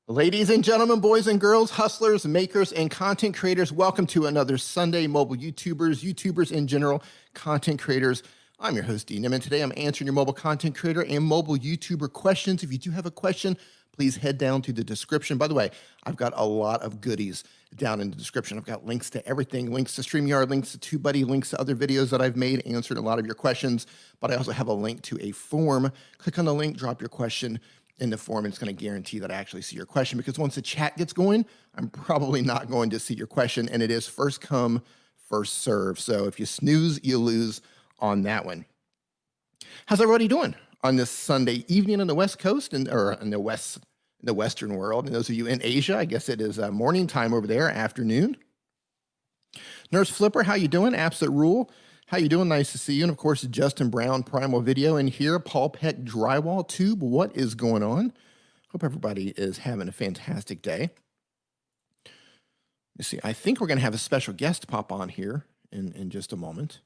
Ladies and gentlemen, boys and girls, hustlers, makers, and content creators, welcome to another Sunday Mobile YouTubers in general, content creators. I'm your host, Dean, and today I'm answering your mobile content creator and mobile YouTuber questions. If you do have a question, please head down to the description. By the way, I've got a lot of goodies down in the description. I've got links to everything, links to StreamYard, links to TubeBuddy, links to other videos that I've made answering a lot of your questions, but I also have a link to a form. Click on the link, drop your question in the form, and it's going to guarantee that I actually see your question, because once the chat gets going, I'm probably not going to see your question, and it is first come, first serve. So if you snooze, you lose on that one. How's everybody doing on this Sunday evening on the West Coast or in the Western world? And those of you in Asia, I guess it is morning time over there, afternoon. Nurse Flipper, how you doing? Absolute Rule, how you doing? Nice to see you. And of course, Justin Brown, Primal Video, and here, Paul Peck, Drywall Tube. What is going on? Hope everybody is having a fantastic day. You see, I think we're going to have a special guest pop on here in just a moment.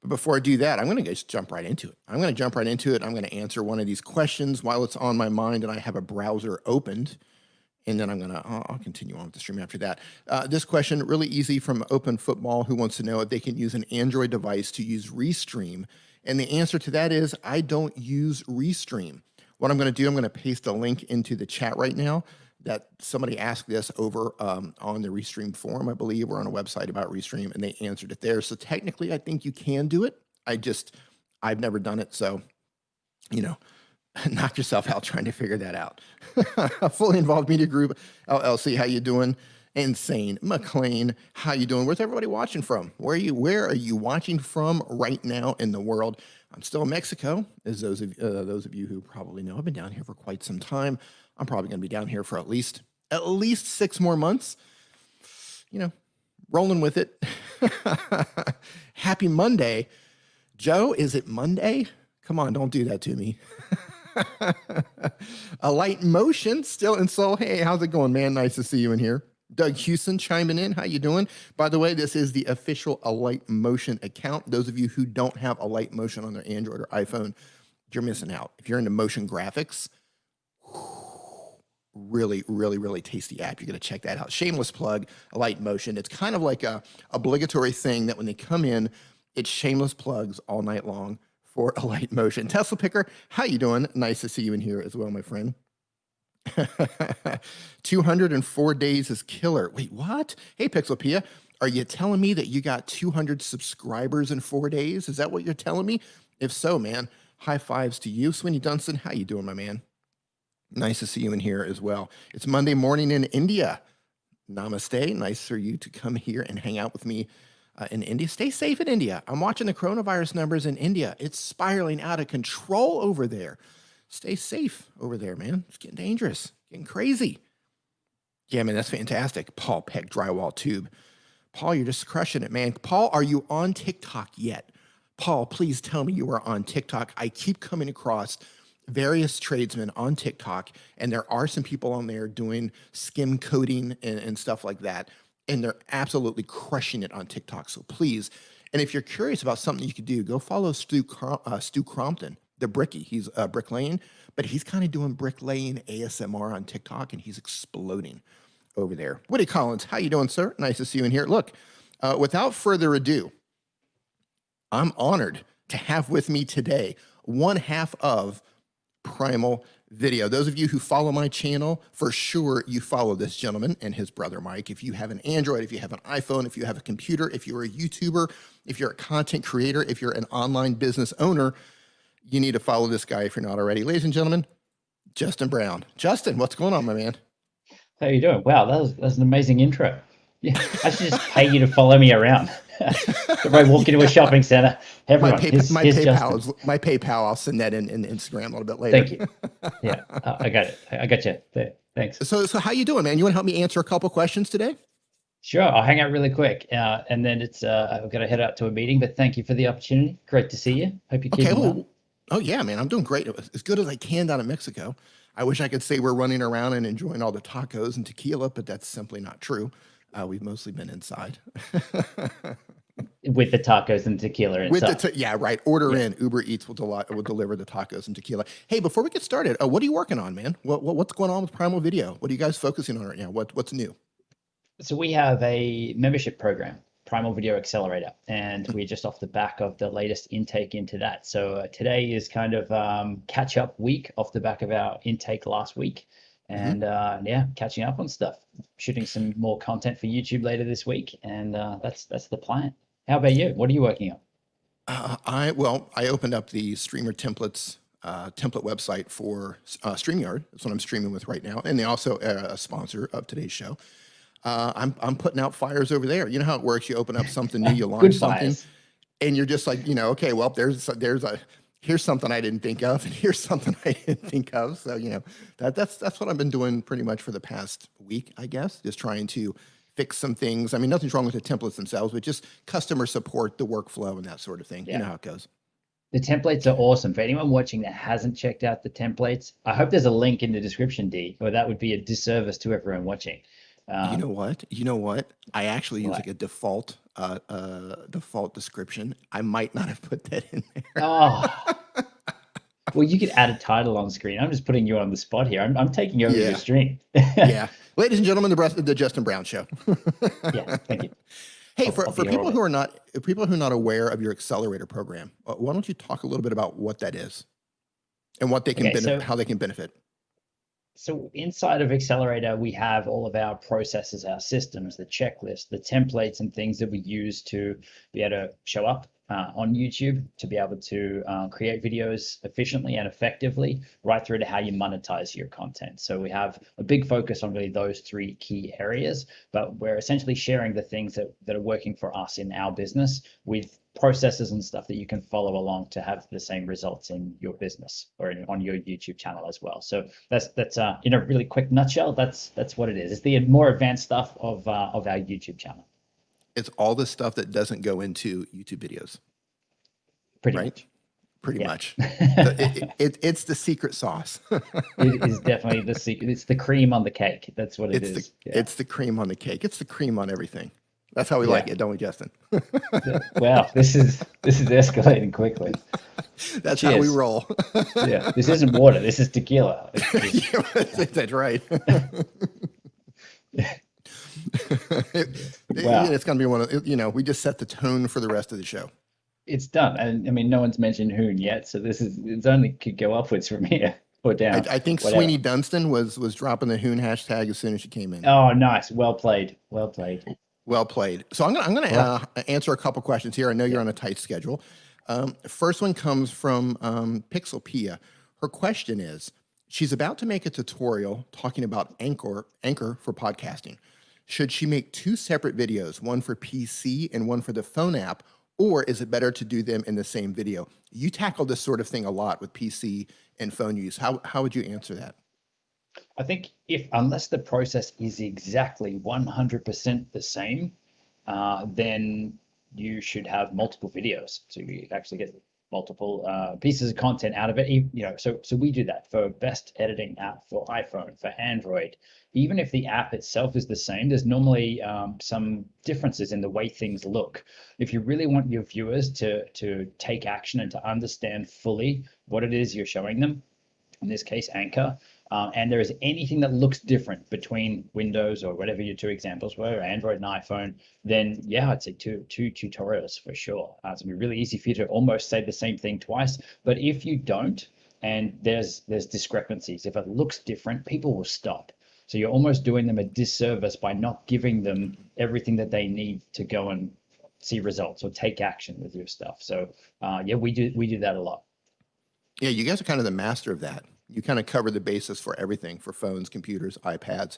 But before I do that, I'm going to just jump right into it. I'm going to answer one of these questions while it's on my mind and I have a browser opened. And then I'll continue on with the stream after that. This question, really easy, from Open Football, who wants to know if they can use an Android device to use Restream. And the answer to that is, I don't use Restream. What I'm going to do, I'm going to paste a link into the chat right now that somebody asked this over on the Restream forum, I believe, or on a website about Restream, and they answered it there. So technically, I think you can do it. I've never done it, so, you know, knock yourself out trying to figure that out. Fully Involved Media Group, LLC, how you doing? Insane. McLean, how you doing? Where's everybody watching from? Where are you watching from right now in the world? I'm still in Mexico, as those of you who probably know. I've been down here for quite some time. I'm probably going to be down here for at least 6 more months. You know, rolling with it. Happy Monday. Joe, is it Monday? Come on, don't do that to me. A Light Motion, still in Seoul. Hey, how's it going, man? Nice to see you in here. Doug Houston chiming in. How you doing? By the way, this is the official Alight Motion account. Those of you who don't have Alight Motion on their Android or iPhone, you're missing out. If you're into motion graphics, really, really, really tasty app. You're going to check that out. Shameless plug, Alight Motion. It's kind of like a obligatory thing that when they come in, it's shameless plugs all night long for Alight Motion. Tesla Picker, how you doing? Nice to see you in here as well, my friend. 204 days is killer. Wait, what? Hey, Pixelpia, are you telling me that you got 200 subscribers in 4 days? Is that what you're telling me? If so, man, high fives to you. Sweeney Dunstan, how you doing, my man? Nice to see you in here as well. It's Monday morning in India. Namaste. Nice for you to come here and hang out with me in India. Stay safe in India. I'm watching the coronavirus numbers in India. It's spiraling out of control over there. Stay safe over there, man. It's getting dangerous, getting crazy. Yeah, man, that's fantastic. Paul Peck, Drywall Tube. Paul, you're just crushing it, man. Paul, are you on TikTok yet? Paul, please tell me you are on TikTok. I keep coming across various tradesmen on TikTok, and there are some people on there doing skim coding and stuff like that. And they're absolutely crushing it on TikTok. So please, and if you're curious about something you could do, go follow Stu Crompton, the Brickie. He's bricklaying, but he's kind of doing bricklaying ASMR on TikTok, and he's exploding over there. Woody Collins, how you doing, sir? Nice to see you in here. Look, without further ado, I'm honored to have with me today one half of Primal Video. Those of you who follow my channel, for sure you follow this gentleman and his brother Mike. If you have an Android, if you have an iPhone, if you have a computer, if you're a YouTuber, if you're a content creator, if you're an online business owner, you need to follow this guy if you're not already. Ladies and gentlemen, Justin Brown. Justin, what's going on, my man? How you doing? Wow, that was an amazing intro. Yeah, I should just pay you to follow me around. If I walk into a shopping center, everyone, my PayPal, I'll send that in Instagram a little bit later. Thank you. Yeah, I got it. I got you. There. Thanks. So how you doing, man? You want to help me answer a couple questions today? Sure, I'll hang out really quick, and then I've got to head out to a meeting. But thank you for the opportunity. Great to see you. Hope you're keeping well. Oh yeah, man, I'm doing great. As good as I can down in Mexico. I wish I could say we're running around and enjoying all the tacos and tequila, but that's simply not true. We've mostly been inside. With the tacos and tequila With inside. the yeah, right. Order Yeah. in. Uber Eats will deliver the tacos and tequila. Hey, before we get started, what are you working on, man? What's going on with Primal Video? What are you guys focusing on right now? What's new? So we have a membership program, Primal Video Accelerator, and we're just off the back of the latest intake into that. So today is kind of catch up week off the back of our intake last week, Mm-hmm. and yeah, catching up on stuff, shooting some more content for YouTube later this week, and that's the plan. How about you? What are you working on? I opened up the streamer templates template website for StreamYard. That's what I'm streaming with right now, and they also a sponsor of today's show. I'm putting out fires over there. You know how it works. You open up something new, you launch Good something, fires. and you're just like, okay, well, here's something I didn't think of, and here's something I didn't think of. So that's what I've been doing pretty much for the past week, I guess, just trying to fix some things. I mean, nothing's wrong with the templates themselves, but just customer support, the workflow, and that sort of thing. Yeah. You know how it goes. The templates are awesome. For anyone watching that hasn't checked out the templates, I hope there's a link in the description, D, or that would be a disservice to everyone watching. You know what? You know what? I actually use What? like a default description. I might not have put that in there. Oh, well, you could add a title on screen. I'm just putting you on the spot here. I'm taking over Yeah. your stream. Yeah. Ladies and gentlemen, the Justin Brown Show. Yeah, thank you. Hey, I'll for be here all people day. who are not aware of your accelerator program, why don't you talk a little bit about what that is and what they can Okay, so how they can benefit? So inside of Accelerator, we have all of our processes, our systems, the checklist, the templates, and things that we use to be able to show up on YouTube, to be able to create videos efficiently and effectively, right through to how you monetize your content. So we have a big focus on really those three key areas, but we're essentially sharing the things that are working for us in our business with processes and stuff that you can follow along to have the same results in your business or on your YouTube channel as well. So that's in a really quick nutshell. That's what it is. It's the more advanced stuff of our YouTube channel. It's all the stuff that doesn't go into YouTube videos, Pretty right? much. Pretty Yeah. much. It's the secret sauce. It is definitely the secret. It's the cream on the cake. That's what it is. It's the cream on the cake. It's the cream on everything. That's how we like it, don't we, Justin? Wow, this is escalating quickly. That's Cheers. how we roll. Yeah, this isn't water. This is tequila. That's right. Wow. It's going to be one of, we just set the tone for the rest of the show. It's done. And I mean, no one's mentioned Hoon yet, so it's only could go upwards from here or down. I think whatever. Sweeney Dunstan was dropping the Hoon hashtag as soon as she came in. Oh, nice. Well played. Well played. Well played. So I'm gonna answer a couple questions here. I know you're on a tight schedule. First one comes from Pixelpia. Her question is, she's about to make a tutorial talking about Anchor for podcasting. Should she make two separate videos, one for PC and one for the phone app, or is it better to do them in the same video? You tackle this sort of thing a lot with PC and phone use. How would you answer that? I think unless the process is exactly 100% the same, then you should have multiple videos. So you actually get multiple pieces of content out of it. So we do that for best editing app for iPhone, for Android. Even if the app itself is the same, there's normally some differences in the way things look. If you really want your viewers to take action and to understand fully what it is you're showing them, in this case, Anchor, and there is anything that looks different between Windows or whatever your two examples were, Android and iPhone, then yeah, I'd say two tutorials for sure. It's gonna be really easy for you to almost say the same thing twice. But if you don't, and there's discrepancies, if it looks different, people will stop. So you're almost doing them a disservice by not giving them everything that they need to go and see results or take action with your stuff. So yeah, we do that a lot. Yeah, you guys are kind of the master of that. You kind of cover the basis for everything, for phones, computers, iPads,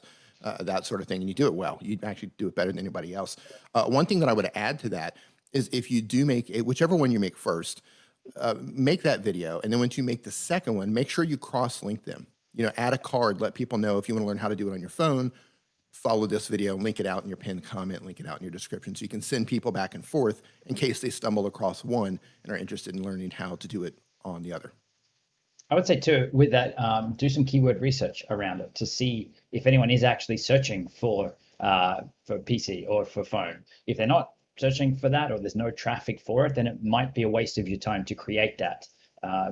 that sort of thing, and you do it well. You actually do it better than anybody else. One thing that I would add to that is if you do make whichever one you make first, make that video, and then once you make the second one, make sure you cross-link them. Add a card, let people know if you want to learn how to do it on your phone, follow this video, link it out in your pinned comment, link it out in your description, so you can send people back and forth in case they stumble across one and are interested in learning how to do it on the other. I would say too, with that, do some keyword research around it to see if anyone is actually searching for PC or for phone. If they're not, searching for that, or there's no traffic for it, then it might be a waste of your time to create that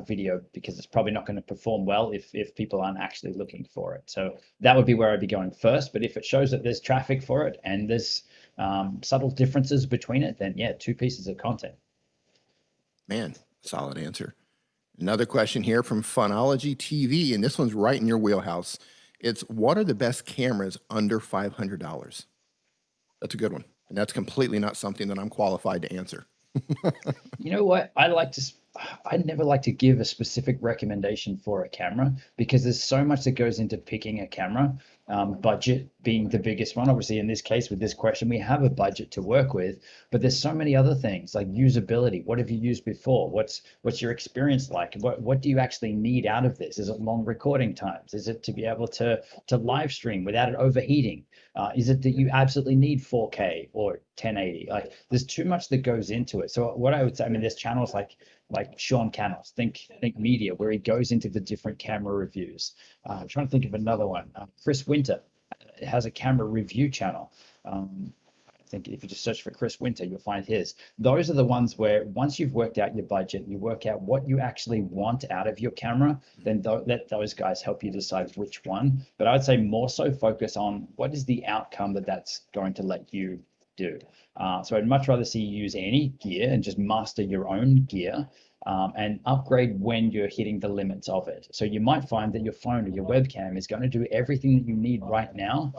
video, because it's probably not going to perform well if people aren't actually looking for it. So that would be where I'd be going first. But if it shows that there's traffic for it and there's subtle differences between it, then yeah, 2 pieces of content. Man, solid answer. Another question here from Funology TV, and this one's right in your wheelhouse. It's, what are the best cameras under $500? That's a good one. And that's completely not something that I'm qualified to answer. You know what? I never like to give a specific recommendation for a camera, because there's so much that goes into picking a camera. Budget being the biggest one. Obviously, in this case, with this question, we have a budget to work with, but there's so many other things like usability. What have you used before? What's your experience like? What do you actually need out of this? Is it long recording times? Is it to be able to live stream without it overheating? Is it that you absolutely need 4K or 1080? Like, there's too much that goes into it. So what I would say, I mean, there's channels like Sean Cannell's Think Media, where he goes into the different camera reviews. I'm trying to think of another one. Chris Winter has a camera review channel. I think if you just search for Chris Winter, you'll find his. Those are the ones where once you've worked out your budget, you work out what you actually want out of your camera, then let those guys help you decide which one. But I would say more so focus on what is the outcome that's going to let you do. So I'd much rather see you use any gear and just master your own gear, and upgrade when you're hitting the limits of it. So you might find that your phone or your webcam is going to do everything that you need right now,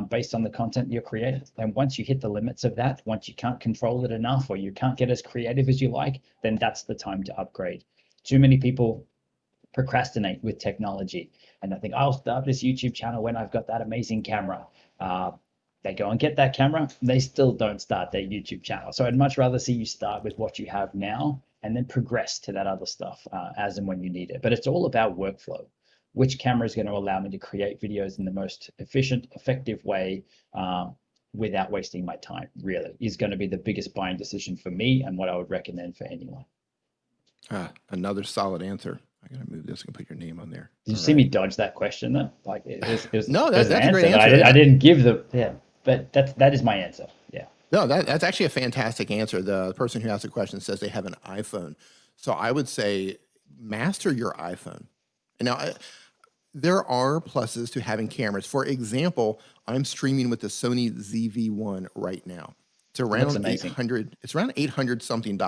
based on the content you're creating. And once you hit the limits of that, once you can't control it enough, or you can't get as creative as you like, then that's the time to upgrade. Too many people procrastinate with technology, and I think, I'll start this YouTube channel when I've got that amazing camera. They go and get that camera, they still don't start their YouTube channel. So I'd much rather see you start with what you have now and then progress to that other stuff as and when you need it. But it's all about workflow. Which camera is going to allow me to create videos in the most efficient, effective way, without wasting my time, really, is going to be the biggest buying decision for me, and what I would recommend for anyone. Another solid answer. I gotta move this and put your name on there. Did you see me dodge that question though? Like, it was no, that's a great answer. I didn't give but that is my answer. Yeah. No, that's actually a fantastic answer. The person who asked the question says they have an iPhone. So I would say master your iPhone. And now there are pluses to having cameras. For example, I'm streaming with the Sony ZV-1 right now. It's around 800. It's around $800 something.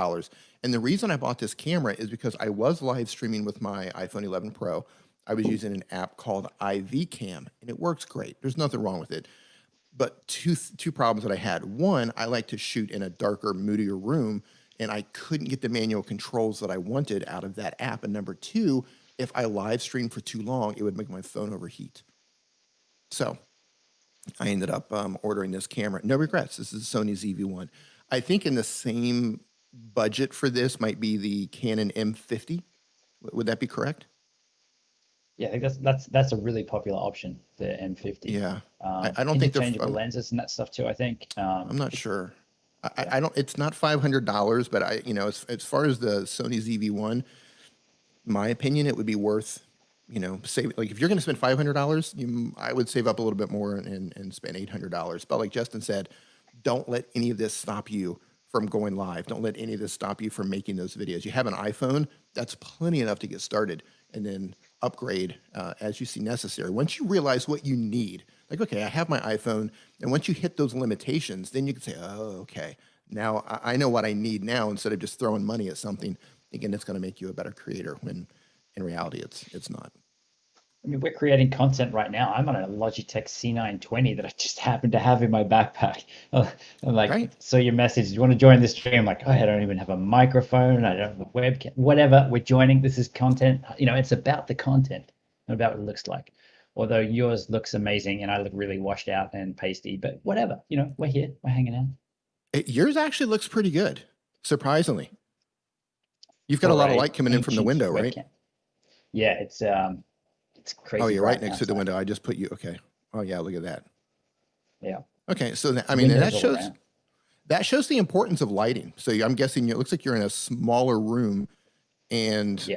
And the reason I bought this camera is because I was live streaming with my iPhone 11 Pro. I was using an app called IV Cam, and it works great. There's nothing wrong with it. But two problems that I had. One, I like to shoot in a darker, moodier room, and I couldn't get the manual controls that I wanted out of that app. And number two, if I live streamed for too long, it would make my phone overheat. So I ended up ordering this camera. No regrets. This is a Sony ZV-1. I think in the same budget for this might be the Canon M50. Would that be correct? Yeah, I think that's a really popular option, the M50. Yeah, I don't think interchangeable lenses and that stuff too. I think I'm not sure. I don't. It's not $500, but as far as the Sony ZV-1, my opinion, it would be worth, save. Like, if you're going to spend $500, I would save up a little bit more and spend $800. But like Justin said, don't let any of this stop you from going live. Don't let any of this stop you from making those videos. You have an iPhone, that's plenty enough to get started, and then upgrade as you see necessary. Once you realize what you need, like, okay, I have my iPhone, and once you hit those limitations, then you can say, oh, okay, now I know what I need now, instead of just throwing money at something thinking it's going to make you a better creator, when in reality it's not. I mean, we're creating content right now. I'm on a Logitech C920 that I just happen to have in my backpack. I'm like, right. So your message, do you want to join this stream? I'm like, oh, I don't even have a microphone. I don't have a webcam, whatever. We're joining. This is content. It's about the content, not about what it looks like. Although yours looks amazing and I look really washed out and pasty, but whatever, we're here, we're hanging out. Yours actually looks pretty good, surprisingly. You've got a lot of light coming in from the window, right? Yeah, it's crazy. Oh, you're right next to the window. I just put you. Okay. Oh yeah, look at that. Yeah. Okay, so that shows the importance of lighting. So I'm guessing it looks like you're in a smaller room, and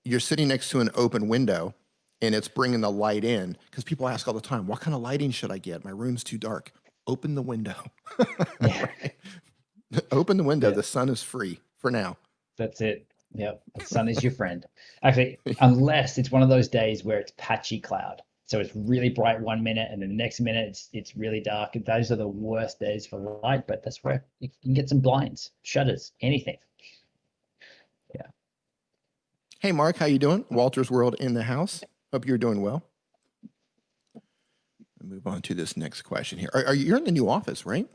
you're sitting next to an open window, and it's bringing the light in. Because people ask all the time, "What kind of lighting should I get? My room's too dark." Open the window. Yeah. Open the window. Yeah. The sun is free for now. That's it. Yep. The sun is your friend. Actually, unless it's one of those days where it's patchy cloud. So it's really bright 1 minute and then the next minute it's really dark. And those are the worst days for light, but that's where you can get some blinds, shutters, anything. Yeah. Hey, Mark, how you doing? Walter's World in the house. Hope you're doing well. Move on to this next question here. Are you're in the new office, right?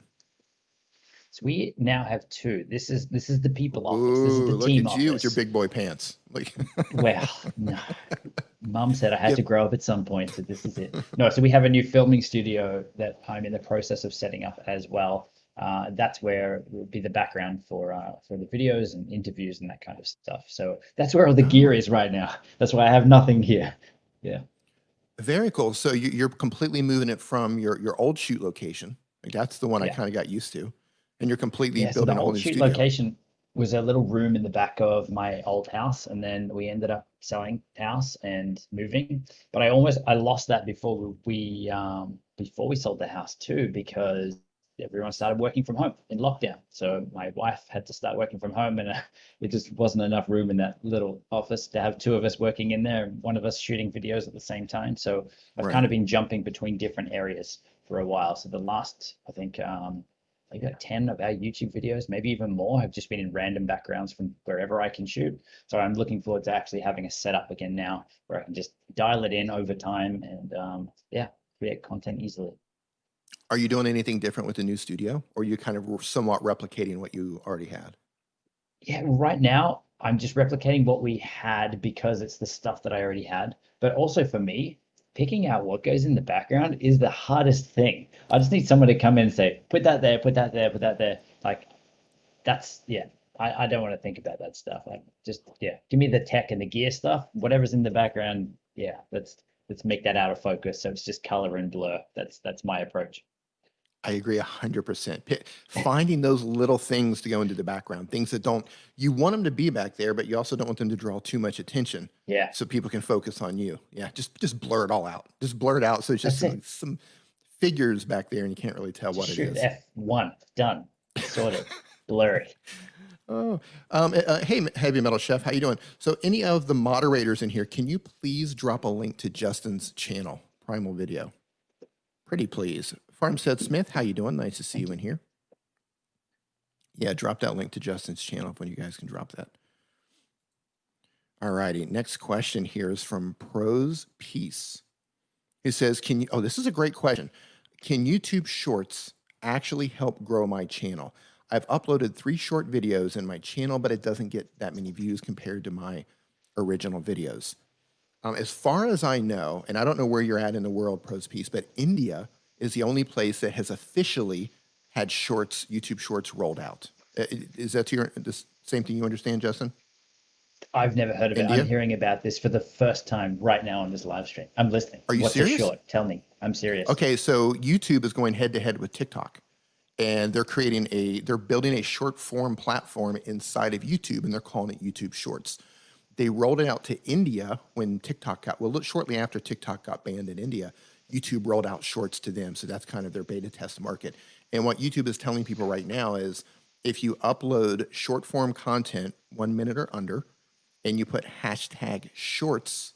So we now have two. This is the people office. Ooh, This is the look team at you with your office. big boy pants. Like, Well, no. Mum said I had Yep. to grow up at some point, so this is it. No, so we have a new filming studio that I'm in the process of setting up as well. That's where it will be the background for the videos and interviews and that kind of stuff. So that's where all the gear is right now. That's why I have nothing here. Yeah. very cool. So you're completely moving it from your old shoot location. Like that's the one I Yeah. kind of got used to, and you're completely Yeah, so building the a whole old new shoot studio. location was a little room in the back of my old house, and then we ended up selling house and moving. But I lost that before we sold the house too, because everyone started working from home in lockdown. So my wife had to start working from home, and it just wasn't enough room in that little office to have two of us working in there, and one of us shooting videos at the same time. So I've Right. kind of been jumping between different areas for a while. So the last, I think, maybe like 10 of our YouTube videos, maybe even more, have just been in random backgrounds from wherever I can shoot. So I'm looking forward to actually having a setup again now where I can just dial it in over time and yeah, create content easily. Are you doing anything different with the new studio, or are you kind of somewhat replicating what you already had? Yeah, right now I'm just replicating what we had because it's the stuff that I already had. But also for me, picking out what goes in the background is the hardest thing. I just need someone to come in and say, put that there, put that there, put that there. Like that's yeah. I don't want to think about that stuff. Like just yeah, give me the tech and the gear stuff. Whatever's in the background, yeah, let's make that out of focus. So it's just color and blur. That's my approach. I agree 100%. Finding those little things to go into the background, things that don't, you want them to be back there, but you also don't want them to draw too much attention Yeah, so people can focus on you. Yeah, just blur it all out. Just blur it out. So it's just that's it. some figures back there and you can't really tell what it Shoot, is. F1, done. Sorted. Blurry. Oh, hey, Heavy Metal Chef, how you doing? So any of the moderators in here, can you please drop a link to Justin's channel, Primal Video? Pretty please. Farmstead Smith, how you doing? Nice to see you in here. Yeah, drop that link to Justin's channel when you guys can drop that. All righty, next question here is from Pros Peace. He says, can you, oh, this is a great question. Can YouTube Shorts actually help grow my channel? I've uploaded 3 short videos in my channel, but it doesn't get that many views compared to my original videos. As far as I know, and I don't know where you're at in the world, Pros Peace, but India is the only place that has officially had shorts, YouTube Shorts rolled out. Is that the same thing you understand, Justin? I've never heard of it. India? I'm hearing about this for the first time right now on this live stream. I'm listening. Are you What's serious? a short? Tell me. I'm serious. Okay, so YouTube is going head to head with TikTok, and they're building a short form platform inside of YouTube, and they're calling it YouTube Shorts. They rolled it out to India when TikTok shortly after TikTok got banned in India, YouTube rolled out Shorts to them. So that's kind of their beta test market. And what YouTube is telling people right now is if you upload short form content, 1 minute or under, and you put hashtag shorts,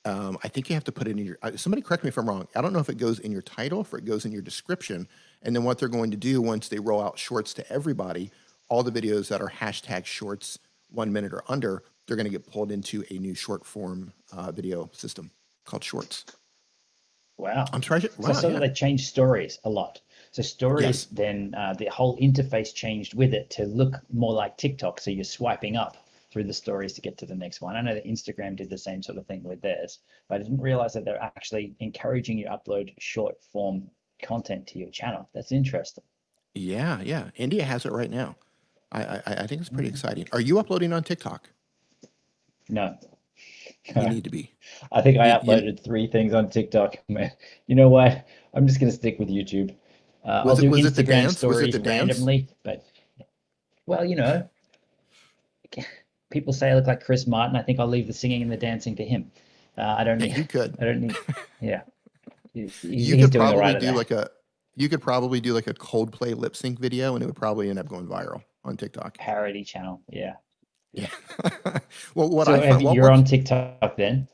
I think you have to put it in your, somebody correct me if I'm wrong. I don't know if it goes in your title, if it goes in your description. And then what they're going to do once they roll out shorts to everybody, all the videos that are hashtag shorts, 1 minute or under, they're going to get pulled into a new short form video system called Shorts. Wow. I'm sorry. So Wow, I saw yeah. that they changed stories a lot. So stories, Yes. then the whole interface changed with it to look more like TikTok. So you're swiping up through the stories to get to the next one. I know that Instagram did the same sort of thing with theirs, but I didn't realize that they're actually encouraging you to upload short form content to your channel. That's interesting. Yeah, yeah. India has it right now. I think it's pretty exciting. Are you uploading on TikTok? No. You need to be. I think I You, uploaded 3 things on TikTok. Man, you know what? I'm just gonna stick with YouTube. I'll do was it the Instagram dance? Was it stories the dance? randomly, but well, you know, people say I look like Chris Martin. I think I'll leave the singing and the dancing to him. I don't Hey, need. you could. I don't need. Yeah, You he's could doing all probably right at do that. like You could probably do like a Coldplay lip sync video, and it would probably end up going viral on TikTok. Parody channel. Yeah. Yeah. Well, what So I have find, you're on TikTok then?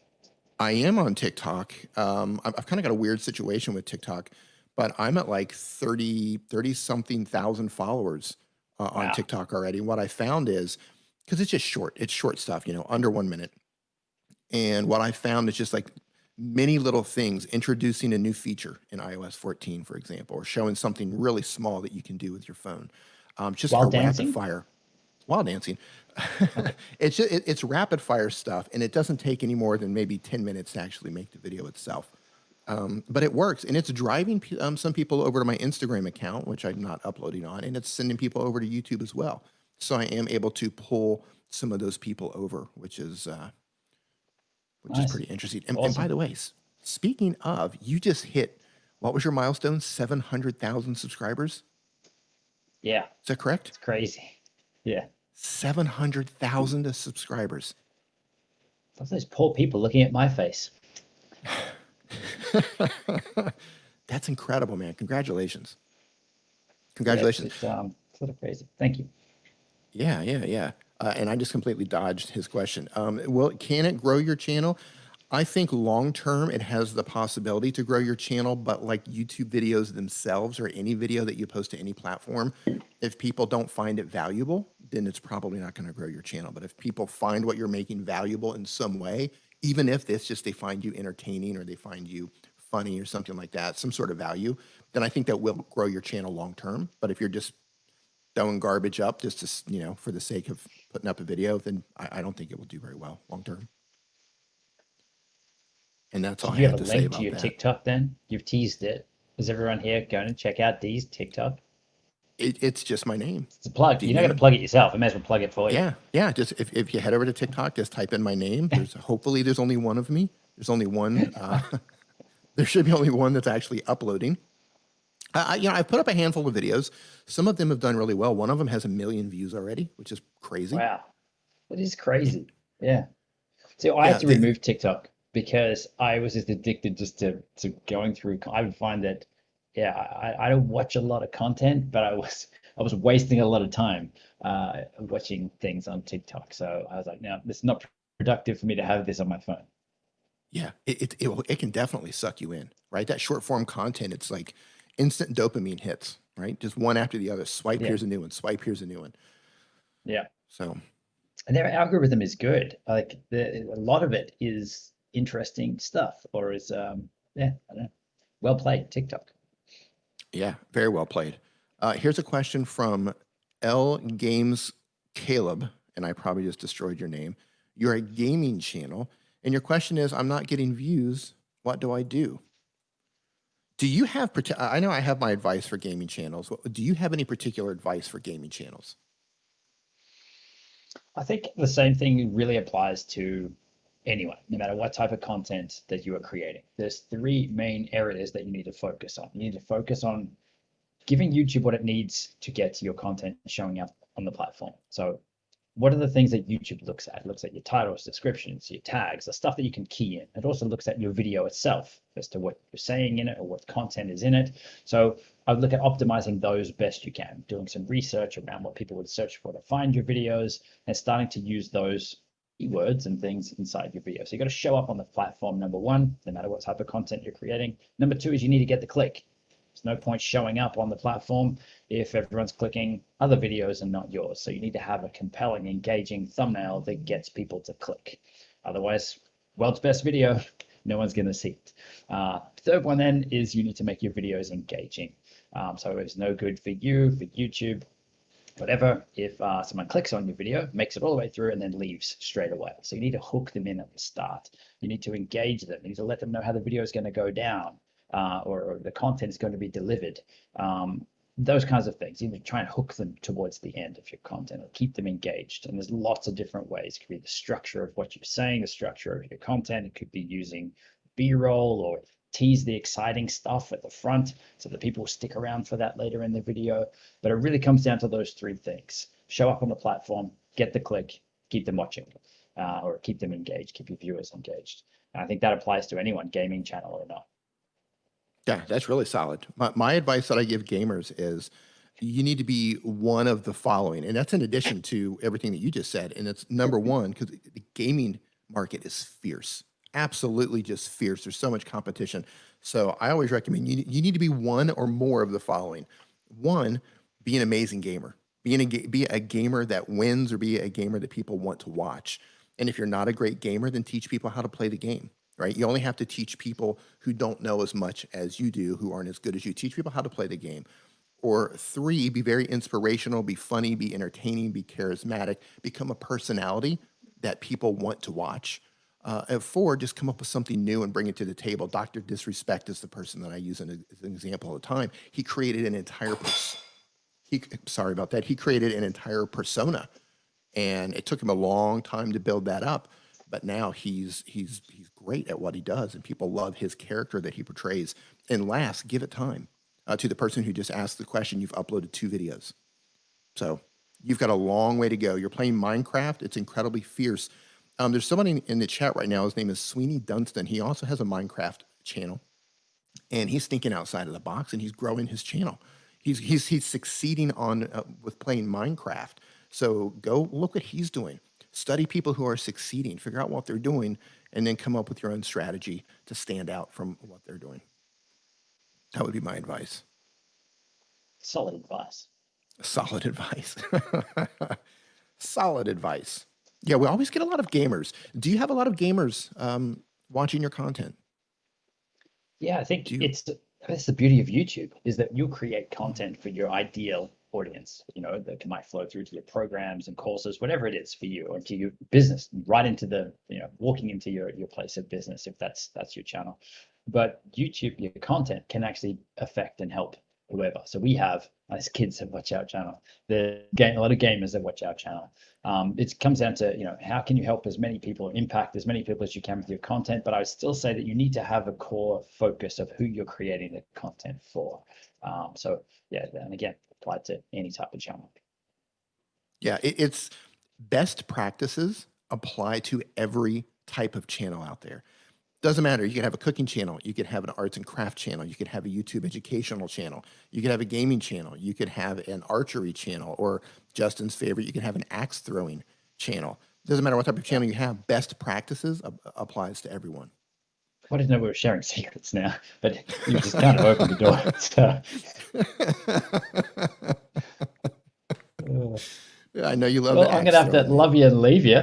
I am on TikTok. I've kind of got a weird situation with TikTok, but I'm at like 30 something thousand followers on Wow. TikTok already. And what I found is, because it's short stuff, under 1 minute. And what I found is just like many little things, introducing a new feature in iOS 14, for example, or showing something really small that you can do with your phone, just While for rapid dancing? fire. While dancing. Okay. It's rapid fire stuff, and it doesn't take any more than maybe 10 minutes to actually make the video itself. But it works, and it's driving some people over to my Instagram account, which I'm not uploading on, and it's sending people over to YouTube as well. So I am able to pull some of those people over, which is Nice. pretty interesting. And by Awesome. the way, speaking of, you just hit, what was your milestone? 700,000 subscribers? Yeah. Is that correct? It's crazy. Yeah. 700,000 subscribers. Those poor people looking at my face. That's incredible, man. Congratulations. Yeah, Congratulations. it's sort of crazy. Thank you. Yeah, yeah, yeah. And I just completely dodged his question. Well, can it grow your channel? I think long term it has the possibility to grow your channel, but like YouTube videos themselves or any video that you post to any platform, if people don't find it valuable, then it's probably not going to grow your channel. But if people find what you're making valuable in some way, even if it's just they find you entertaining or they find you funny or something like that, some sort of value, then I think that will grow your channel long term. But if you're just throwing garbage up just to, for the sake of putting up a video, then I don't think it will do very well long term. And that's all Did I you have have a to say link to about your that. TikTok then? You've teased it. Is everyone here going to check out Dee's TikTok? It's just my name. It's a plug. You're not going to D-Man. plug it yourself. I may as well plug it for you. Yeah, yeah. Just if you head over to TikTok, just type in my name. Hopefully there's only one of me. There's only one. There should be only one that's actually uploading. I put up a handful of videos. Some of them have done really well. One of them has 1 million views already, which is crazy. Wow. That is crazy. Yeah. So I Yeah, had to remove TikTok because I was just addicted just to going through. I would find that, yeah, I don't watch a lot of content, but I was wasting a lot of time watching things on TikTok. So I was like, no, this is not productive for me to have this on my phone. yeah. It can definitely suck you in, right? That short form content, it's like instant dopamine hits, right? Just one after the other. Swipe, Yeah. here's a new one. Swipe, here's a new one. Yeah. So And their algorithm is good. Like a lot of it is interesting stuff, or is yeah, I don't know. Well played, TikTok. yeah, very well played. Here's a question from L Games Caleb, and I probably just destroyed your name. You're a gaming channel, and your question is, I'm not getting views. What do I do? Do you have, I know I have my advice for gaming channels. Do you have any particular advice for gaming channels? I think the same thing really applies to anyone, no matter what type of content that you are creating. There's three main areas that you need to focus on. You need to focus on giving YouTube what it needs to get your content showing up on the platform. So what are the things that YouTube looks at? It looks at your titles, descriptions, your tags, the stuff that you can key in. It also looks at your video itself as to what you're saying in it or what content is in it. So I would look at optimizing those best you can, doing some research around what people would search for to find your videos and starting to use those keywords and things inside your video. So you got to show up on the platform, number one, no matter what type of content you're creating. Number two is you need to get the click. There's no point showing up on the platform if everyone's clicking other videos and not yours. So you need to have a compelling, engaging thumbnail that gets people to click. Otherwise, world's best video, no one's going to see it. Third one then is you need to make your videos engaging. So it's no good for you, for YouTube, whatever, if someone clicks on your video, makes it all the way through and then leaves straight away. So you need to hook them in at the start. You need to engage them. You need to let them know how the video is going to go down. Or the content is going to be delivered. Those kinds of things. You need to try and hook them towards the end of your content or keep them engaged. And there's lots of different ways. It could be the structure of what you're saying, the structure of your content. It could be using B-roll or tease the exciting stuff at the front so that people will stick around for that later in the video. But it really comes down to those three things. Show up on the platform, get the click, keep them watching, or keep them engaged, keep your viewers engaged. And I think that applies to anyone, gaming channel or not. Yeah, that's really solid. My advice that I give gamers is you need to be one of the following, and that's in addition to everything that you just said. And it's number one, because the gaming market is fierce, absolutely just fierce. There's so much competition. So I always recommend you need to be one or more of the following. One, be an amazing gamer. Be a gamer that wins, or be a gamer that people want to watch. And if you're not a great gamer, then teach people how to play the game, right? You only have to teach people who don't know as much as you do, who aren't as good as you. Teach people how to play the game. Or three, be very inspirational, be funny, be entertaining, be charismatic, become a personality that people want to watch. And four, just come up with something new and bring it to the table. Dr. Disrespect is the person that I use as an example all the time. He created an entire, sorry about that. He created an entire persona, and it took him a long time to build that up. But now he's great at what he does, and people love his character that he portrays. And last, give it time. To the person who just asked the question, you've uploaded 2 videos. So you've got a long way to go. You're playing Minecraft. It's incredibly fierce. There's somebody in the chat right now. His name is Sweeney Dunstan. He also has a Minecraft channel, and he's thinking outside of the box, and he's growing his channel. He's succeeding on with playing Minecraft. So go look what he's doing. Study people who are succeeding. Figure out what they're doing, and then come up with your own strategy to stand out from what they're doing. That would be my advice. Solid advice. Solid advice. Solid advice. Yeah, we always get a lot of gamers. Do you have a lot of gamers watching your content? Yeah, I think that's the beauty of YouTube, is that you create content for your ideal audience, that might flow through to your programs and courses, whatever it is for you, or to your business, right into the, walking into your place of business, if that's your channel. But YouTube, your content can actually affect and help whoever. So we have, as kids that watch our channel, a lot of gamers that watch our channel. It comes down to, how can you help as many people, impact as many people as you can with your content? But I would still say that you need to have a core focus of who you're creating the content for. So yeah, and again, apply to any type of channel. Yeah, it's best practices apply to every type of channel out there. Doesn't matter. You could have a cooking channel. You could have an arts and craft channel. You could have a YouTube educational channel. You could have a gaming channel. You could have an archery channel, or Justin's favorite, you could have an axe throwing channel. Doesn't matter what type of channel you have. Best practices applies to everyone. I didn't know we were sharing secrets now, but you just kind of opened the door. So. Yeah, I know you love. Well, I'm gonna have to love you and leave you.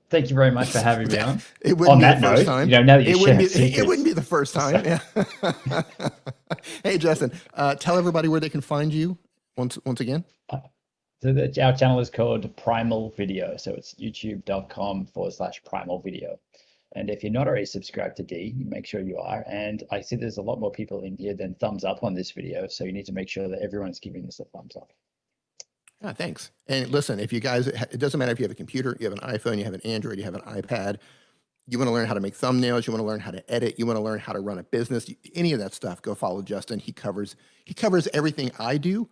Thank you very much for having me on. It wouldn't be the first time. Now that you share secrets, it wouldn't be the first time. Yeah. Hey, Justin, tell everybody where they can find you once again. So our channel is called Primal Video. So it's youtube.com/Primal Video. And if you're not already subscribed to D, make sure you are. And I see there's a lot more people in here than thumbs up on this video. So you need to make sure that everyone's giving this a thumbs up. Yeah, thanks. And listen, if you guys, it doesn't matter if you have a computer, you have an iPhone, you have an Android, you have an iPad, you want to learn how to make thumbnails, you want to learn how to edit, you want to learn how to run a business, any of that stuff, go follow Justin. He covers everything I do,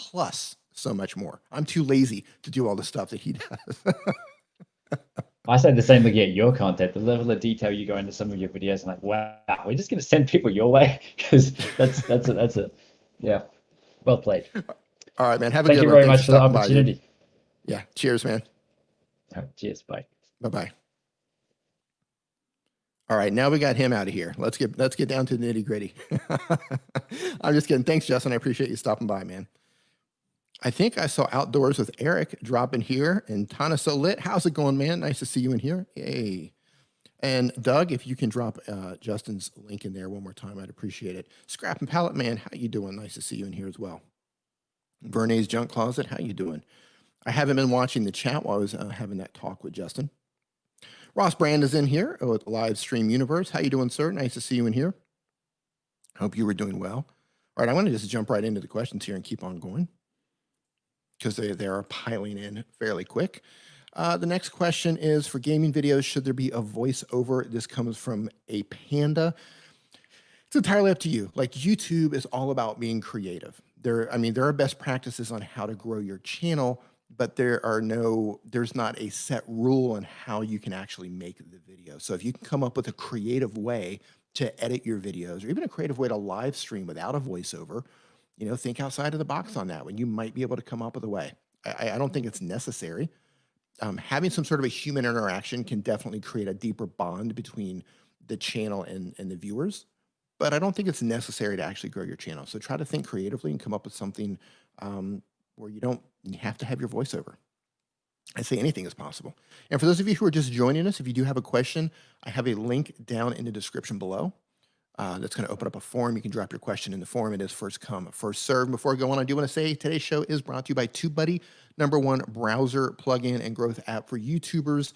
plus so much more. I'm too lazy to do all the stuff that he does. I say the same looking at your content, the level of detail you go into some of your videos. I'm like, wow, we're just going to send people your way, because that's a yeah, well played. All right, man. Have a good one. Thank you very much for the opportunity. Yeah. Cheers, man. Cheers. Bye. Bye-bye. All right, now we got him out of here. Let's get down to the nitty gritty. I'm just kidding. Thanks, Justin. I appreciate you stopping by, man. I think I saw Outdoors with Eric drop in here, and Tana So Lit. How's it going, man? Nice to see you in here. Yay. And Doug, if you can drop Justin's link in there one more time, I'd appreciate it. Scrap and Palette Man, how you doing? Nice to see you in here as well. Vernay's Junk Closet, how you doing? I haven't been watching the chat while I was having that talk with Justin. Ross Brand is in here with Livestream Universe. How you doing, sir? Nice to see you in here. Hope you were doing well. All right, I want to just jump right into the questions here and keep on going, because they are piling in fairly quick. The next question is, for gaming videos, should there be a voiceover? This comes from a Panda. It's entirely up to you. Like, YouTube is all about being creative. There are best practices on how to grow your channel, but there's not a set rule on how you can actually make the video. So if you can come up with a creative way to edit your videos, or even a creative way to live stream without a voiceover, think outside of the box on that one. You might be able to come up with a way. I don't think it's necessary. Having some sort of a human interaction can definitely create a deeper bond between the channel and the viewers, but I don't think it's necessary to actually grow your channel. So try to think creatively and come up with something where you don't have to have your voiceover. I say anything is possible. And for those of you who are just joining us, if you do have a question, I have a link down in the description below. That's going to open up a form. You can drop your question in the form. It is first come, first served. Before I go on, I do want to say today's show is brought to you by TubeBuddy, #1 browser plugin and growth app for YouTubers.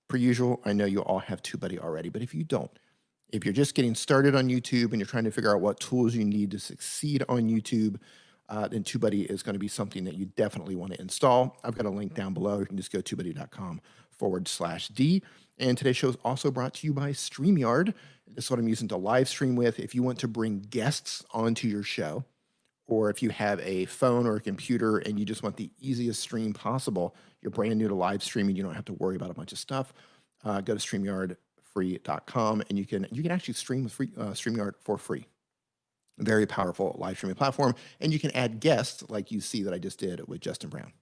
Per usual, I know you all have TubeBuddy already, but if you don't, if you're just getting started on YouTube and you're trying to figure out what tools you need to succeed on YouTube, then TubeBuddy is going to be something that you definitely want to install. I've got a link down below. You can just go tubebuddy.com/D. And today's show is also brought to you by StreamYard. This is what I'm using to live stream with. If you want to bring guests onto your show, or if you have a phone or a computer and you just want the easiest stream possible, you're brand new to live streaming, you don't have to worry about a bunch of stuff, go to StreamYardFree.com and you can actually stream with StreamYard for free. Very powerful live streaming platform, and you can add guests like you see that I just did with Justin Brown.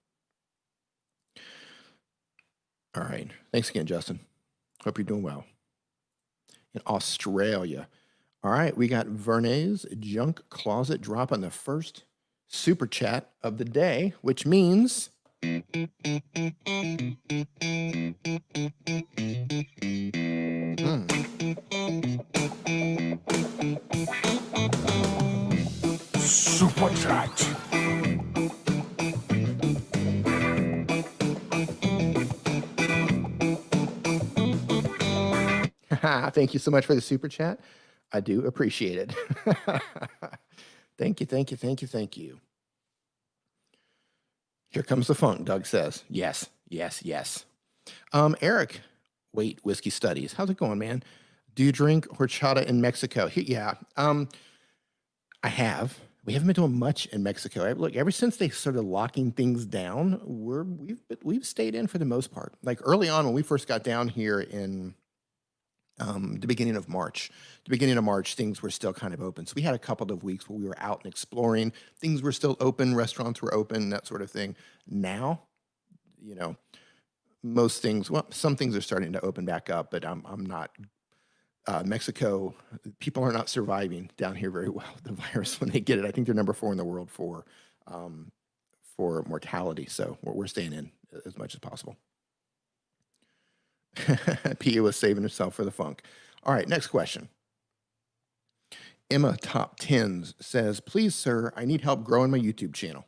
All right. Thanks again, Justin. Hope you're doing well. In Australia. All right. We got Vernay's Junk Closet dropping the first super chat of the day, which means... Super chat. Thank you so much for the super chat. I do appreciate it. Thank you, thank you, thank you, thank you. Here comes the funk, Doug says. Yes, yes, yes. Eric, wait, Whiskey Studies. How's it going, man? Do you drink horchata in Mexico? Yeah, I have. We haven't been doing much in Mexico. Look, ever since they started locking things down, we've stayed in for the most part. Like early on when we first got down here in the beginning of March, things were still kind of open. So we had a couple of weeks where we were out and exploring. Things were still open, restaurants were open, that sort of thing. Now, most things, well, some things are starting to open back up, but I'm not. Mexico, people are not surviving down here very well with the virus when they get it. I think they're number 4 in the world for mortality. So we're staying in as much as possible. Pia was saving herself for the funk. All right, next question. Emma Top Tens says, please, sir, I need help growing my YouTube channel.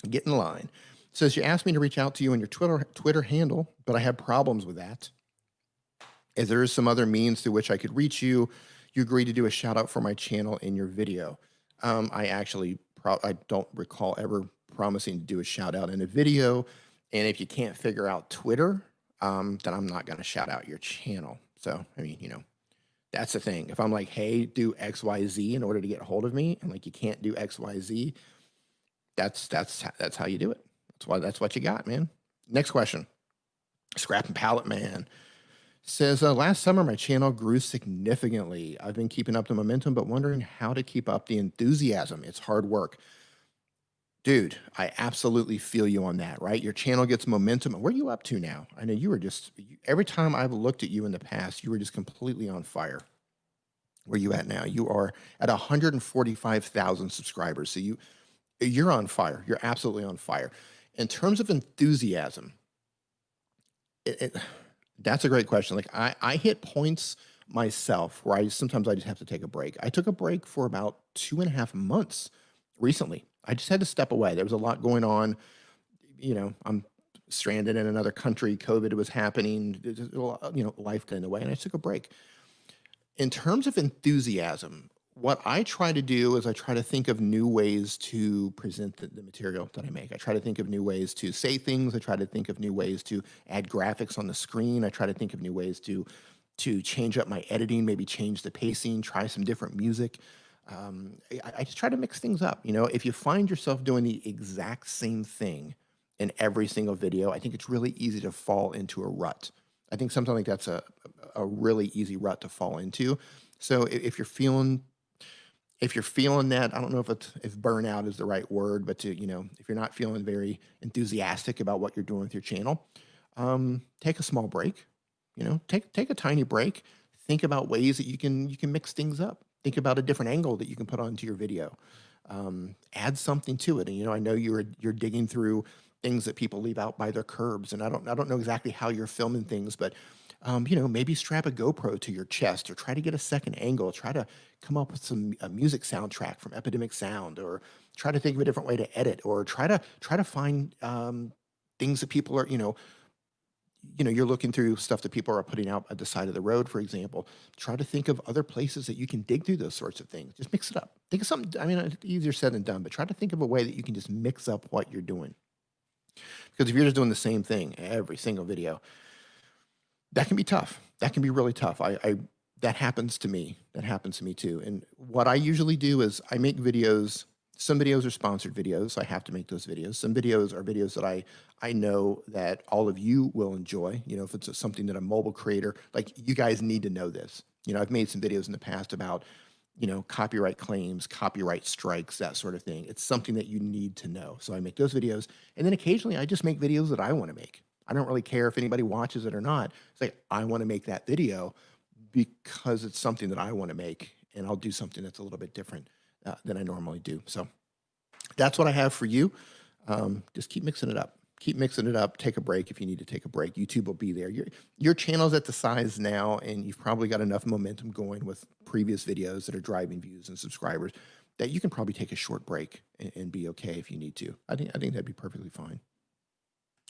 Get in line. Says, you asked me to reach out to you on your Twitter handle, but I have problems with that. As there is some other means through which I could reach you, you agreed to do a shout out for my channel in your video. I actually, I don't recall ever promising to do a shout out in a video. And if you can't figure out Twitter, then I'm not going to shout out your channel. So, I mean, that's the thing. If I'm like, hey, do X, Y, Z in order to get a hold of me, and like you can't do X, Y, Z, that's how you do it. That's what you got, man. Next question. Scrap and Pallet Man says, last summer, my channel grew significantly. I've been keeping up the momentum, but wondering how to keep up the enthusiasm. It's hard work. Dude, I absolutely feel you on that, right? Your channel gets momentum. Where are you up to now? I know you were every time I've looked at you in the past, you were just completely on fire. Where are you at now? You are at 145,000 subscribers. So you're on fire. You're absolutely on fire. In terms of enthusiasm, that's a great question. Like I hit points myself where sometimes I just have to take a break. I took a break for about 2.5 months recently. I just had to step away. There was a lot going on. I'm stranded in another country. COVID was happening. Life got in the way, and I took a break. In terms of enthusiasm, what I try to do is I try to think of new ways to present the material that I make. I try to think of new ways to say things. I try to think of new ways to add graphics on the screen. I try to think of new ways to change up my editing, maybe change the pacing, try some different music. I just try to mix things up. If you find yourself doing the exact same thing in every single video, I think it's really easy to fall into a rut. I think something like that's a a really easy rut to fall into. So if you're feeling that, I don't know if burnout is the right word, but if you're not feeling very enthusiastic about what you're doing with your channel, take a small break. Take a tiny break. Think about ways that you can mix things up. Think about a different angle that you can put onto your video. Add something to it. And I know you're digging through things that people leave out by their curbs, and I don't know exactly how you're filming things, but maybe strap a GoPro to your chest, or try to get a second angle. Try to come up with a music soundtrack from Epidemic Sound, or try to think of a different way to edit, or try to find things that people are you're looking through stuff that people are putting out at the side of the road, for example. Try to think of other places that you can dig through those sorts of things. Just mix it up. Think of something. I mean, it's easier said than done, but try to think of a way that you can just mix up what you're doing. Because if you're just doing the same thing every single video, that can be tough. That can be really tough. That happens to me. That happens to me too. And what I usually do is I make videos. Some videos are sponsored videos, so I have to make those videos. Some videos are videos that I know that all of you will enjoy. If it's something that a mobile creator, like, you guys need to know this. I've made some videos in the past about, copyright claims, copyright strikes, that sort of thing. It's something that you need to know. So I make those videos. And then occasionally I just make videos that I want to make. I don't really care if anybody watches it or not. It's like, I want to make that video because it's something that I want to make, and I'll do something that's a little bit different than I normally do. So that's what I have for you. Just keep mixing it up. Keep mixing it up. Take a break if you need to take a break. YouTube will be there. Your channel's at the size now, and you've probably got enough momentum going with previous videos that are driving views and subscribers that you can probably take a short break and be okay if you need to. I think that'd be perfectly fine.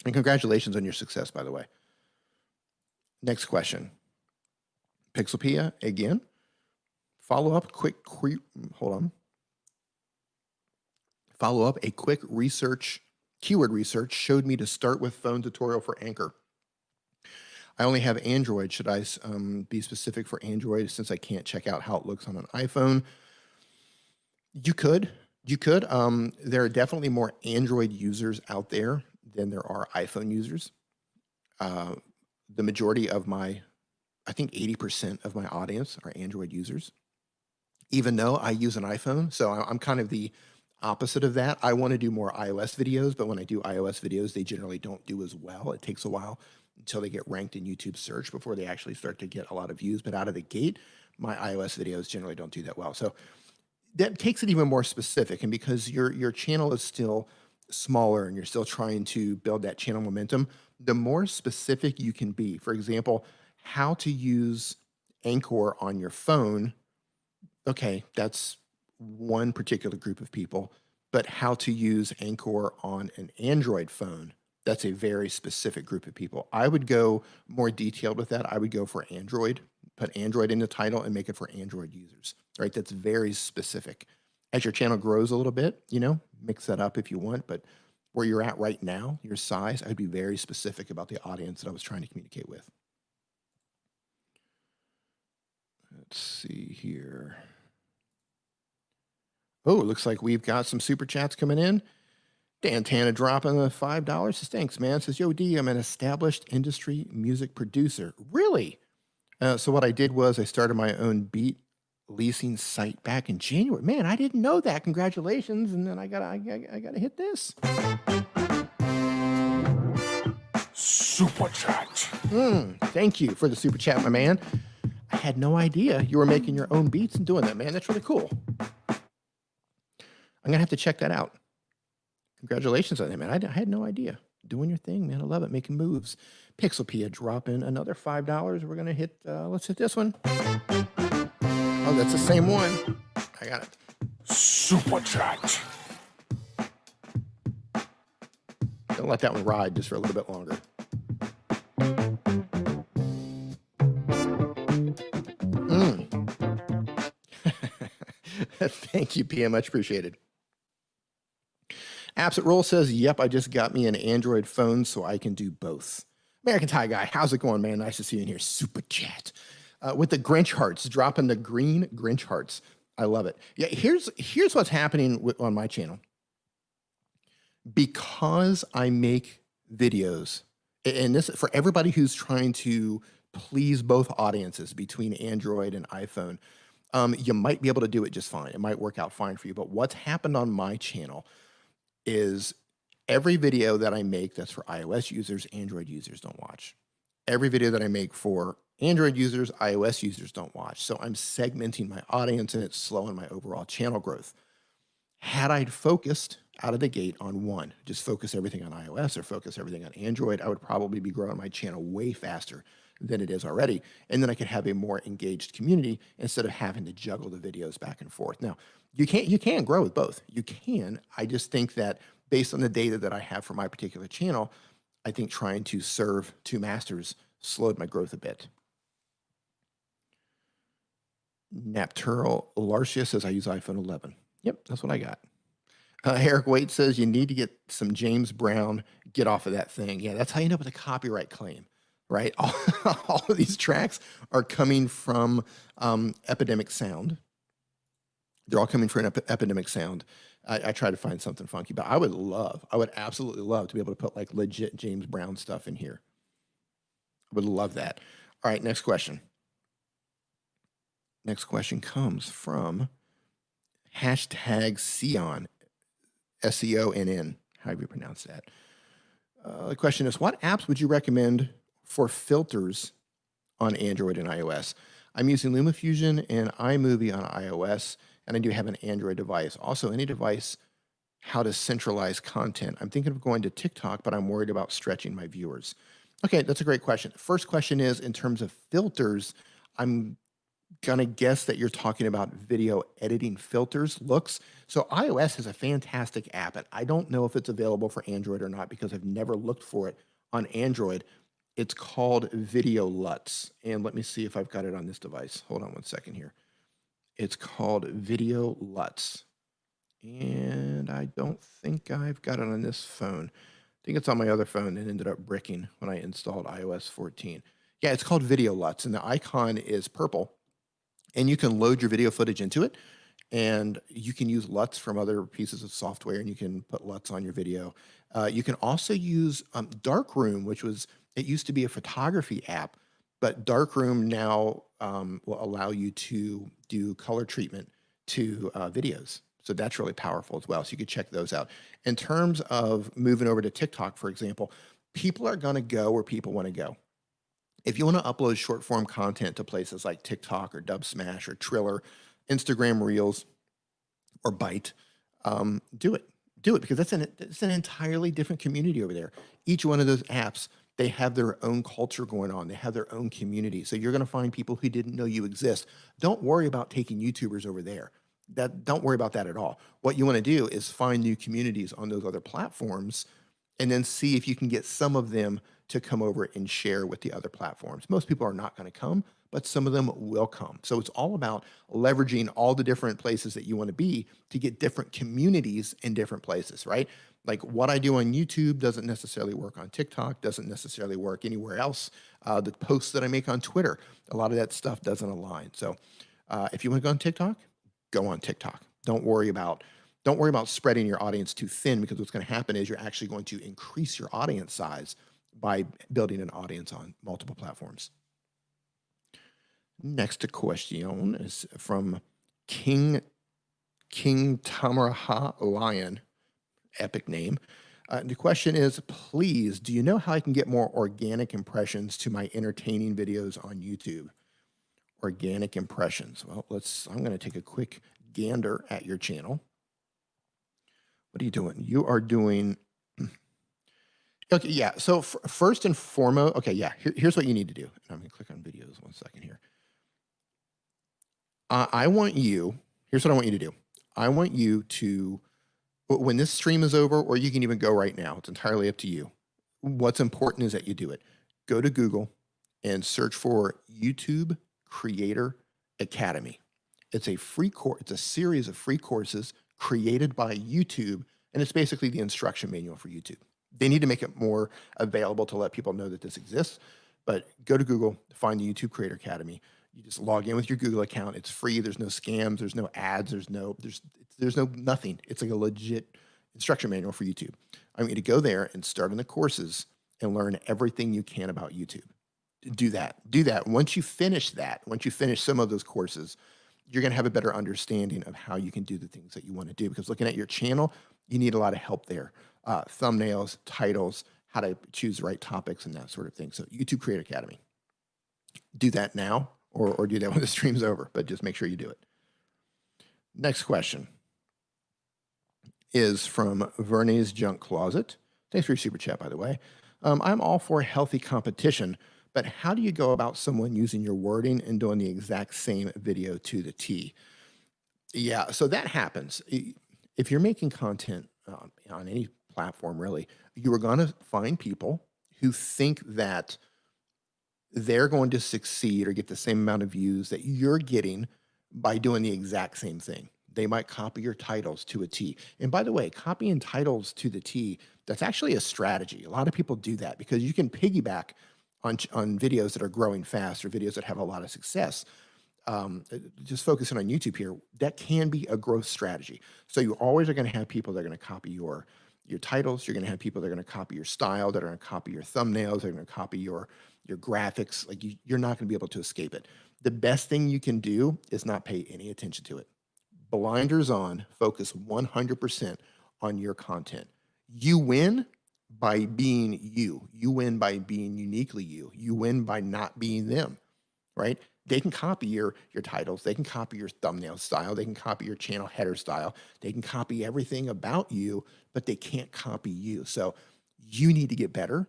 And congratulations on your success, by the way. Next question. Pixelpia again. Follow up a quick keyword research showed me to start with phone tutorial for Anchor. I only have Android. Should I be specific for Android since I can't check out how it looks on an iPhone? You could. There are definitely more Android users out there than there are iPhone users. The majority of I think 80% of my audience are Android users, even though I use an iPhone. So I'm kind of the opposite of that. I want to do more iOS videos, but when I do iOS videos, they generally don't do as well. It takes a while until they get ranked in YouTube search before they actually start to get a lot of views. But out of the gate, my iOS videos generally don't do that well. So that takes it even more specific. And because your channel is still smaller and you're still trying to build that channel momentum, the more specific you can be. For example, how to use Anchor on your phone. Okay, that's one particular group of people, but how to use Anchor on an Android phone, that's a very specific group of people. I would go more detailed with that. I would go for Android, put Android in the title and make it for Android users, right? That's very specific. As your channel grows a little bit, mix that up if you want, but where you're at right now, your size, I'd be very specific about the audience that I was trying to communicate with. Let's see here. Oh, it looks like we've got some super chats coming in. Dan Tana dropping the $5. Says, thanks, man. Says, yo, D, I'm an established industry music producer. Really? So what I did was I started my own beat leasing site back in January. Man, I didn't know that. Congratulations. And then I gotta hit this. Super chat. Thank you for the super chat, my man. I had no idea you were making your own beats and doing that, man. That's really cool. I'm going to have to check that out. Congratulations on that, man. I had no idea. Doing your thing, man. I love it. Making moves. Pixelpia dropping another $5. We're going to hit, let's hit this one. Oh, that's the same one. I got it. Super chat. Don't let that one ride just for a little bit longer. Thank you, Pia. Much appreciated. Apps at Roll says, yep, I just got me an Android phone so I can do both. American Thai Guy, how's it going, man? Nice to see you in here. Super chat. With the Grinch hearts, dropping the green Grinch hearts. I love it. Yeah, here's what's happening on my channel. Because I make videos, and this for everybody who's trying to please both audiences between Android and iPhone, you might be able to do it just fine. It might work out fine for you. But what's happened on my channel is every video that I make that's for iOS users, Android users don't watch. Every video that I make for Android users, iOS users don't watch. So I'm segmenting my audience and it's slowing my overall channel growth. Had I focused out of the gate on one, just focus everything on iOS or focus everything on Android, I would probably be growing my channel way faster than it is already. And then I could have a more engaged community instead of having to juggle the videos back and forth. Now, you can grow with both. You can. I just think that based on the data that I have for my particular channel, I think trying to serve two masters slowed my growth a bit. Naptural Larcia says I use iPhone 11. Yep, that's what I got. Eric Waite says you need to get some James Brown, get off of that thing. Yeah, that's how you end up with a copyright claim, right? All of these tracks are coming from Epidemic Sound. They're all coming from Epidemic Sound. I try to find something funky, but I would absolutely love to be able to put like legit James Brown stuff in here. I would love that. All right, next question. Next question comes from hashtag Sion, SEONN, however you pronounce that. The question is, what apps would you recommend for filters on Android and iOS? I'm using LumaFusion and iMovie on iOS, and I do have an Android device. Also, any device, how to centralize content. I'm thinking of going to TikTok, but I'm worried about stretching my viewers. Okay, that's a great question. First question is, in terms of filters, I'm gonna guess that you're talking about video editing filters, looks. So iOS has a fantastic app, and I don't know if it's available for Android or not because I've never looked for it on Android. It's called Videoleap, and let me see if I've got it on this device. Hold on one second here. It's called Videoleap, and I don't think I've got it on this phone. I think it's on my other phone and ended up bricking when I installed iOS 14. Yeah, it's called Videoleap, and the icon is purple. And you can load your video footage into it, and you can use LUTs from other pieces of software, and you can put LUTs on your video. You can also use Darkroom, it used to be a photography app, but Darkroom now will allow you to do color treatment to videos. So that's really powerful as well. So you could check those out. In terms of moving over to TikTok, for example, people are going to go where people want to go. If you want to upload short form content to places like TikTok or Dubsmash or Triller, Instagram Reels, or Byte, do it. Do it because it's an entirely different community over there. Each one of those apps, they have their own culture going on. They have their own community. So you're going to find people who didn't know you exist. Don't worry about taking YouTubers over there. Don't worry about that at all. What you want to do is find new communities on those other platforms and then see if you can get some of them to come over and share with the other platforms. Most people are not going to come, but some of them will come. So it's all about leveraging all the different places that you want to be to get different communities in different places, right? Like what I do on YouTube doesn't necessarily work on TikTok, doesn't necessarily work anywhere else. The posts that I make on Twitter, a lot of that stuff doesn't align. So if you want to go on TikTok, go on TikTok. Don't worry about spreading your audience too thin, because what's going to happen is you're actually going to increase your audience size by building an audience on multiple platforms. Next question is from King Tamaraha Lion, epic name. The question is, please, do you know how I can get more organic impressions to my entertaining videos on YouTube? Organic impressions. Well, I'm going to take a quick gander at your channel. What are you doing? You are doing... Okay, yeah. So first and foremost, okay, yeah, here's what you need to do. And I'm going to click on videos 1 second here. Here's what I want you to do. I want you to, when this stream is over, or you can even go right now, it's entirely up to you. What's important is that you do it. Go to Google and search for YouTube Creator Academy. It's a free course. It's a series of free courses created by YouTube, and it's basically the instruction manual for YouTube. They need to make it more available to let people know that this exists, but go to Google, find the YouTube Creator Academy. You just log in with your Google account. It's free. There's no scams. There's no ads. There's no nothing. It's like a legit instruction manual for YouTube. I want you to go there and start on the courses and learn everything you can about YouTube. do that. Do that. Once you finish some of those courses, you're going to have a better understanding of how you can do the things that you want to do. Because looking at your channel, you need a lot of help there. Thumbnails, titles, how to choose the right topics and that sort of thing. So YouTube Creator Academy. Do that now or do that when the stream's over, but just make sure you do it. Next question is from Verney's Junk Closet. Thanks for your super chat, by the way. I'm all for healthy competition, but how do you go about someone using your wording and doing the exact same video to the T? Yeah, so that happens. If you're making content on any platform, really, you are going to find people who think that they're going to succeed or get the same amount of views that you're getting by doing the exact same thing. They might copy your titles to a T. And by the way, copying titles to the T, that's actually a strategy. A lot of people do that because you can piggyback on videos that are growing fast or videos that have a lot of success. Just focusing on YouTube here, that can be a growth strategy. So you always are going to have people that are going to copy your titles. You're going to have people that are going to copy your style, that are going to copy your thumbnails, they're going to copy your graphics. Like you're not going to be able to escape it. The best thing you can do is not pay any attention to it. Blinders on, focus 100% on your content. You win by being you. You win by being uniquely you. You win by not being them, right? They can copy your titles. They can copy your thumbnail style. They can copy your channel header style. They can copy everything about you, but they can't copy you. So you need to get better.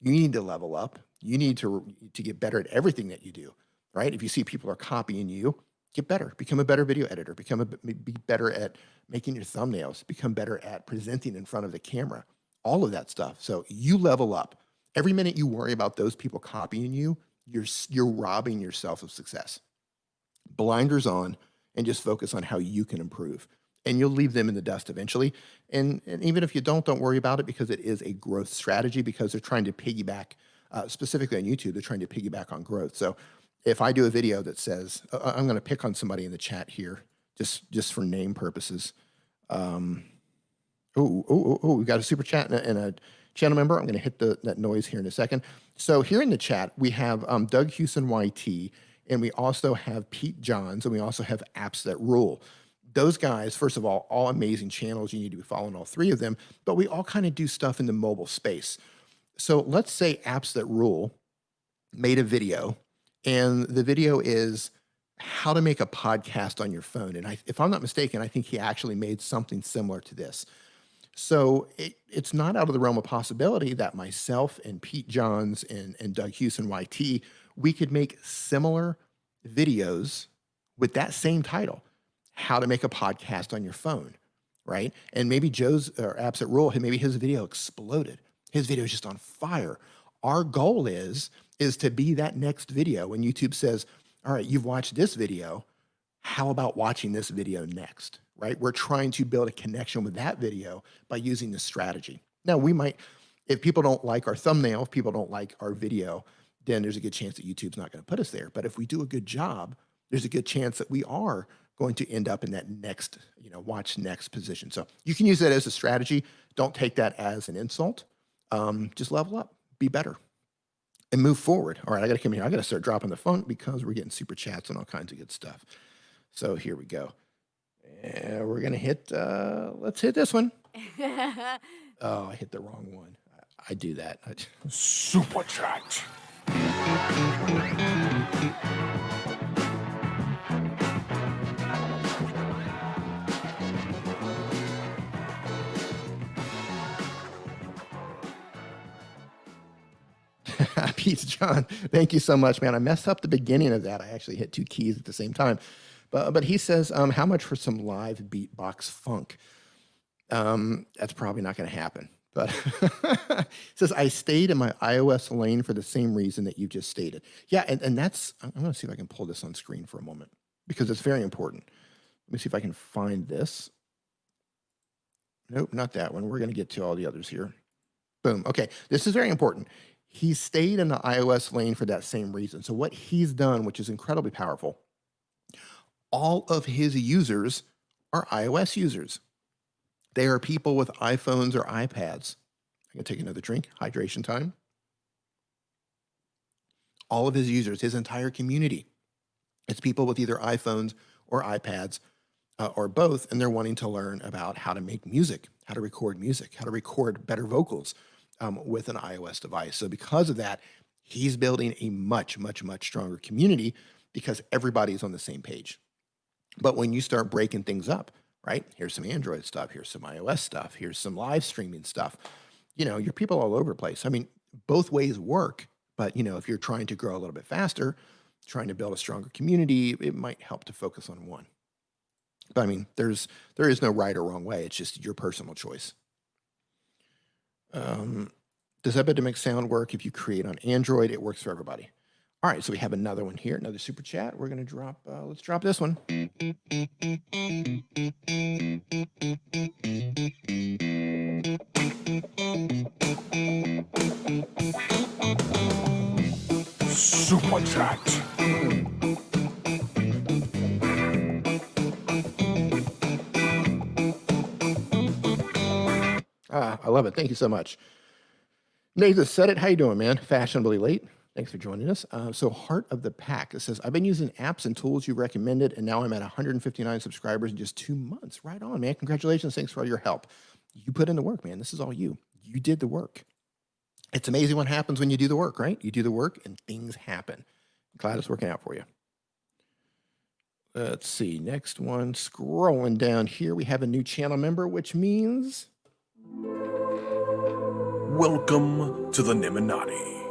You need to level up. You need to get better at everything that you do, right? If you see people are copying you, get better. Become a better video editor. Be better at making your thumbnails. Become better at presenting in front of the camera. All of that stuff. So you level up. Every minute you worry about those people copying you, you're robbing yourself of success. Blinders on and just focus on how you can improve. And you'll leave them in the dust eventually. And even if you don't worry about it because it is a growth strategy because they're trying to piggyback, specifically on YouTube, they're trying to piggyback on growth. So if I do a video that says, I'm going to pick on somebody in the chat here, just for name purposes. We've got a super chat and a channel member. I'm going to hit that noise here in a second. So here in the chat, we have Doug Houston YT, and we also have Pete Johns, and we also have Apps That Rule. Those guys, first of all amazing channels. You need to be following all three of them, but we all kind of do stuff in the mobile space. So let's say Apps That Rule made a video, and the video is how to make a podcast on your phone. And if I'm not mistaken, I think he actually made something similar to this. So it's not out of the realm of possibility that myself and Pete Johns and Doug Houston YT, we could make similar videos with that same title, how to make a podcast on your phone, right? And maybe Joe's or Apps That Rule, maybe his video exploded. His video is just on fire. Our goal is to be that next video when YouTube says, all right, you've watched this video. How about watching this video next, right? We're trying to build a connection with that video by using this strategy. Now, we might, if people don't like our thumbnail, if people don't like our video, then there's a good chance that YouTube's not going to put us there. But if we do a good job, there's a good chance that we are going to end up in that next, watch next position. So you can use that as a strategy. Don't take that as an insult. Just level up, be better, and move forward. All right, I got to come here. I got to start dropping the funk because we're getting super chats and all kinds of good stuff. So here we go. And we're going to hit, let's hit this one. Oh, I hit the wrong one. I do that. Super chat. Peace, John. Thank you so much, man. I messed up the beginning of that. I actually hit two keys at the same time. But he says, how much for some live beatbox funk? That's probably not going to happen. But he says, I stayed in my iOS lane for the same reason that you just stated. Yeah, and that's, I'm going to see if I can pull this on screen for a moment because it's very important. Let me see if I can find this. Nope, not that one. We're going to get to all the others here. Boom. Okay, this is very important. He stayed in the iOS lane for that same reason. So what he's done, which is incredibly powerful, all of his users are iOS users. They are people with iPhones or iPads. I'm going to take another drink, hydration time. All of his users, his entire community, it's people with either iPhones or iPads or both, and they're wanting to learn about how to make music, how to record better vocals with an iOS device. So because of that, he's building a much, much, much stronger community because everybody's on the same page. But when you start breaking things up, right? Here's some Android stuff, here's some iOS stuff, here's some live streaming stuff. You know, your people all over the place. I mean, both ways work, but you know, if you're trying to grow a little bit faster, trying to build a stronger community, it might help to focus on one. But I mean, there is no right or wrong way. It's just your personal choice. Does Epidemic Sound work if you create on Android? It works for everybody. All right, so we have another one here, another super chat. We're going to drop, let's drop this one. Super chat. I love it. Thank you so much. Nathan said it. How you doing, man? Fashionably late. Thanks for joining us. So Heart of the Pack, it says, I've been using apps and tools you recommended, and now I'm at 159 subscribers in just 2 months. Right on, man. Congratulations. Thanks for all your help. You put in the work, man. This is all you. You did the work. It's amazing what happens when you do the work, right? You do the work and things happen. Glad it's working out for you. Let's see. Next one. Scrolling down here, we have a new channel member, which means... Welcome to the Niminati.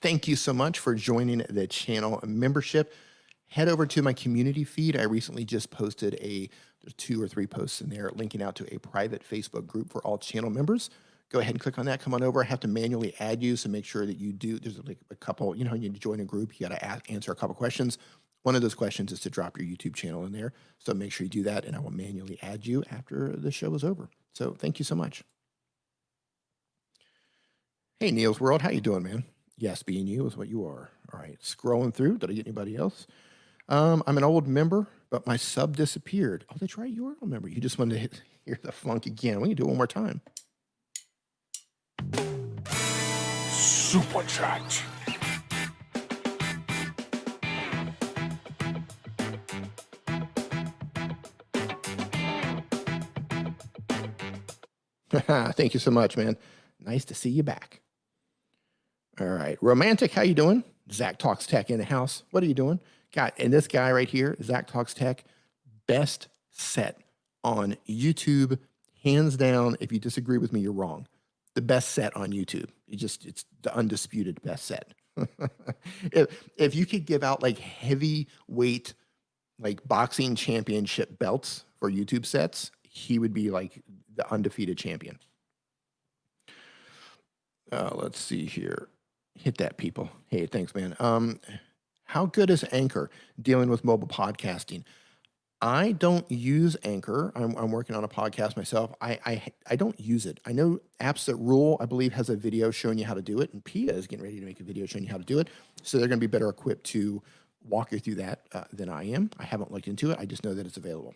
Thank you so much for joining the channel membership. Head over to my community feed. I recently just posted there's 2 or 3 posts in there linking out to a private Facebook group for all channel members. Go ahead and click on that. Come on over. I have to manually add you, so make sure that you do. There's like a couple, you know, you need to join a group. You got to answer a couple questions. One of those questions is to drop your YouTube channel in there. So make sure you do that, and I will manually add you after the show is over. So thank you so much. Hey, Neil's World. How you doing, man? Yes, being you is what you are. All right, scrolling through. Did I get anybody else? I'm an old member, but my sub disappeared. Oh, that's right. You are an old member. You just wanted to hear the funk again. We can do it one more time. Super chat. Thank you so much, man. Nice to see you back. All right. Romantic, how you doing? Zach Talks Tech in the house. What are you doing? And this guy right here, Zach Talks Tech, best set on YouTube, hands down. If you disagree with me, you're wrong. The best set on YouTube. It's the undisputed best set. if you could give out like heavyweight, like boxing championship belts for YouTube sets, he would be like the undefeated champion. Let's see here. Hit that, people. Hey, thanks, man. How good is Anchor dealing with mobile podcasting? I don't use Anchor. I'm working on a podcast myself. I don't use it. I know Apps That Rule, I believe, has a video showing you how to do it, and Pia is getting ready to make a video showing you how to do it. So they're going to be better equipped to walk you through that than I am. I haven't looked into it. I just know that it's available.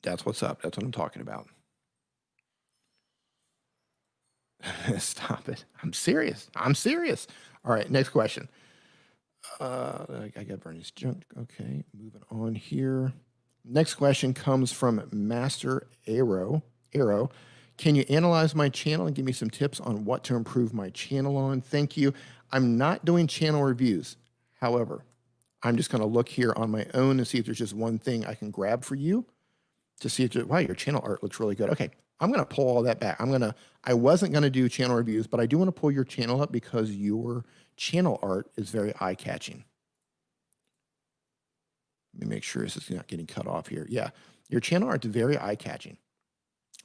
That's what's up. That's what I'm talking about. Stop it. I'm serious. All right, next question. I got Bernie's junk. Okay, moving on here. Next question comes from Master Arrow. Can you analyze my channel and give me some tips on what to improve my channel on? Thank you. I'm not doing channel reviews. However, I'm just going to look here on my own and see if there's just one thing I can grab for you to see if, wow, your channel art looks really good. Okay, I'm going to pull all that back. I wasn't going to do channel reviews, but I do want to pull your channel up because your channel art is very eye-catching. Let me make sure this is not getting cut off here. Yeah, your channel art is very eye-catching.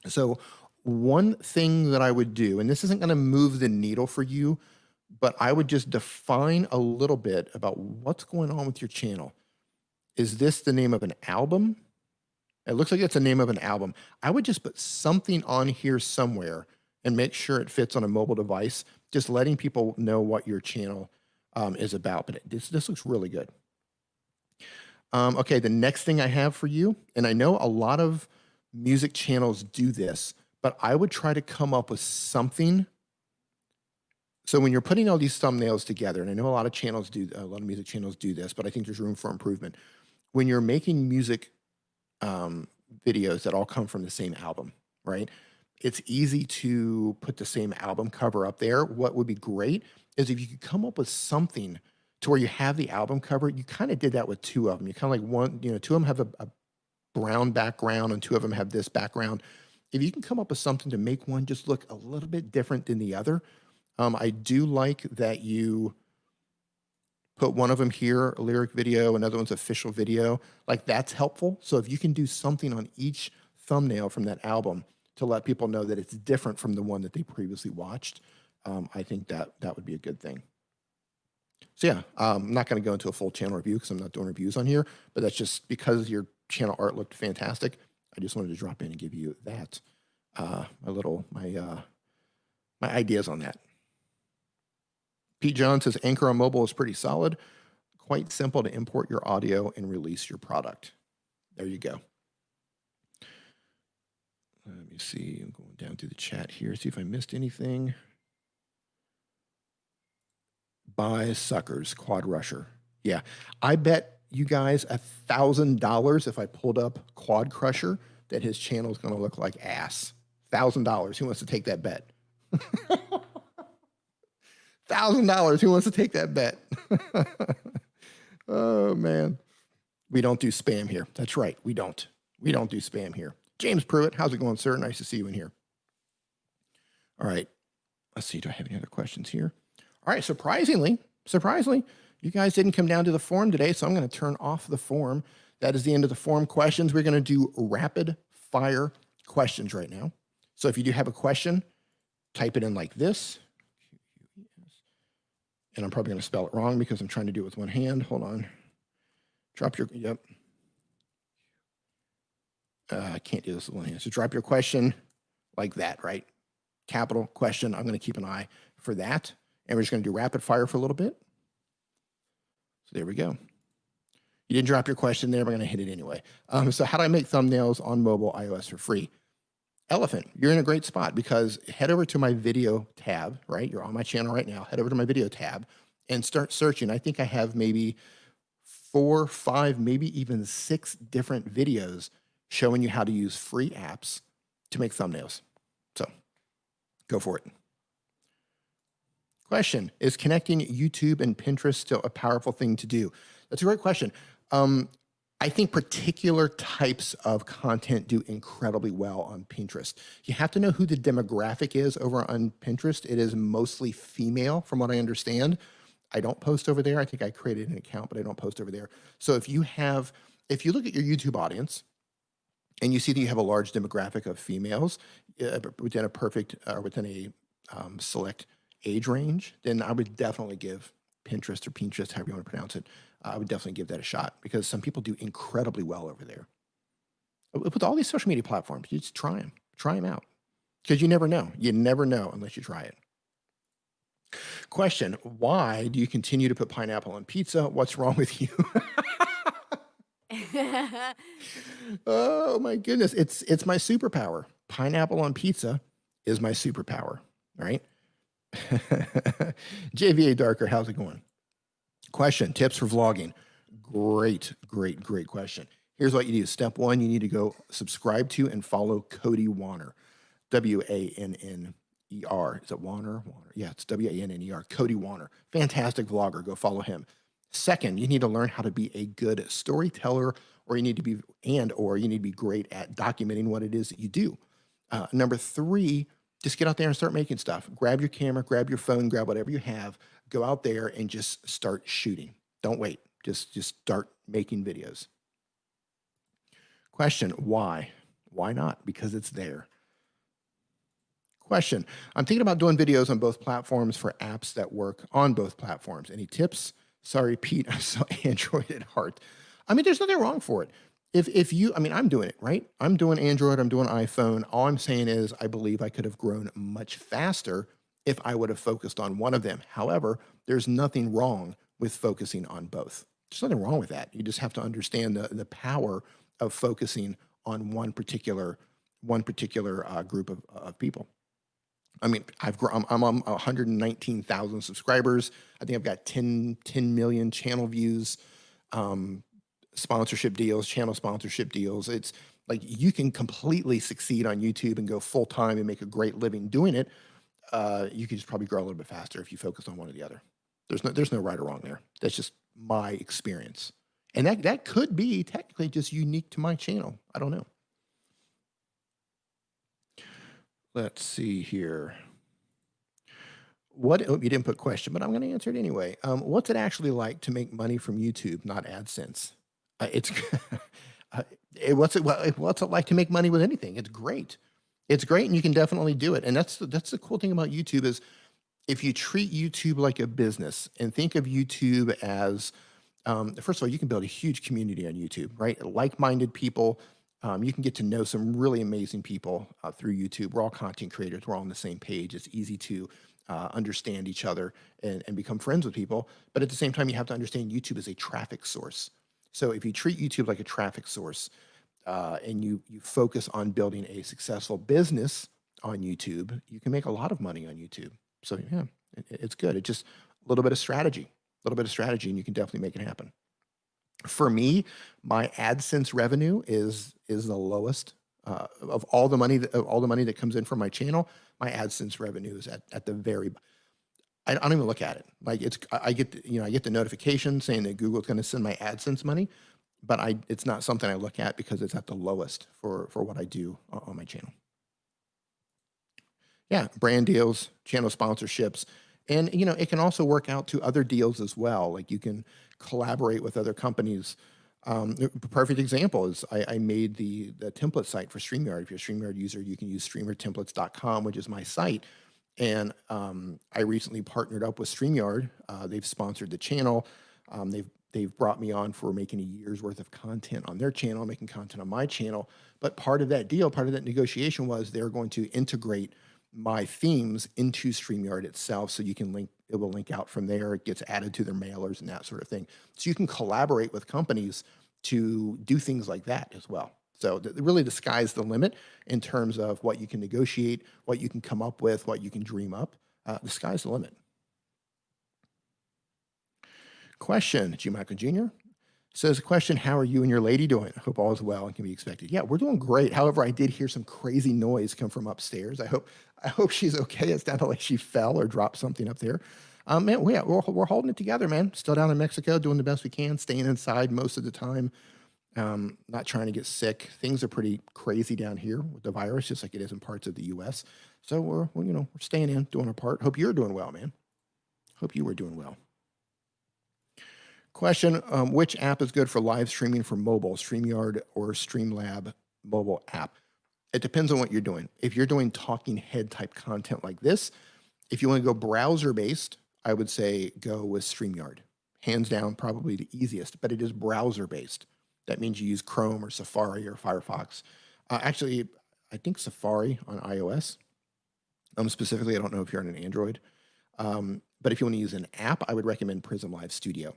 So one thing that I would do, and this isn't going to move the needle for you, but I would just define a little bit about what's going on with your channel. Is this the name of an album? It looks like it's the name of an album. I would just put something on here somewhere and make sure it fits on a mobile device, just letting people know what your channel is about. But this looks really good. Okay, the next thing I have for you, and I know a lot of music channels do this, but I would try to come up with something. So when you're putting all these thumbnails together, and I know a lot of channels do, a lot of music channels do this, but I think there's room for improvement. When you're making music videos that all come from the same album, right? It's easy to put the same album cover up there. What would be great is if you could come up with something to where you have the album cover. You kind of did that with two of them. You kind of like one, you know, two of them have a brown background and two of them have this background. If you can come up with something to make one just look a little bit different than the other, I do like that you put one of them here, a lyric video, another one's official video. Like that's helpful. So if you can do something on each thumbnail from that album to let people know that it's different from the one that they previously watched, I think that would be a good thing. So yeah, I'm not going to go into a full channel review because I'm not doing reviews on here, but that's just because your channel art looked fantastic. I just wanted to drop in and give you that, my ideas on that. Pete John says, Anchor on mobile is pretty solid. Quite simple to import your audio and release your product. There you go. Let me see. I'm going down through the chat here, see if I missed anything. Buy suckers, Quad Rusher. Yeah, I bet you guys $1,000 if I pulled up Quad Crusher that his channel is going to look like ass. $1,000. Who wants to take that bet? $1,000. Who wants to take that bet? Oh, man. We don't do spam here. That's right. We don't. We don't do spam here. James Pruitt, how's it going, sir? Nice to see you in here. All right. Let's see. Do I have any other questions here? All right. Surprisingly, you guys didn't come down to the forum today, so I'm going to turn off the forum. That is the end of the forum questions. We're going to do rapid fire questions right now. So if you do have a question, type it in like this. And I'm probably going to spell it wrong because I'm trying to do it with one hand. Hold on. Drop your, yep. I can't do this with one hand. So drop your question like that, right? Capital question. I'm going to keep an eye for that. And we're just going to do rapid fire for a little bit. So there we go. You didn't drop your question there, but I'm going to hit it anyway. So how do I make thumbnails on mobile iOS for free? Elephant, you're in a great spot because head over to my video tab, right? You're on my channel right now. Head over to my video tab and start searching. I think I have maybe 4, 5, maybe even 6 different videos showing you how to use free apps to make thumbnails. So go for it. Question, is connecting YouTube and Pinterest still a powerful thing to do? That's a great question. I think particular types of content do incredibly well on Pinterest. You have to know who the demographic is over on Pinterest. It is mostly female, from what I understand. I don't post over there. I think I created an account, but I don't post over there. So if you look at your YouTube audience and you see that you have a large demographic of females within a select age range, then I would definitely give Pinterest, however you want to pronounce it, I would definitely give that a shot because some people do incredibly well over there. With all these social media platforms, you just try them out because you never know. You never know unless you try it. Question, why do you continue to put pineapple on pizza? What's wrong with you? Oh my goodness. It's my superpower. Pineapple on pizza is my superpower, right? JVA Darker, how's it going? Question, tips for vlogging. Great question. Here's what you do. Step 1, you need to go subscribe to and follow Cody Wanner. W-A-N-N-E-R. Is it Wanner? Yeah, it's W-A-N-N-E-R. Cody Wanner. Fantastic vlogger. Go follow him. Second, you need to learn how to be a good storyteller, or you need to be great at documenting what it is that you do. Number 3, just get out there and start making stuff. Grab your camera, grab your phone, grab whatever you have, go out there and just start shooting. Don't wait. Just start making videos. Question, why? Why not? Because it's there. Question, I'm thinking about doing videos on both platforms for apps that work on both platforms. Any tips? Sorry, Pete, I'm so Android at heart. I mean, there's nothing wrong for it. I'm doing it, right? I'm doing Android, I'm doing iPhone. All I'm saying is I believe I could have grown much faster if I would have focused on one of them. However, there's nothing wrong with focusing on both. There's nothing wrong with that. You just have to understand the power of focusing on one particular one particular group of people. I mean, I'm on 119,000 subscribers. I think I've got 10 million channel views, sponsorship deals, channel sponsorship deals. It's like you can completely succeed on YouTube and go full time and make a great living doing it. You could just probably grow a little bit faster if you focus on one or the other. There's no right or wrong there. That's just my experience. And that could be technically just unique to my channel. I don't know. Let's see here. Oh, you didn't put question, but I'm going to answer it anyway. What's it actually like to make money from YouTube, not AdSense? It's what's it like to make money with anything? It's great. It's great, and you can definitely do it. And that's the cool thing about YouTube is if you treat YouTube like a business and think of YouTube as first of all, you can build a huge community on YouTube, right? Like-minded people. You can get to know some really amazing people through YouTube. We're all content creators. We're all on the same page. It's easy to understand each other and become friends with people. But at the same time, you have to understand YouTube is a traffic source. So if you treat YouTube like a traffic source and you focus on building a successful business on YouTube, you can make a lot of money on YouTube. So yeah, it's good. It's just a little bit of strategy, and you can definitely make it happen. For me, my AdSense revenue is the lowest of all the money that comes in from my channel. My AdSense revenue is at the very. I don't even look at it. Like I get the notification saying that Google's going to send my AdSense money, but it's not something I look at because it's at the lowest for what I do on my channel. Yeah, brand deals, channel sponsorships. And, it can also work out to other deals as well. Like you can collaborate with other companies. The perfect example is I made the template site for StreamYard. If you're a StreamYard user, you can use streamertemplates.com, which is my site. And I recently partnered up with StreamYard. They've sponsored the channel. They've brought me on for making a year's worth of content on their channel, making content on my channel. But part of that deal, part of that negotiation was they're going to integrate my themes into StreamYard itself, so it will link out from there. It gets added to their mailers and that sort of thing. So you can collaborate with companies to do things like that as well. So really the sky's the limit in terms of what you can negotiate, what you can come up with, what you can dream up. The sky's the limit. Question, G. Michael Jr. says, question, how are you and your lady doing? I hope all is well and can be expected. Yeah, we're doing great. However, I did hear some crazy noise come from upstairs. I hope she's okay. It sounded like she fell or dropped something up there. Man, we're holding it together, man. Still down in Mexico, doing the best we can, staying inside most of the time, not trying to get sick. Things are pretty crazy down here with the virus, just like it is in parts of the U.S. So we're staying in, doing our part. Hope you're doing well, man. Hope you were doing well. Question, which app is good for live streaming for mobile, StreamYard or Streamlab mobile app? It depends on what you're doing. If you're doing talking head type content like this, if you want to go browser-based, I would say go with StreamYard. Hands down, probably the easiest, but it is browser-based. That means you use Chrome or Safari or Firefox. Actually, I think Safari on iOS. Specifically, I don't know if you're on an Android. But if you want to use an app, I would recommend Prism Live Studio.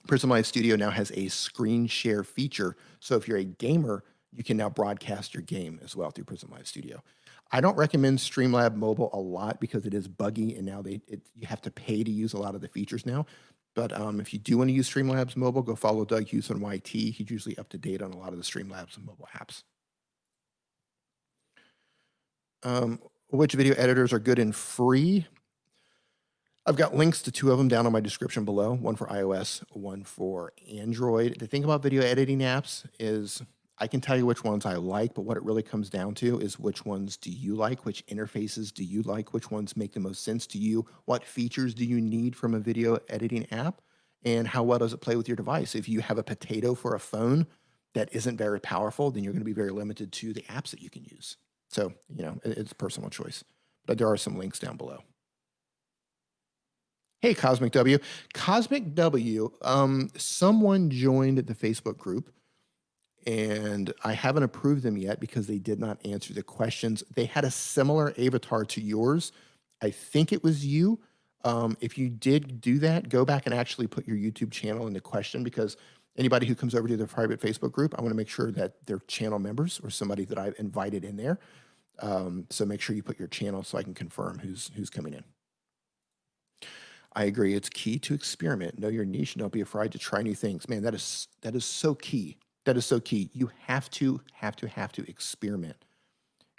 Prism Live Studio now has a screen share feature. So if you're a gamer, you can now broadcast your game as well through Prism Live Studio. I don't recommend Streamlab Mobile a lot because it is buggy, and now you have to pay to use a lot of the features now. But if you do want to use Streamlabs Mobile, go follow Doug Hughes on YT. He's usually up to date on a lot of the Streamlabs mobile apps. Which video editors are good and free? I've got links to two of them down on my description below, one for iOS, one for Android. The thing about video editing apps is I can tell you which ones I like, but what it really comes down to is which ones do you like, which interfaces do you like, which ones make the most sense to you, what features do you need from a video editing app, and how well does it play with your device. If you have a potato for a phone that isn't very powerful, then you're going to be very limited to the apps that you can use. So, it's personal choice, but there are some links down below. Hey, Cosmic W. Cosmic W, someone joined the Facebook group, and I haven't approved them yet because they did not answer the questions. They had a similar avatar to yours. I think it was you. If you did do that, go back and actually put your YouTube channel in the question, because Anybody who comes over to the private Facebook group, I want to make sure that they're channel members or somebody that I've invited in there. So make sure you put your channel so I can confirm who's coming in. I agree. It's key to experiment. Know your niche and don't be afraid to try new things. Man, that is so key. That is so key. You have to experiment.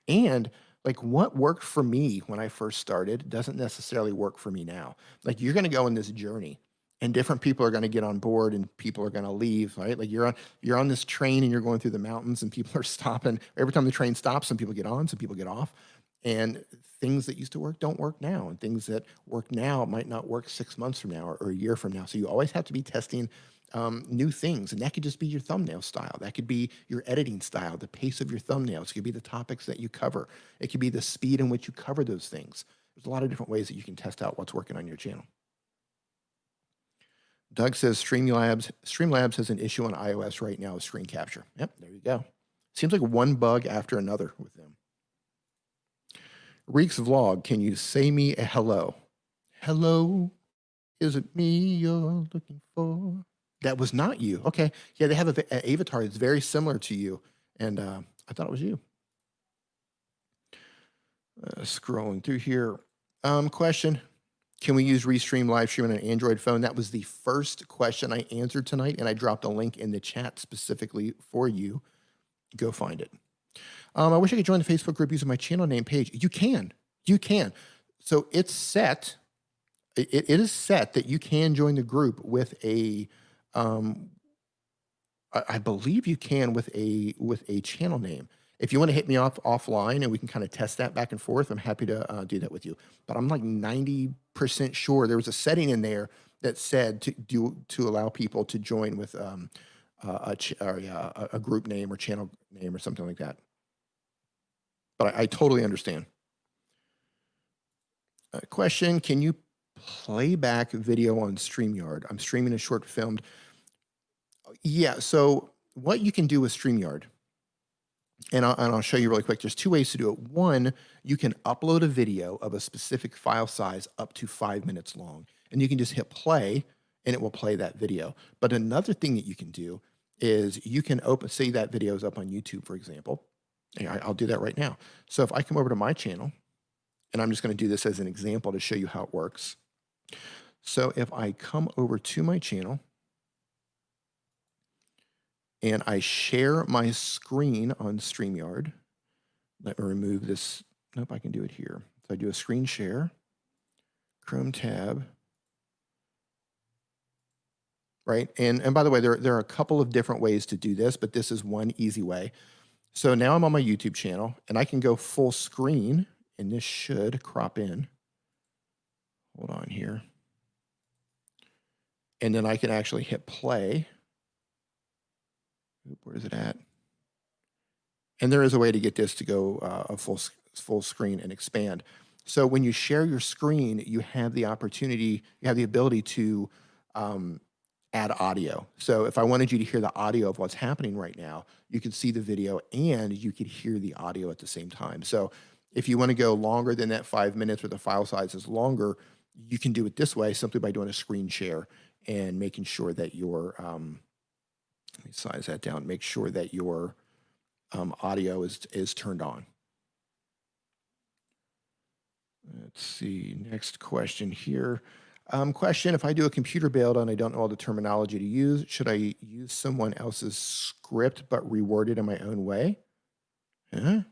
And like what worked for me when I first started doesn't necessarily work for me now. Like you're going to go on this journey and different people are going to get on board and people are going to leave, right? Like you're on this train and you're going through the mountains and people are stopping. Every time the train stops, some people get on, some people get off. And things that used to work don't work now. And things that work now might not work 6 months from now or a year from now. So you always have to be testing new things. And that could just be your thumbnail style. That could be your editing style, the pace of your thumbnails. It could be the topics that you cover. It could be the speed in which you cover those things. There's a lot of different ways that you can test out what's working on your channel. Doug says Streamlabs has an issue on iOS right now with screen capture. Yep, there you go. Seems like one bug after another with them. Reek's vlog, can you say me a hello? Hello, is it me you're looking for? That was not you. Okay. Yeah, they have an avatar that's very similar to you. And I thought it was you. Scrolling through here. Question. Can we use Restream live stream on an Android phone? That was the first question I answered tonight, and I dropped a link in the chat specifically for you. Go find it. I wish I could join the Facebook group using my channel name page. You can. So it's set. It is set that you can join the group with a, I believe you can with a channel name. If you want to hit me offline and we can kind of test that back and forth, I'm happy to do that with you. But I'm like 90% sure there was a setting in there that said to allow people to join with a group name or channel name or something like that. But I totally understand. Question, can you play back video on StreamYard? I'm streaming a short filmed. Yeah, so what you can do with StreamYard, and I'll show you really quick. There's two ways to do it. One, you can upload a video of a specific file size up to 5 minutes long, and you can just hit play, and it will play that video. But another thing that you can do is you can say that video is up on YouTube, for example. I'll do that right now. So if I come over to my channel, and I'm just going to do this as an example to show you how it works. So if I come over to my channel and I share my screen on StreamYard, let me remove this. Nope, I can do it here. So I do a screen share, Chrome tab, right? And by the way, there are a couple of different ways to do this, but this is one easy way. So now I'm on my YouTube channel and I can go full screen and this should crop in. Hold on here. And then I can actually hit play. Where is it at? And there is a way to get this to go a full screen and expand. So when you share your screen, you have the opportunity, you have the ability to add audio. So if I wanted you to hear the audio of what's happening right now, you could see the video and you could hear the audio at the same time. So if you want to go longer than that 5 minutes or the file size is longer, you can do it this way simply by doing a screen share and making sure that your, let me size that down, make sure that your audio is turned on. Let's see, next question here. Question, if I do a computer build and I don't know all the terminology to use, should I use someone else's script but reword it in my own way? Huh? If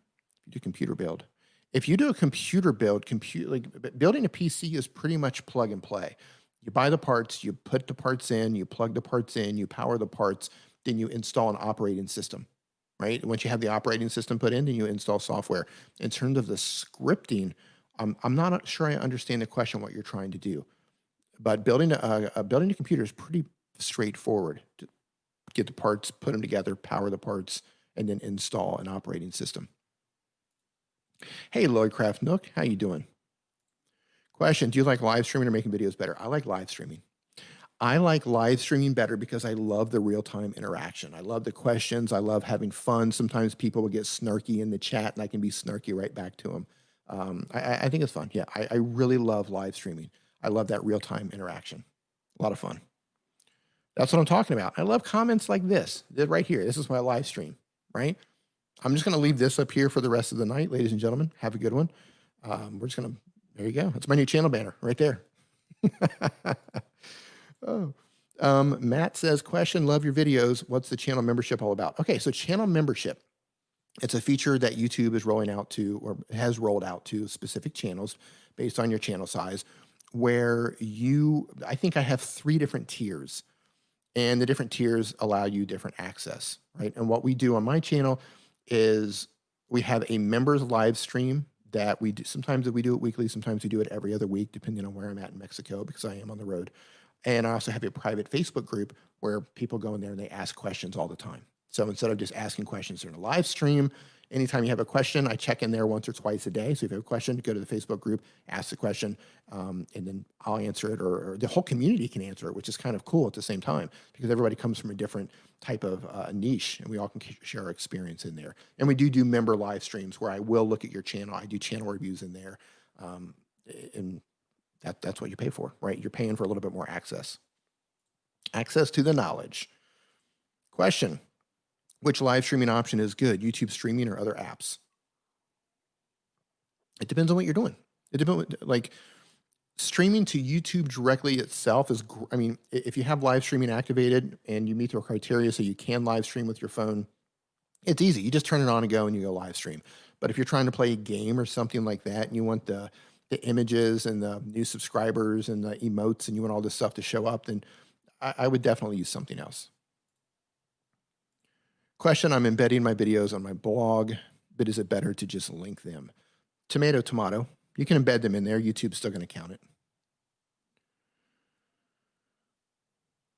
you do computer build. If you do a computer build, building a PC is pretty much plug and play. You buy the parts, you put the parts in, you plug the parts in, you power the parts, then you install an operating system, right? Once you have the operating system put in, then you install software. In terms of the scripting, I'm not sure I understand the question, what you're trying to do. But building a computer is pretty straightforward. To get the parts, put them together, power the parts, and then install an operating system. Hey, Lloydcraft Nook, how you doing? Question, do you like live streaming or making videos better? I like live streaming. I like live streaming better because I love the real-time interaction. I love the questions. I love having fun. Sometimes people will get snarky in the chat, and I can be snarky right back to them. I think it's fun. Yeah, I really love live streaming. I love that real-time interaction. A lot of fun. That's what I'm talking about. I love comments like this right here. This is my live stream, right? I'm just going to leave this up here for the rest of the night, ladies and gentlemen. Have a good one. We're just going to, there you go. It's my new channel banner right there. Oh. Matt says, question, love your videos. What's the channel membership all about? Okay, so channel membership. It's a feature that YouTube is rolling out to, or has rolled out to specific channels based on your channel size, where I think I have 3 different tiers, and the different tiers allow you different access, right? And what we do on my channel is we have a members live stream that we do. Sometimes we do it weekly, sometimes we do it every other week, depending on where I'm at in Mexico, because I am on the road. And I also have a private Facebook group where people go in there and they ask questions all the time. So instead of just asking questions during a live stream, anytime you have a question, I check in there once or twice a day. So if you have a question, go to the Facebook group, ask the question, and then I'll answer it, or the whole community can answer it, which is kind of cool at the same time, because everybody comes from a different type of niche, and we all can share our experience in there. And we do member live streams where I will look at your channel. I do channel reviews in there, and that's what you pay for, right? You're paying for a little bit more access. Access to the knowledge. Question. Which live streaming option is good, YouTube streaming or other apps? It depends on what you're doing. It depends, like streaming to YouTube directly itself is, I mean, if you have live streaming activated and you meet the criteria so you can live stream with your phone, it's easy. You just turn it on and go live stream. But if you're trying to play a game or something like that and you want the images and the new subscribers and the emotes and you want all this stuff to show up, then I would definitely use something else. Question, I'm embedding my videos on my blog, but is it better to just link them? Tomato, tomato. You can embed them in there. YouTube's still going to count it.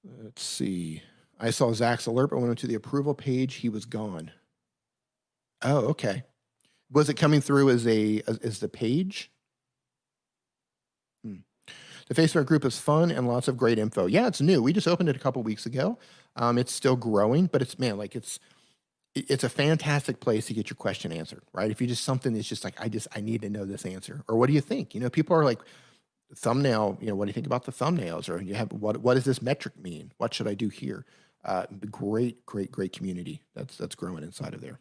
Let's see. I saw Zach's alert, but when I went to the approval page, he was gone. Oh, okay. Was it coming through as the page? The Facebook group is fun and lots of great info. Yeah, it's new. We just opened it a couple weeks ago. It's still growing, but it's a fantastic place to get your question answered, right? If you just something that's just like, I need to know this answer, or what do you think? You know, people are like, thumbnail, what do you think about the thumbnails? Or you have, what does this metric mean? What should I do here? Great community that's growing inside of there.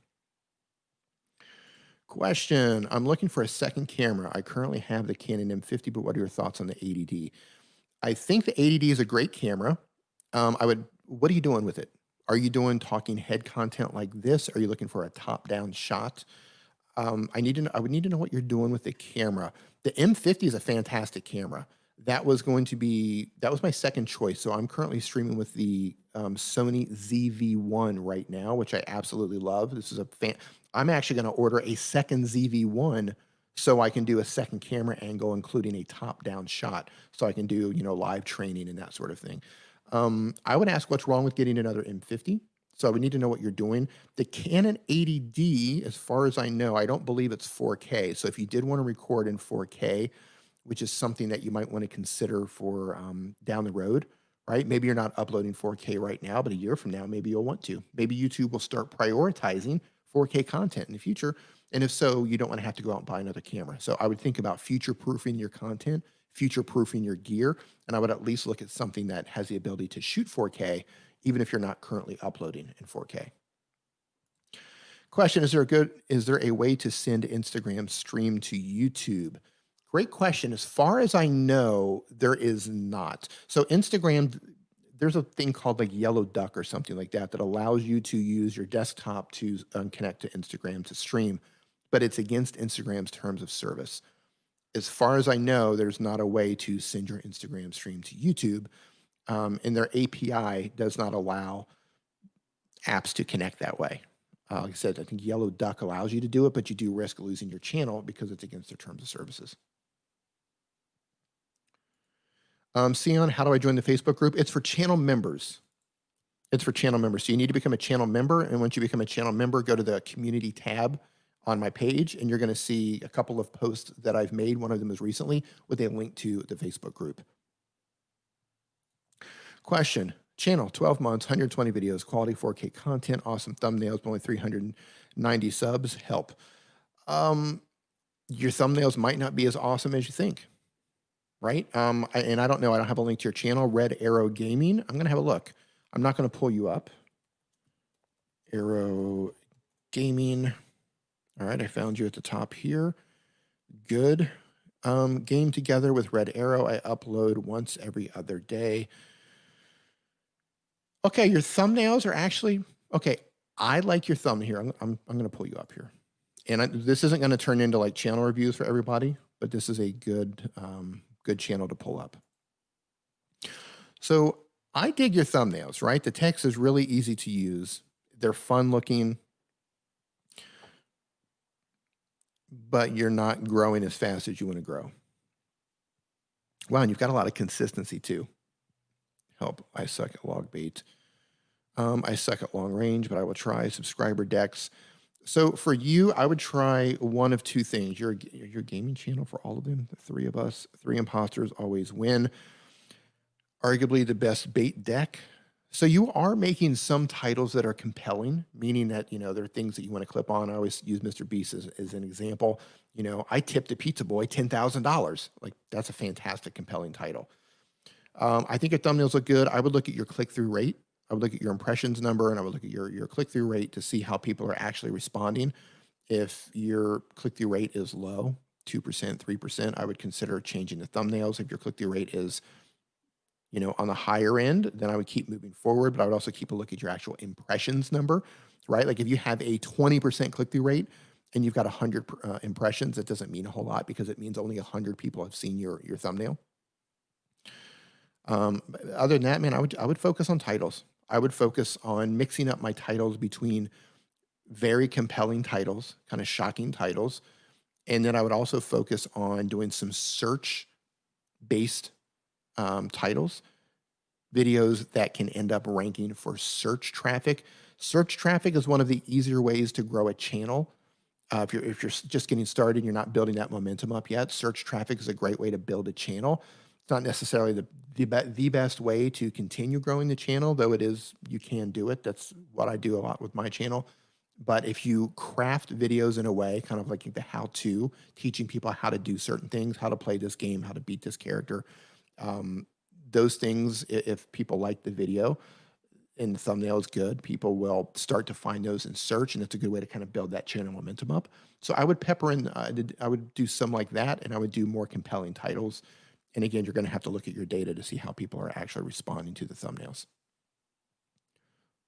Question, I'm looking for a second camera. I currently have the Canon M50, but what are your thoughts on the 80D? I think the 80D is a great camera. What are you doing with it? Are you doing talking head content like this? Are you looking for a top-down shot? I would need to know what you're doing with the camera. The M50 is a fantastic camera. That was my second choice. So I'm currently streaming with the Sony ZV-1 right now, which I absolutely love. This is I'm actually going to order a second ZV-1 so I can do a second camera angle, including a top-down shot, so I can do live training and that sort of thing. I would ask what's wrong with getting another M50. So I would need to know what you're doing. The Canon 80D, as far as I know, I don't believe it's 4K. So if you did want to record in 4K, which is something that you might want to consider for down the road, right? Maybe you're not uploading 4K right now, but a year from now, maybe you'll want to. Maybe YouTube will start prioritizing 4K content in the future. And if so, you don't want to have to go out and buy another camera. So I would think about future-proofing your content, future-proofing your gear, and I would at least look at something that has the ability to shoot 4K, even if you're not currently uploading in 4K. Question, is there a way to send Instagram stream to YouTube? Great question. As far as I know, there is not. So Instagram, there's a thing called like Yellow Duck or something like that allows you to use your desktop to connect to Instagram to stream, but it's against Instagram's terms of service. As far as I know, there's not a way to send your Instagram stream to YouTube, and their API does not allow apps to connect that way. Like I said, I think Yellow Duck allows you to do it, but you do risk losing your channel because it's against their terms of services. Sion, how do I join the Facebook group? It's for channel members. It's for channel members. So you need to become a channel member. And once you become a channel member, go to the community tab on my page, and you're going to see a couple of posts that I've made. One of them is recently with a link to the Facebook group. Question, channel, 12 months, 120 videos, quality 4K content, awesome thumbnails, only 390 subs, help. Your thumbnails might not be as awesome as you think. Right? And I don't know. I don't have a link to your channel, Red Arrow Gaming. I'm going to have a look. I'm not going to pull you up. Arrow Gaming. All right, I found you at the top here. Good. Game together with Red Arrow. I upload once every other day. Okay, your thumbnails are actually okay. I like your thumb here. I'm going to pull you up here, and this isn't going to turn into like channel reviews for everybody, but this is a good good channel to pull up. So I dig your thumbnails, right? The text is really easy to use. They're fun looking, but you're not growing as fast as you want to grow. Wow, and you've got a lot of consistency too. Help, I suck at log bait. I suck at long range, but I will try subscriber decks. So for you, I would try one of two things. Your gaming channel for all of them, the three of us, 3 imposters always win. Arguably the best bait deck. So you are making some titles that are compelling, meaning that, you know, there are things that you want to clip on. I always use Mr. Beast as an example. You know, I tipped a pizza boy $10,000. Like, that's a fantastic, compelling title. I think your thumbnails look good. I would look at your click-through rate. I would look at your impressions number, and I would look at your click-through rate to see how people are actually responding. If your click-through rate is low, 2%, 3%, I would consider changing the thumbnails. If your click-through rate is, you know, on the higher end, then I would keep moving forward, but I would also keep a look at your actual impressions number, right? Like if you have a 20% click-through rate and you've got 100 impressions, that doesn't mean a whole lot because it means only 100 people have seen your thumbnail. Other than that, man, I would focus on titles. I would focus on mixing up my titles between very compelling titles, kind of shocking titles, and then I would also focus on doing some search-based titles, videos that can end up ranking for search traffic. Search traffic is one of the easier ways to grow a channel. If you're just getting started, you're not building that momentum up yet. Search traffic is a great way to build a channel. It's not necessarily the best way to continue growing the channel, though it is, you can do it. That's what I do a lot with my channel. But if you craft videos in a way, kind of like the how-to, teaching people how to do certain things, how to play this game, how to beat this character, those things, if people like the video and the thumbnail is good, people will start to find those in search, and it's a good way to kind of build that channel momentum up. So I would pepper in, I would do some like that, and I would do more compelling titles. And again, you're going to have to look at your data to see how people are actually responding to the thumbnails.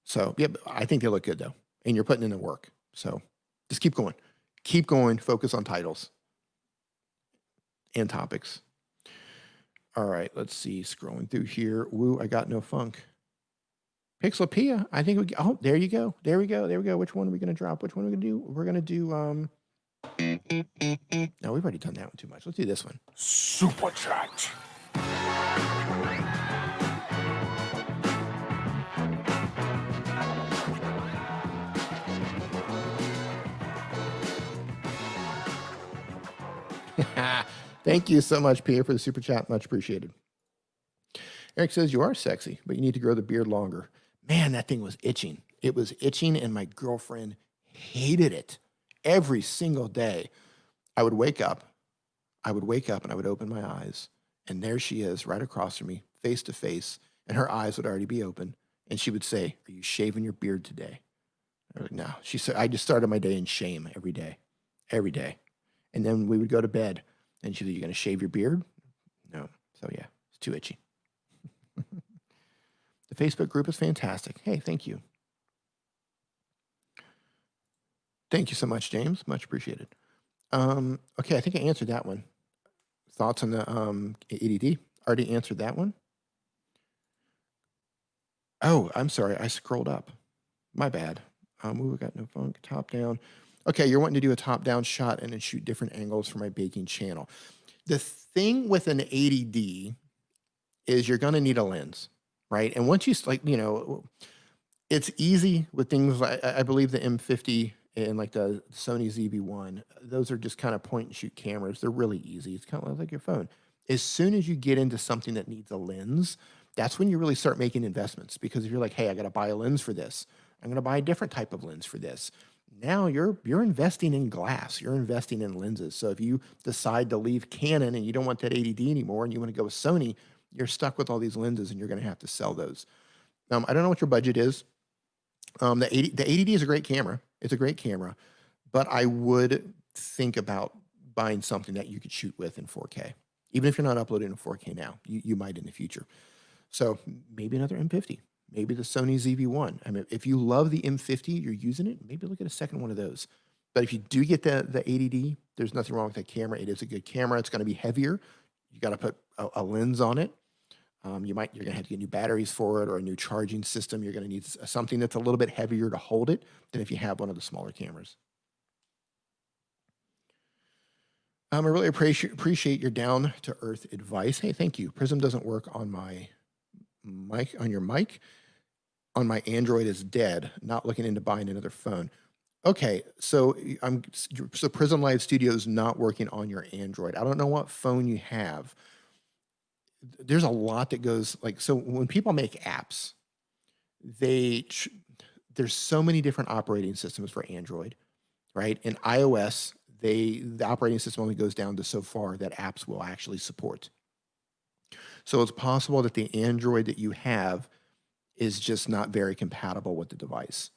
So yeah, I think they look good though, and you're putting in the work. So just keep going, focus on titles and topics. All right, let's see, scrolling through here. Woo, I got no funk. Pixelopia, I think we, oh, there you go. There we go. Which one are we going to drop? Which one are we going to do? We're going to do, no, we've already done that one too much. Let's do this one. Super Chat. Thank you so much, Pierre, for the super chat. Much appreciated. Eric says, you are sexy, but you need to grow the beard longer. Man, that thing was itching. It was itching, and my girlfriend hated it. Every single day, I would wake up, and I would open my eyes, and there she is right across from me, face to face, and her eyes would already be open, and she would say, are you shaving your beard today? I was like, no. She said, I just started my day in shame every day. And then we would go to bed, and she said, you going to shave your beard? No. So yeah, it's too itchy. The Facebook group is fantastic. Hey, thank you. Thank you so much, James. Much appreciated. Okay, I think I answered that one. Thoughts on the ADD? Already answered that one. Oh, I'm sorry. I scrolled up. My bad. We got no funk. Top down. Okay, you're wanting to do a top-down shot and then shoot different angles for my baking channel. The thing with an ADD is you're going to need a lens, right? And once you, like, you know, it's easy with things like, I believe the M50 and like the Sony ZV-1, those are just kind of point and shoot cameras. They're really easy. It's kind of like your phone. As soon as you get into something that needs a lens, that's when you really start making investments, because if you're like, hey, I got to buy a lens for this, I'm going to buy a different type of lens for this. Now you're investing in glass, you're investing in lenses. So if you decide to leave Canon and you don't want that ADD anymore and you want to go with Sony, you're stuck with all these lenses and you're going to have to sell those. I don't know what your budget is. The 80D is a great camera. It's a great camera, but I would think about buying something that you could shoot with in 4K. Even if you're not uploading in 4K now, you might in the future. So maybe another M50, maybe the Sony ZV-1. I mean, if you love the M50, you're using it, maybe look at a second one of those. But if you do get the 80D, there's nothing wrong with that camera. It is a good camera. It's going to be heavier. You got to put a lens on it. You're going to have to get new batteries for it or a new charging system. You're going to need something that's a little bit heavier to hold it than if you have one of the smaller cameras. I really appreciate your down to earth advice. Hey, thank you. Prism doesn't work on my mic, on your mic. On my Android is dead. Not looking into buying another phone. Okay, so Prism Live Studio is not working on your Android. I don't know what phone you have. There's a lot that goes so when people make apps, there's so many different operating systems for Android, right? In iOS, the operating system only goes down to so far that apps will actually support. So it's possible that the Android that you have is just not very compatible with the device.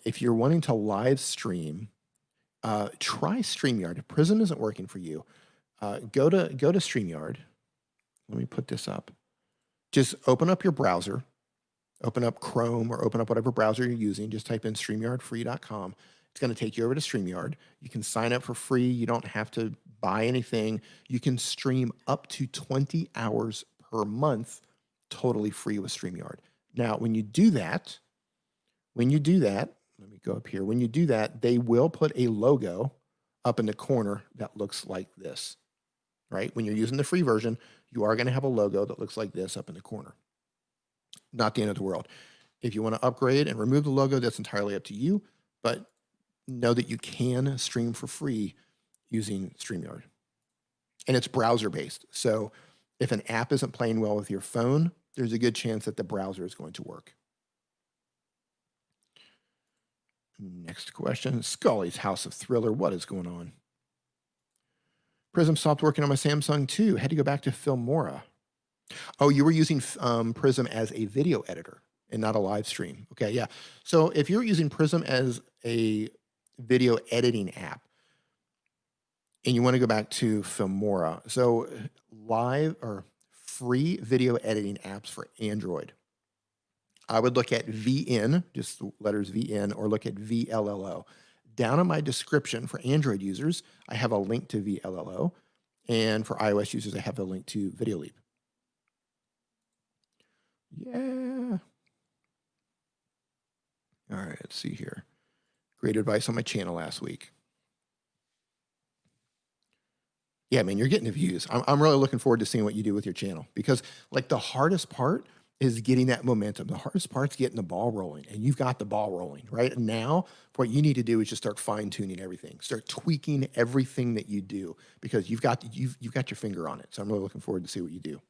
If you're wanting to live stream, try StreamYard. If Prism isn't working for you, go to StreamYard. Let me put this up. Just open up your browser, open up Chrome or open up whatever browser you're using. Just type in StreamYardFree.com. It's going to take you over to StreamYard. You can sign up for free. You don't have to buy anything. You can stream up to 20 hours per month, totally free with StreamYard. Now, when you do that, let me go up here. When you do that, they will put a logo up in the corner that looks like this, right? When you're using the free version, you are going to have a logo that looks like this up in the corner. Not the end of the world. If you want to upgrade and remove the logo, that's entirely up to you, but know that you can stream for free using StreamYard. And it's browser-based. So if an app isn't playing well with your phone, there's a good chance that the browser is going to work. Next question, Scully's House of Thriller. What is going on? Prism stopped working on my Samsung too. Had to go back to Filmora. Oh, you were using Prism as a video editor and not a live stream. Okay, yeah. So if you're using Prism as a video editing app and you want to go back to Filmora, so live or free video editing apps for Android, I would look at VN, just the letters VN, or look at VLLO. Down in my description for Android users, I have a link to VLLO, and for iOS users, I have a link to Videoleap. Yeah. All right, let's see here. Great advice on my channel last week. Yeah, man, you're getting the views. I'm really looking forward to seeing what you do with your channel because the hardest part is getting that momentum. The hardest part's getting the ball rolling, and you've got the ball rolling right now. What you need to do is just start fine tuning everything, start tweaking everything that you do because you've got your finger on it. So I'm really looking forward to see what you do.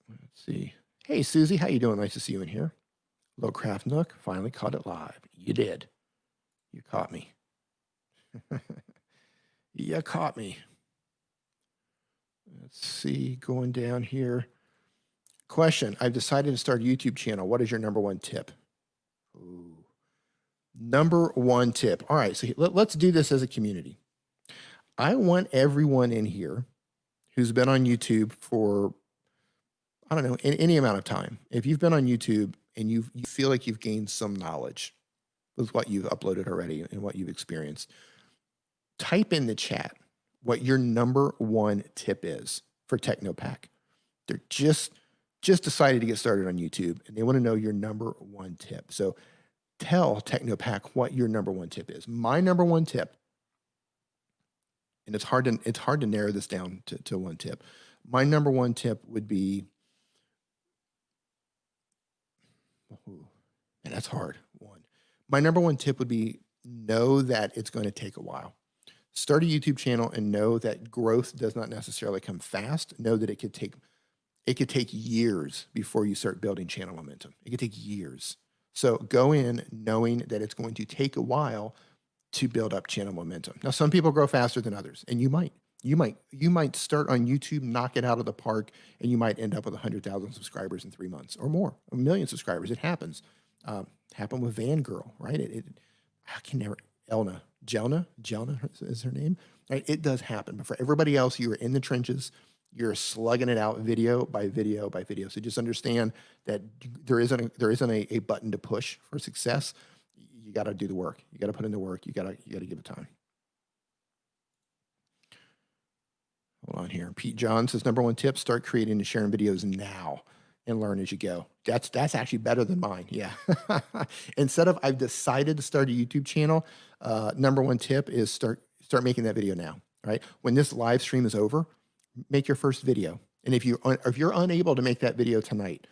Let's see. Hey, Susie, how you doing? Nice to see you in here. Lowcraft Nook finally caught it live. You did. You caught me. You caught me. Let's see. Going down here. Question, I've decided to start a YouTube channel. What is your number one tip? Ooh. Number one tip. All right, so let's do this as a community. I want everyone in here who's been on YouTube for, I don't know, any amount of time. If you've been on YouTube and you feel like you've gained some knowledge with what you've uploaded already and what you've experienced, type in the chat what your number one tip is for Technopack. They're just decided to get started on YouTube and they want to know your number one tip. So tell Technopack what your number one tip is. My number one tip, and it's hard to narrow this down to one tip. My number one tip would be, and that's hard. My number one tip would be know that it's going to take a while. Start a YouTube channel and know that growth does not necessarily come fast. Know that it could take years before you start building channel momentum. It could take years. So go in knowing that it's going to take a while to build up channel momentum. Now, some people grow faster than others, and you might You might start on YouTube, knock it out of the park, and you might end up with 100,000 subscribers in 3 months or more, 1 million subscribers. It happens. Happened with Van Girl, right? I can never, Jelna is her name, right? It does happen. But for everybody else, you are in the trenches. You're slugging it out video by video by video. So just understand that there isn't a button to push for success. You got to do the work. You got to put in the work. You got to give it time. Hold on here. Pete John says, number 1 tip, start creating and sharing videos now and learn as you go. That's actually better than mine. Yeah. Instead of I've decided to start a YouTube channel, number 1 tip is start making that video now, right? When this live stream is over, make your first video. And if you're unable to make that video tonight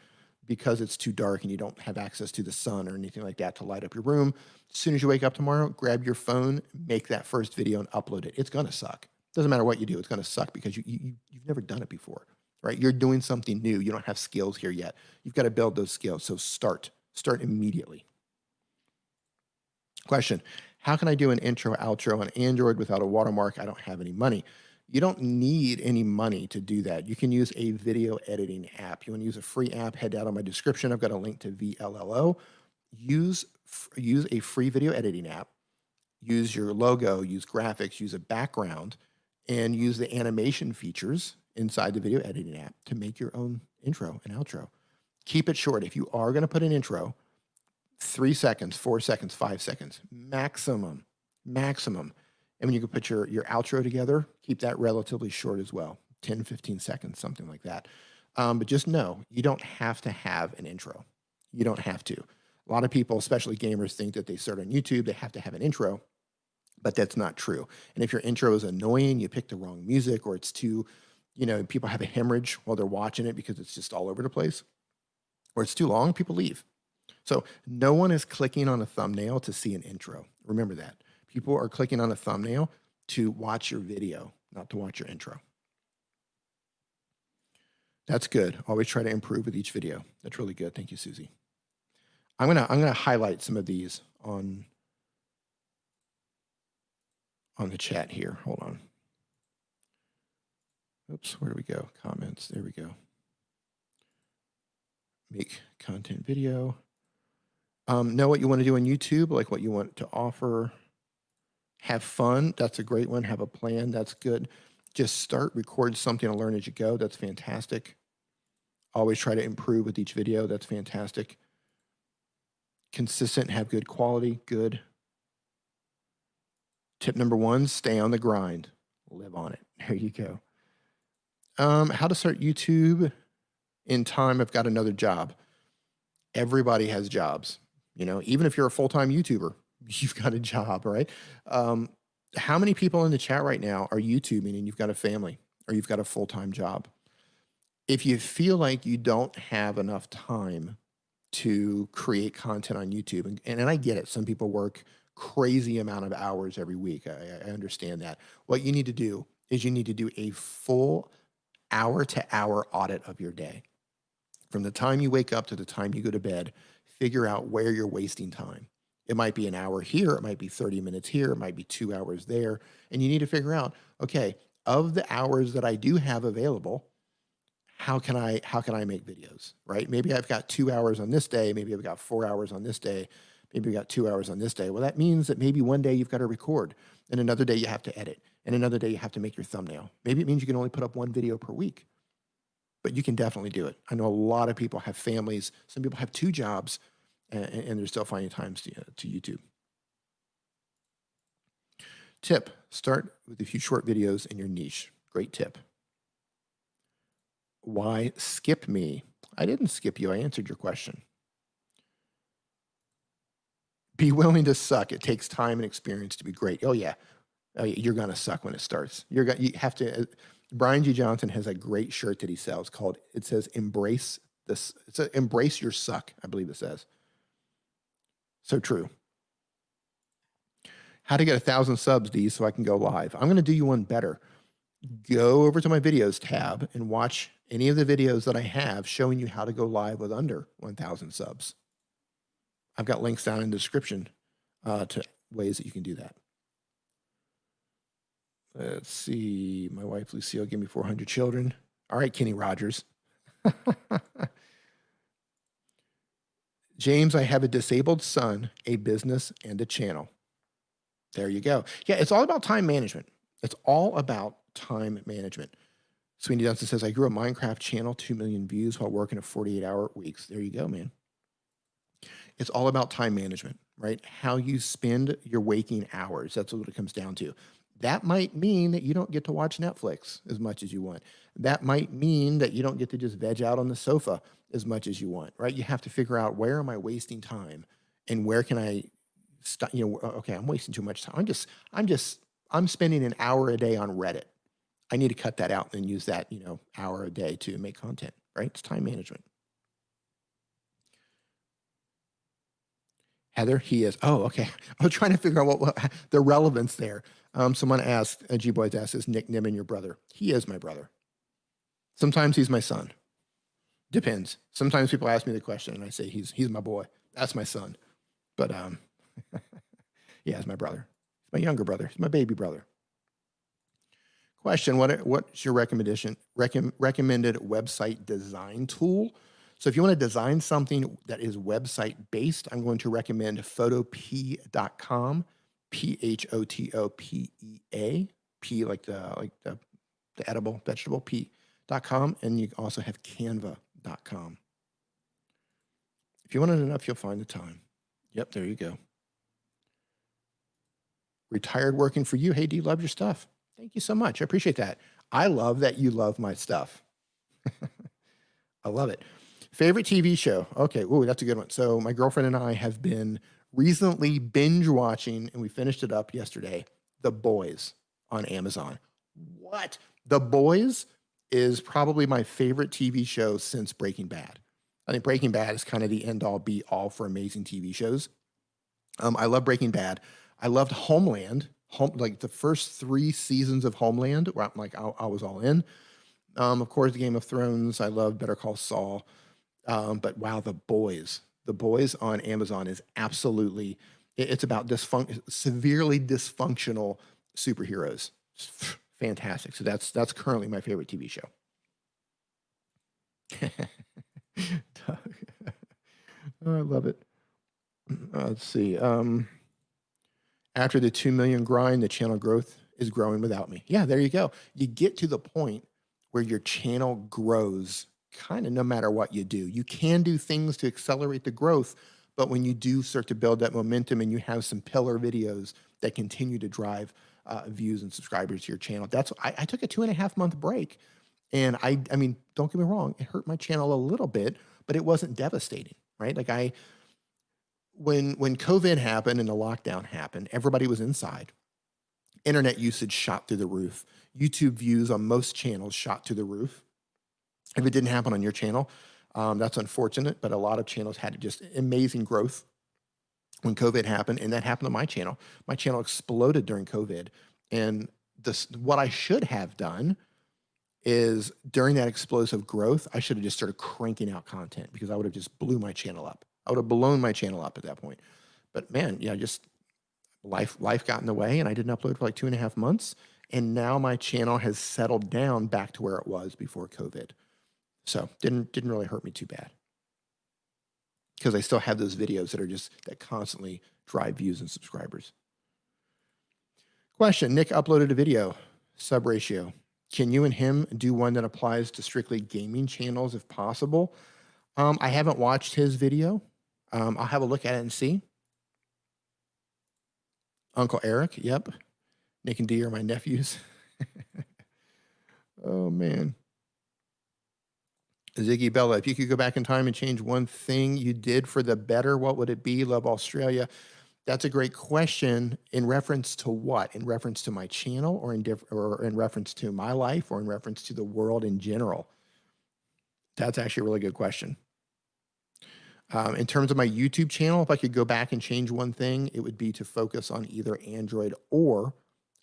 because it's too dark and you don't have access to the sun or anything like that to light up your room, as soon as you wake up tomorrow, grab your phone, make that first video and upload it. It's going to suck. Doesn't matter what you do. It's going to suck because you've never done it before, right? You're doing something new. You don't have skills here yet. You've got to build those skills. So start immediately. Question, how can I do an intro, outro on Android without a watermark? I don't have any money. You don't need any money to do that. You can use a video editing app. You want to use a free app, head down on my description. I've got a link to VLLO. Use a free video editing app. Use your logo, use graphics, use a background, and use the animation features inside the video editing app to make your own intro and outro. Keep it short. If you are going to put an intro, 3 seconds, 4 seconds, 5 seconds, maximum. And when you can put your outro together, keep that relatively short as well, 10, 15 seconds, something like that. But just know, you don't have to have an intro. You don't have to. A lot of people, especially gamers, think that they start on YouTube, they have to have an intro, but that's not true. And if your intro is annoying, you pick the wrong music, or it's too, people have a hemorrhage while they're watching it because it's just all over the place, or it's too long, people leave. So no one is clicking on a thumbnail to see an intro. Remember that. People are clicking on a thumbnail to watch your video, not to watch your intro. That's good. Always try to improve with each video. That's really good. Thank you, Susie. I'm gonna highlight some of these on the chat here. Hold on. Oops, where do we go? Comments. There we go. Make content video. Know what you want to do on YouTube, like what you want to offer. Have fun. That's a great one. Have a plan. That's good. Just start, record something and learn as you go. That's fantastic. Always try to improve with each video. That's fantastic. Consistent, have good quality. Good. Tip number 1, stay on the grind. Live on it. There you go. How to start YouTube in time. I've got another job. Everybody has jobs. Even if you're a full-time YouTuber, you've got a job, right? How many people in the chat right now are YouTubing and you've got a family or you've got a full-time job? If you feel like you don't have enough time to create content on YouTube, and I get it, some people work crazy amount of hours every week. I understand that. What you need to do is you need to do a full hour-to-hour audit of your day. From the time you wake up to the time you go to bed, figure out where you're wasting time. It might be an hour here, it might be 30 minutes here, it might be 2 hours there. And you need to figure out, okay, of the hours that I do have available, how can I make videos, right? Maybe I've got 2 hours on this day, maybe I've got 4 hours on this day, maybe I've got 2 hours on this day. Well, that means that maybe one day you've got to record, and another day you have to edit, and another day you have to make your thumbnail. Maybe it means you can only put up 1 video per week, but you can definitely do it. I know a lot of people have families. Some people have 2 jobs, and they're still finding times to YouTube. Tip, start with a few short videos in your niche. Great tip. Why skip me? I didn't skip you. I answered your question. Be willing to suck. It takes time and experience to be great. Oh yeah, you're gonna suck when it starts. You have to. Brian G. Johnson has a great shirt that he sells called. It says "Embrace this." It's a "Embrace your suck." I believe it says. So true. How to get 1,000 subs, D, so I can go live. I'm going to do you one better. Go over to my videos tab and watch any of the videos that I have showing you how to go live with under 1,000 subs. I've got links down in the description to ways that you can do that. Let's see. My wife, Lucille, gave me 400 children. All right, Kenny Rogers. James, I have a disabled son, a business, and a channel. There you go. Yeah, it's all about time management. It's all about time management. Sweeney Dunson says, I grew a Minecraft channel, 2 million views while working a 48-hour weeks. There you go, man. It's all about time management, right? How you spend your waking hours. That's what it comes down to. That might mean that you don't get to watch Netflix as much as you want. That might mean that you don't get to just veg out on the sofa as much as you want, right? You have to figure out, where am I wasting time and where can I stop? Okay, I'm wasting too much time. I'm spending an hour a day on Reddit. I need to cut that out and use that, hour a day to make content, right? It's time management. Heather, he is. Oh, okay. I was trying to figure out what the relevance there. Someone asked, G-Boys asked, is Nick Nimmin your brother? He is my brother. Sometimes he's my son. Depends. Sometimes people ask me the question and I say, he's my boy. That's my son. But yeah, he's my brother. He's my younger brother. He's my baby brother. Question, what's your recommended website design tool? So if you want to design something that is website based, I'm going to recommend photopea.com, Photopea, P like the edible vegetable, P.com, and you also have canva.com. If you want it enough, you'll find the time. Yep, there you go. Retired working for you. Hey, D, love your stuff. Thank you so much. I appreciate that. I love that you love my stuff. I love it. Favorite TV show? Okay, ooh, that's a good one. So my girlfriend and I have been recently binge watching, and we finished it up yesterday, The Boys on Amazon. What? The Boys is probably my favorite TV show since Breaking Bad. I think Breaking Bad is kind of the end-all, be-all for amazing TV shows. I love Breaking Bad. I loved Homeland. Like the first 3 seasons of Homeland, where I was all in. Of course, the Game of Thrones. I love Better Call Saul. But wow, The Boys on Amazon is absolutely, it's about severely dysfunctional superheroes. It's fantastic. So that's currently my favorite TV show. Oh, I love it. Let's see. After the 2 million grind, the channel growth is growing without me. Yeah, there you go. You get to the point where your channel grows kind of no matter what you do. You can do things to accelerate the growth, but when you do start to build that momentum and you have some pillar videos that continue to drive views and subscribers to your channel, I took a 2.5 month break, and I mean, don't get me wrong, it hurt my channel a little bit, but it wasn't devastating, right? Like when COVID happened and the lockdown happened, everybody was inside. Internet usage shot through the roof. YouTube views on most channels shot through the roof. If it didn't happen on your channel, that's unfortunate, but a lot of channels had just amazing growth when COVID happened, and that happened to my channel. My channel exploded during COVID, and what I should have done is during that explosive growth, I should have just started cranking out content, because I would have just blew my channel up. I would have blown my channel up at that point. But man, yeah, just life got in the way, and I didn't upload for like 2.5 months, and now my channel has settled down back to where it was before COVID. So didn't really hurt me too bad, because I still have those videos that constantly drive views and subscribers. Question, Nick uploaded a video, sub ratio. Can you and him do one that applies to strictly gaming channels if possible? I haven't watched his video. I'll have a look at it and see. Uncle Eric, yep. Nick and D are my nephews. Oh, man. Ziggy Bella, if you could go back in time and change one thing you did for the better, what would it be? Love Australia. That's a great question. In reference to what? In reference to my channel, or in reference to my life, or in reference to the world in general? That's actually a really good question. In terms of my YouTube channel, if I could go back and change one thing, it would be to focus on either Android or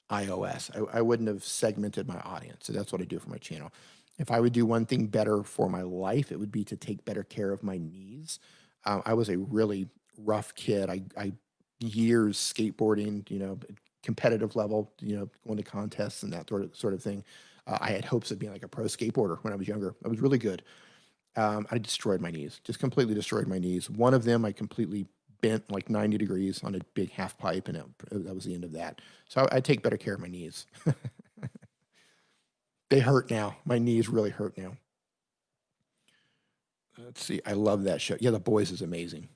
iOS. I wouldn't have segmented my audience. So that's what I do for my channel. If I would do one thing better for my life, it would be to take better care of my knees. I was a really rough kid. I years skateboarding, competitive level, going to contests and that sort of thing. I had hopes of being like a pro skateboarder when I was younger. I was really good. I destroyed my knees, just completely destroyed my knees. One of them I completely bent like 90 degrees on a big half pipe, and that was the end of that. So I take better care of my knees. They hurt now. My knees really hurt now. Let's see. I love that show. Yeah, The Boys is amazing.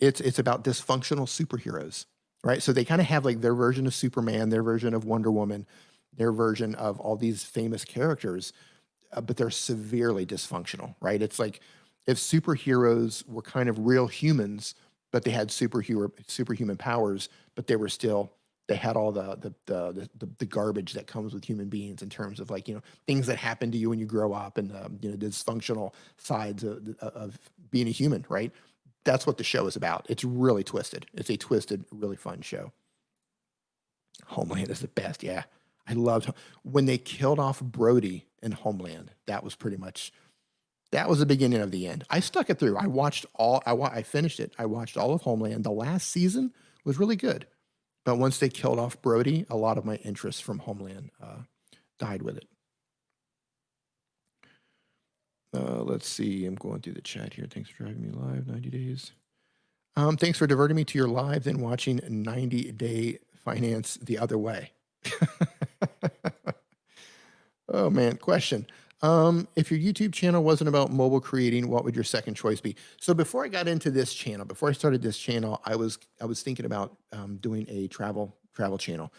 It's about dysfunctional superheroes, right? So they kind of have like their version of Superman, their version of Wonder Woman, their version of all these famous characters, but they're severely dysfunctional, right? It's like if superheroes were kind of real humans, but they had superhuman powers, but they had all the garbage that comes with human beings in terms of like things that happen to you when you grow up, and dysfunctional sides of being a human, right? That's what the show is about. It's really twisted. It's a twisted, really fun show. Homeland is the best. Yeah, I loved when they killed off Brody in Homeland. That was the beginning of the end. I stuck it through. I finished it. I watched all of Homeland. The last season was really good. But once they killed off Brody, a lot of my interest from Homeland died with it. Let's see. I'm going through the chat here. Thanks for driving me live. 90 days. Thanks for diverting me to your live, then watching 90 Day Finance the other way. Oh, man. Question. If your YouTube channel wasn't about mobile creating, what would your second choice be? So before I got into this channel, before I started this channel, I was thinking about doing a travel channel.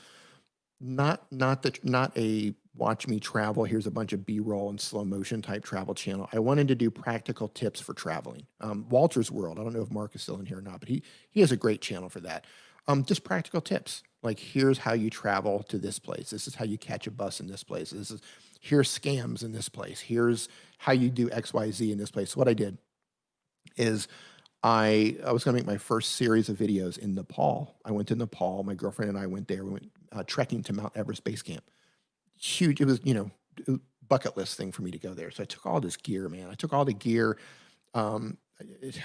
Not a watch me travel. Here's a bunch of B-roll and slow motion type travel channel. I wanted to do practical tips for traveling. Walter's World. I don't know if Mark is still in here or not, but he has a great channel for that. Just practical tips. Like, here's how you travel to this place. This is how you catch a bus in this place. Here's scams in this place. Here's how you do XYZ in this place. So what I did is I was going to make my first series of videos in Nepal. I went to Nepal. My girlfriend and I went there. We went trekking to Mount Everest Base Camp. Huge. It was, a bucket list thing for me to go there. So I took all this gear, man. I took all the gear. I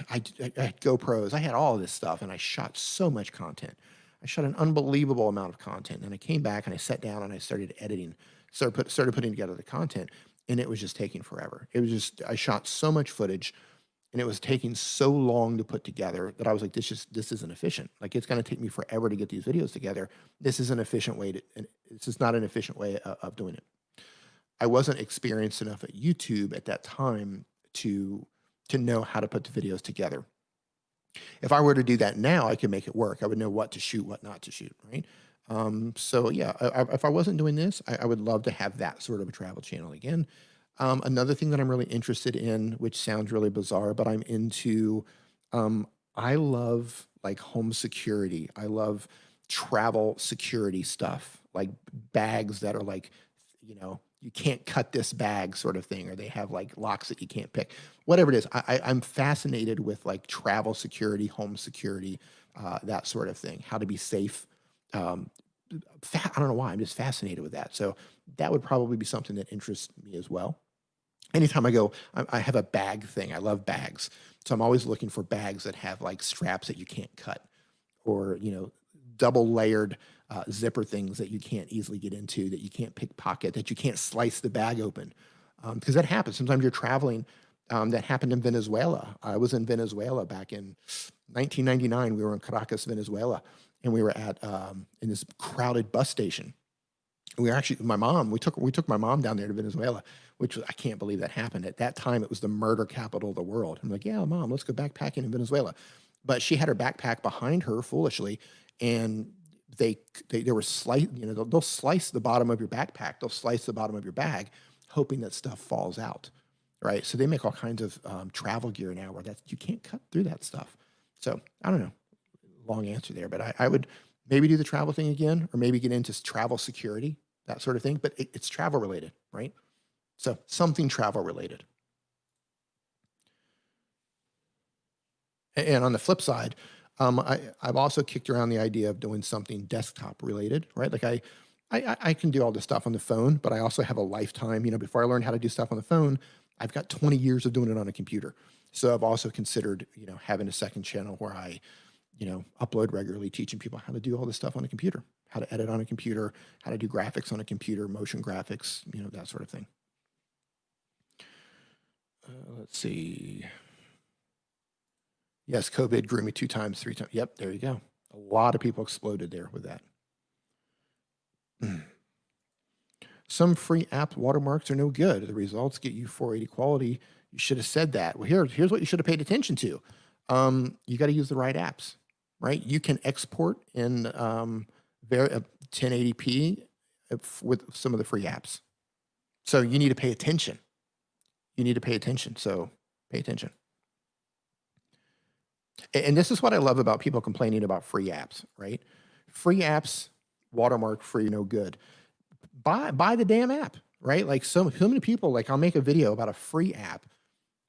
had GoPros. I had all of this stuff, and I shot so much content. I shot an unbelievable amount of content. And I came back and I sat down and I started editing, started putting together the content, and it was just taking forever. I shot so much footage, and it was taking so long to put together that I was like, this isn't efficient. Like, it's going to take me forever to get these videos together. This is an efficient way this is not an efficient way of doing it. I wasn't experienced enough at YouTube at that time to know how to put the videos together. If I were to do that now, I could make it work. I would know what to shoot, what not to shoot, right? So yeah, if I wasn't doing this, I would love to have that sort of a travel channel again. Another thing that I'm really interested in, which sounds really bizarre, but I'm into, I love like home security. I love travel security stuff, like bags that are like, you can't cut this bag sort of thing, or they have like locks that you can't pick, whatever it is. I'm fascinated with like travel security, home security, that sort of thing, how to be safe. I don't know why, I'm just fascinated with that. So that would probably be something that interests me as well. Anytime I go, I have a bag thing. I love bags. So I'm always looking for bags that have like straps that you can't cut, or, double layered zipper things that you can't easily get into, that you can't pickpocket, that you can't slice the bag open. Because that happens. Sometimes you're traveling. That happened in Venezuela. I was in Venezuela back in 1999. We were in Caracas, Venezuela, and we were at in this crowded bus station. We were actually, we took my mom down there to Venezuela, which I can't believe that happened. At that time, it was the murder capital of the world. I'm like, yeah, Mom, let's go backpacking in Venezuela. But she had her backpack behind her foolishly, and they were they'll slice the bottom of your backpack. They'll slice the bottom of your bag, hoping that stuff falls out, right? So they make all kinds of travel gear now where you can't cut through that stuff. So I don't know, long answer there, but I would maybe do the travel thing again, or maybe get into travel security, that sort of thing. But it's travel related, right? So something travel related. And on the flip side, I've also kicked around the idea of doing something desktop related, right? Like I can do all this stuff on the phone, but I also have a lifetime, before I learned how to do stuff on the phone, I've got 20 years of doing it on a computer. So I've also considered, having a second channel where I, upload regularly, teaching people how to do all this stuff on a computer. how to edit on a computer, how to do graphics on a computer, motion graphics, that sort of thing. Let's see. Yes, COVID grew me 2 times, 3 times. Yep, there you go. A lot of people exploded there with that. Some free app watermarks are no good. The results get you 480 quality. You should have said that. Well, here's what you should have paid attention to. You got to use the right apps, right? You can export in 1080p with some of the free apps. So you need to pay attention. So pay attention. And this is what I love about people complaining about free apps, right? Free apps, watermark free, no good. Buy the damn app, right? Like so many people, like I'll make a video about a free app,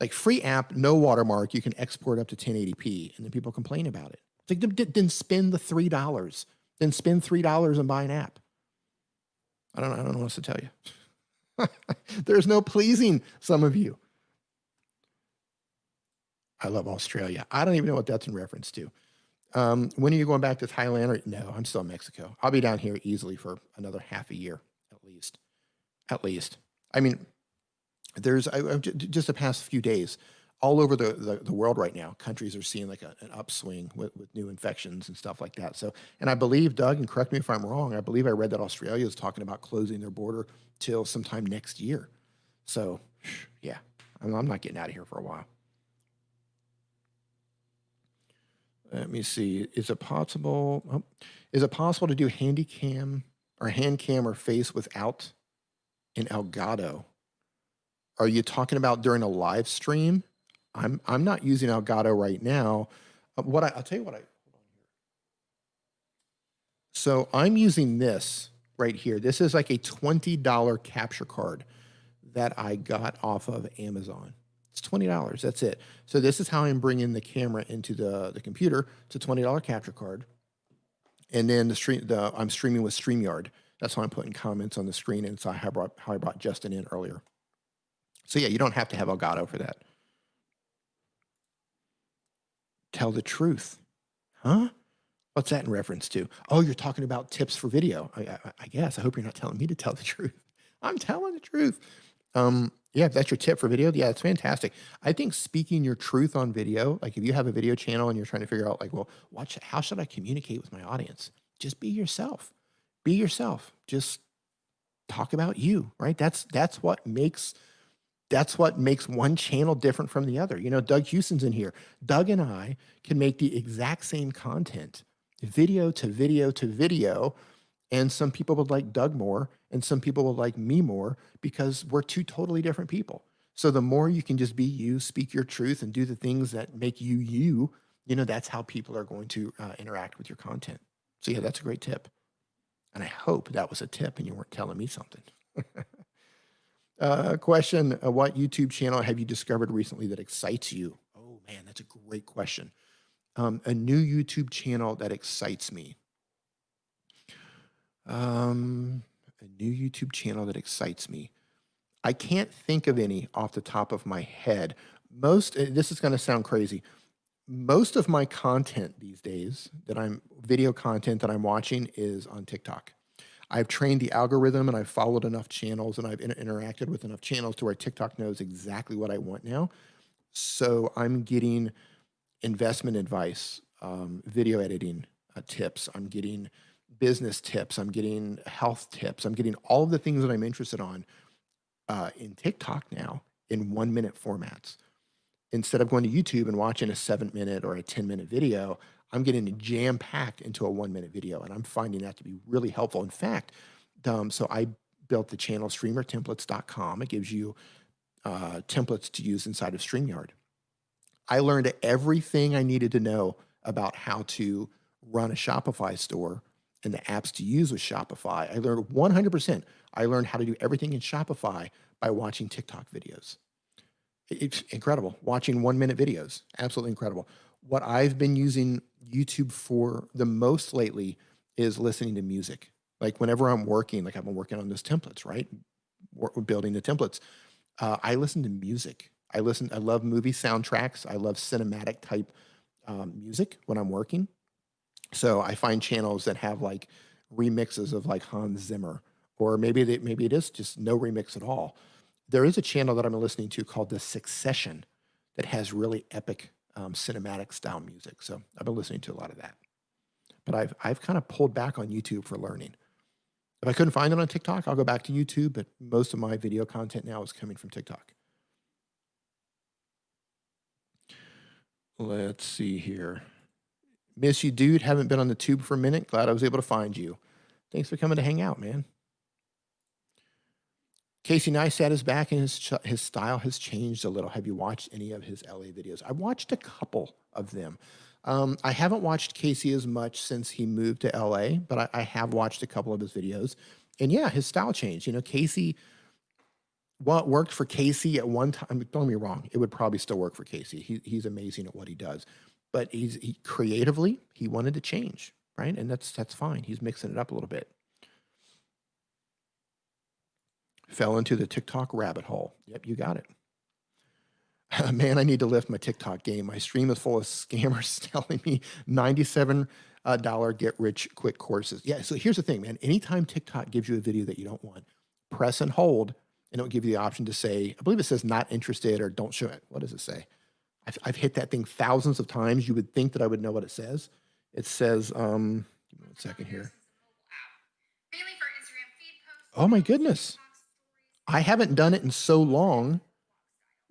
like free app, no watermark, you can export up to 1080p, and then people complain about it. It's like, then spend the $3. Then spend $3 and buy an app. I don't know what else to tell you. There's no pleasing some of you. I love Australia. I don't even know what that's in reference to. When are you going back to Thailand? No, I'm still in Mexico. I'll be down here easily for another half a year, at least. I mean, there's just the past few days, all over the world right now, countries are seeing like an upswing with new infections and stuff like that. So, and I believe, Doug, and correct me if I'm wrong, I believe I read that Australia is talking about closing their border till sometime next year. So, yeah, I'm not getting out of here for a while. Let me see. Is it possible to do handy cam or hand cam or face without an Elgato? Are you talking about during a live stream? I'm not using Elgato right now. I'll tell you what hold on here. So I'm using this right here. This is like a $20 capture card that I got off of Amazon. It's $20. That's it. So this is how I'm bringing the camera into the computer. It's a $20 capture card, and then I'm streaming with StreamYard. That's why I'm putting comments on the screen, and so how I brought Justin in earlier. So yeah, you don't have to have Elgato for that. Tell the truth, huh? What's that in reference to? Oh, you're talking about tips for video. I guess. I hope you're not telling me to tell the truth. I'm telling the truth. Yeah, if that's your tip for video, yeah, it's fantastic. I think speaking your truth on video, like if you have a video channel and you're trying to figure out like, well, how should I communicate with my audience? Just be yourself. Be yourself. Just talk about you, right? That's what makes one channel different from the other. Doug Houston's in here. Doug and I can make the exact same content, video to video to video, and some people would like Doug more, and some people would like me more, because we're two totally different people. So the more you can just be you, speak your truth, and do the things that make you you, that's how people are going to interact with your content. So yeah, that's a great tip. And I hope that was a tip and you weren't telling me something. Question, what YouTube channel have you discovered recently that excites you? Oh man, that's a great question. A new YouTube channel that excites me. A new YouTube channel that excites me. I can't think of any off the top of my head. This is going to sound crazy. Most of my content these days video content that I'm watching is on TikTok. I've trained the algorithm and I've followed enough channels and I've interacted with enough channels to where TikTok knows exactly what I want now. So I'm getting investment advice, video editing tips. I'm getting business tips. I'm getting health tips. I'm getting all of the things that I'm interested on in TikTok now in 1-minute formats. Instead of going to YouTube and watching a 7-minute or a 10-minute video, I'm getting it jam-packed into a 1-minute video, and I'm finding that to be really helpful. In fact, so I built the channel streamertemplates.com. It gives you templates to use inside of StreamYard. I learned everything I needed to know about how to run a Shopify store and the apps to use with Shopify. I learned 100%. I learned how to do everything in Shopify by watching TikTok videos. It's incredible. Watching 1-minute videos, absolutely incredible. What I've been using YouTube for the most lately is listening to music. Like whenever I'm working, like I've been working on those templates, right? We're building the templates. I listen to music. I love movie soundtracks. I love cinematic type music when I'm working. So I find channels that have like remixes of like Hans Zimmer, or maybe maybe it is just no remix at all. There is a channel that I'm listening to called The Succession that has really epic cinematic style music. So I've been listening to a lot of that. But I've kind of pulled back on YouTube for learning. If I couldn't find it on TikTok, I'll go back to YouTube, but most of my video content now is coming from TikTok. Let's see here. Miss you, dude. Haven't been on the tube for a minute. Glad I was able to find you. Thanks for coming to hang out, man. Casey Neistat is back, and his style has changed a little. Have you watched any of his LA videos? I watched a couple of them. I haven't watched Casey as much since he moved to LA, but I have watched a couple of his videos. And yeah, his style changed. You know, Casey, what worked for Casey at one time, don't get me wrong, it would probably still work for Casey. He's amazing at what he does. But he creatively, he wanted to change, right? And that's fine. He's mixing it up a little bit. Fell into the TikTok rabbit hole. Yep, you got it. Man, I need to lift my TikTok game. My stream is full of scammers telling me $97 get rich quick courses. Yeah, so here's the thing, man. Anytime TikTok gives you a video that you don't want, press and hold, and it'll give you the option to say, I believe it says not interested or don't show it. What does it say? I've hit that thing thousands of times. You would think that I would know what it says. It says, give me 1 second here. Oh my goodness. I haven't done it in so long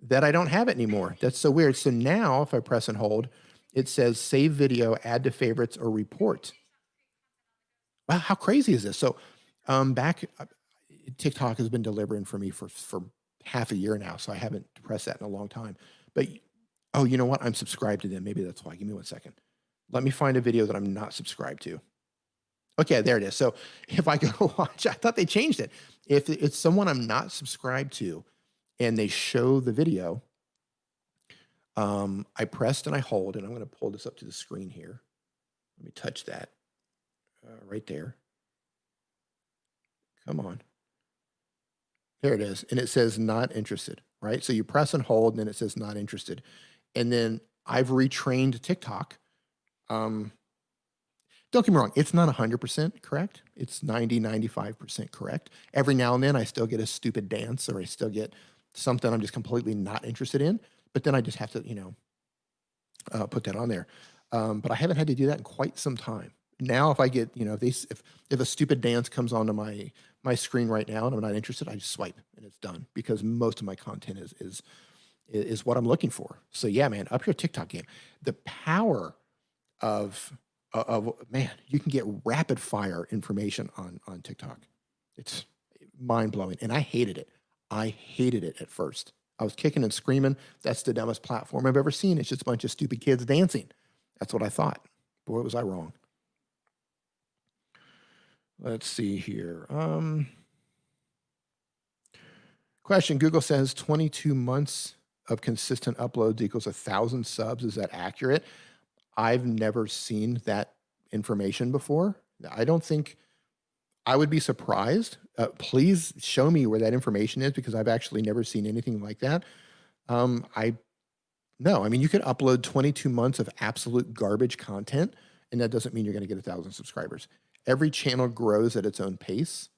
that I don't have it anymore. That's so weird. So now if I press and hold, it says save video, add to favorites, or report. Wow, how crazy is this? So TikTok has been delivering for me for half a year now, so I haven't pressed that in a long time. But oh, you know what? I'm subscribed to them. Maybe that's why. Give me 1 second. Let me find a video that I'm not subscribed to. Okay, there it is. So if I go watch, I thought they changed it. If it's someone I'm not subscribed to and they show the video, I pressed and I hold, and I'm going to pull this up to the screen here. Let me touch that right there. Come on. There it is. And it says not interested, right? So you press and hold, and then it says not interested. And then I've retrained TikTok. Don't get me wrong, it's not 100% correct. It's 90, 95% correct. Every now and then I still get a stupid dance, or I still get something I'm just completely not interested in. But then I just have to, put that on there. But I haven't had to do that in quite some time. Now, if I get, if a stupid dance comes onto my screen right now and I'm not interested, I just swipe and it's done, because most of my content is what I'm looking for. So yeah, man, up your TikTok game. The power of man, you can get rapid fire information on TikTok. It's mind blowing, and I hated it. I hated it at first. I was kicking and screaming. That's the dumbest platform I've ever seen. It's just a bunch of stupid kids dancing. That's what I thought. Boy, was I wrong. Let's see here. Question, Google says 22 months of consistent uploads equals 1,000 subs. Is that accurate? I've never seen that information before. I don't think, I would be surprised. Please show me where that information is, because I've actually never seen anything like that. No, I mean, you could upload 22 months of absolute garbage content, and that doesn't mean you're going to get 1,000 subscribers. Every channel grows at its own pace.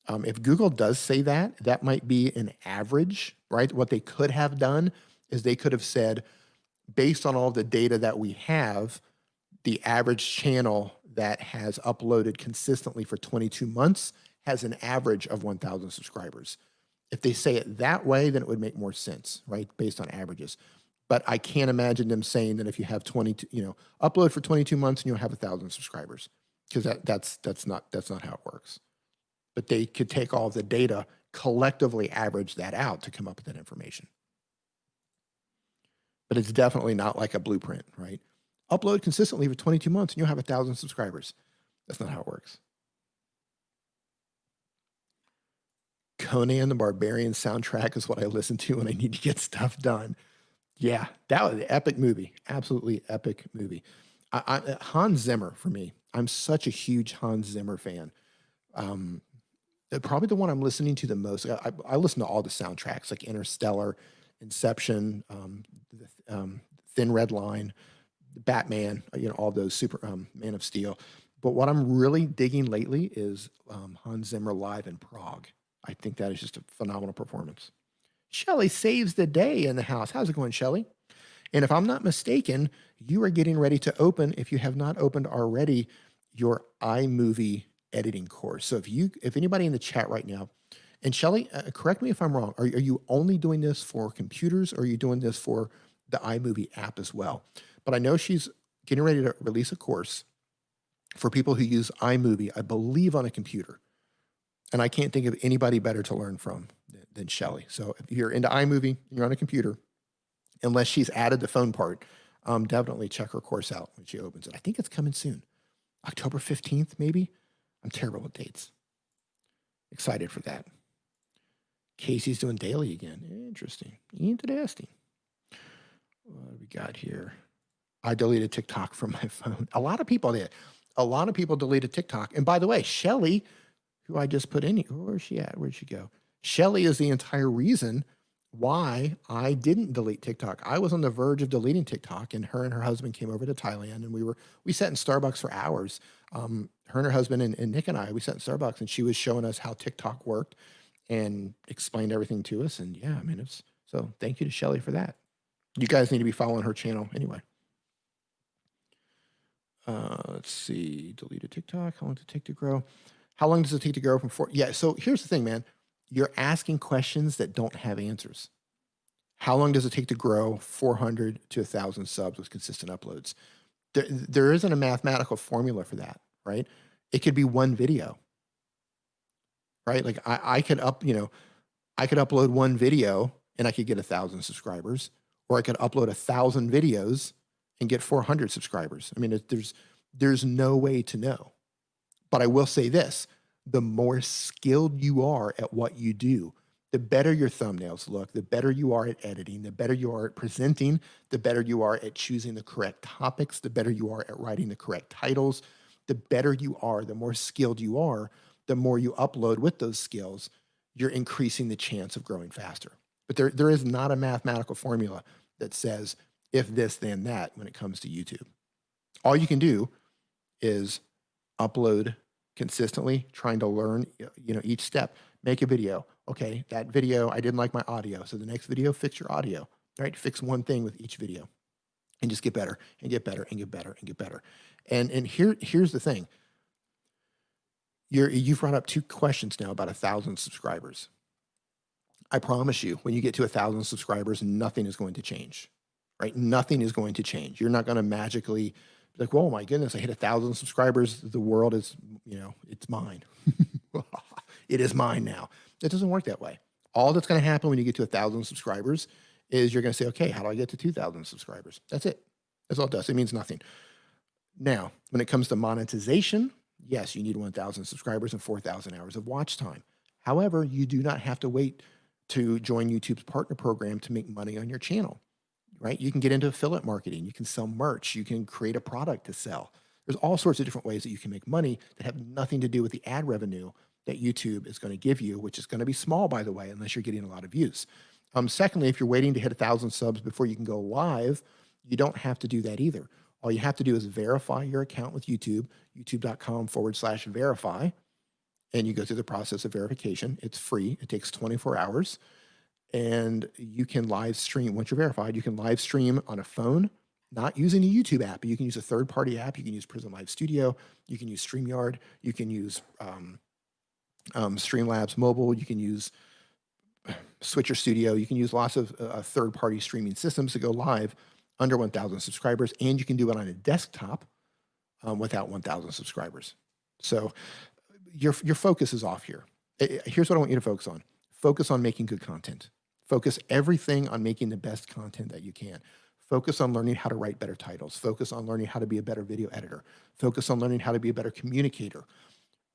If Google does say that, that might be an average, right? What they could have done is they could have said, based on all the data that we have, the average channel that has uploaded consistently for 22 months has an average of 1,000 subscribers. If they say it that way, then it would make more sense, right? Based on averages. But I can't imagine them saying that if you have 22, upload for 22 months and you'll have 1,000 subscribers, because that's not how it works. But they could take all the data, collectively average that out to come up with that information. But it's definitely not like a blueprint, right? Upload consistently for 22 months and you'll have 1,000 subscribers. That's not how it works. Conan the Barbarian soundtrack is what I listen to when I need to get stuff done. Yeah, that was an epic movie. Absolutely epic movie. Hans Zimmer, for me. I'm such a huge Hans Zimmer fan. Probably the one I'm listening to the most. I listen to all the soundtracks, like Interstellar, Inception, Thin Red Line, Batman, all those Man of Steel. But what I'm really digging lately is Hans Zimmer live in Prague. I think that is just a phenomenal performance. Shelly saves the day in the house. How's it going, Shelly? And if I'm not mistaken, you are getting ready to open, if you have not opened already, your iMovie editing course. So if anybody in the chat right now, and Shelly, correct me if I'm wrong, are you only doing this for computers, or are you doing this for the iMovie app as well? But I know she's getting ready to release a course for people who use iMovie, I believe, on a computer. And I can't think of anybody better to learn from than Shelly. So if you're into iMovie, you're on a computer, unless she's added the phone part, definitely check her course out when she opens it. I think it's coming soon. October 15th, maybe? I'm terrible with dates. Excited for that. Casey's doing daily again. Interesting. Interesting. What do we got here? I deleted TikTok from my phone. A lot of people did. A lot of people deleted TikTok. And by the way, Shelly, who I just put in here, where's she at? Where'd she go? Shelly is the entire reason why I didn't delete TikTok. I was on the verge of deleting TikTok, and her husband came over to Thailand, and we sat in Starbucks for hours. Her and her husband and Nick and we sat in Starbucks, and she was showing us how TikTok worked and explained everything to us. And yeah, I mean, so thank you to Shelly for that. You guys need to be following her channel anyway. Let's see, deleted TikTok. How long does it take to grow? How long does it take to grow from 4? Yeah, so here's the thing, man. You're asking questions that don't have answers. How long does it take to grow 400 to 1,000 subs with consistent uploads? There isn't a mathematical formula for that, right? It could be one video, right? Like I could upload one video and I could get 1,000 subscribers, or I could upload 1,000 videos and get 400 subscribers. I mean, there's no way to know. But I will say this, the more skilled you are at what you do, the better your thumbnails look, the better you are at editing, the better you are at presenting, the better you are at choosing the correct topics, the better you are at writing the correct titles, the better you are, the more skilled you are, the more you upload with those skills, you're increasing the chance of growing faster. But there is not a mathematical formula that says if this, then that when it comes to YouTube. All you can do is upload consistently, trying to learn, each step. Make a video. Okay, that video, I didn't like my audio. So the next video, fix your audio, right? Fix one thing with each video and just get better and get better and get better and get better. And here's the thing. You've brought up 2 questions now about 1,000 subscribers. I promise you, when you get to 1,000 subscribers, nothing is going to change, right? Nothing is going to change. You're not going to magically like, whoa, my goodness, I hit 1,000 subscribers. The world is, it's mine. It is mine now. It doesn't work that way. All that's going to happen when you get to 1,000 subscribers is you're going to say, okay, how do I get to 2,000 subscribers? That's it. That's all it does. It means nothing. Now, when it comes to monetization, yes, you need 1,000 subscribers and 4,000 hours of watch time. However, you do not have to wait to join YouTube's partner program to make money on your channel. Right? You can get into affiliate marketing. You can sell merch. You can create a product to sell. There's all sorts of different ways that you can make money that have nothing to do with the ad revenue that YouTube is going to give you, which is going to be small, by the way, unless you're getting a lot of views. Secondly, if you're waiting to hit 1,000 subs before you can go live, you don't have to do that either. All you have to do is verify your account with YouTube, youtube.com/verify, and you go through the process of verification. It's free. It takes 24 hours. And you can live stream. Once you're verified, you can live stream on a phone, not using a YouTube app. You can use a third-party app. You can use Prism Live Studio. You can use StreamYard. You can use Streamlabs Mobile. You can use Switcher Studio. You can use lots of third-party streaming systems to go live under 1,000 subscribers. And you can do it on a desktop without 1,000 subscribers. So your focus is off here. Here's what I want you to focus on. Focus on making good content. Focus everything on making the best content that you can. Focus on learning how to write better titles. Focus on learning how to be a better video editor. Focus on learning how to be a better communicator.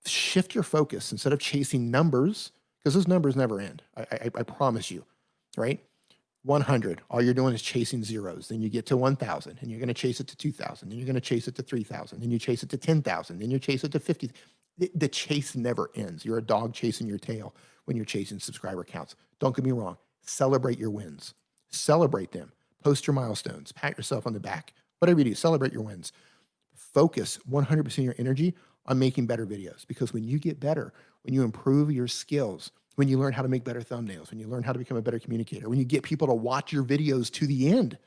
Shift your focus instead of chasing numbers, because those numbers never end. I promise you, right? 100, all you're doing is chasing zeros. Then you get to 1,000, and you're going to chase it to 2,000. Then you're going to chase it to 3,000. Then you chase it to 10,000. Then you chase it to 50. The chase never ends. You're a dog chasing your tail when you're chasing subscriber counts. Don't get me wrong. Celebrate your wins. Celebrate them. Post your milestones. Pat yourself on the back. Whatever you do, celebrate your wins. focus 100% of your energy on making better videos, because when you get better, when you improve your skills, when you learn how to make better thumbnails, when you learn how to become a better communicator, when you get people to watch your videos to the end,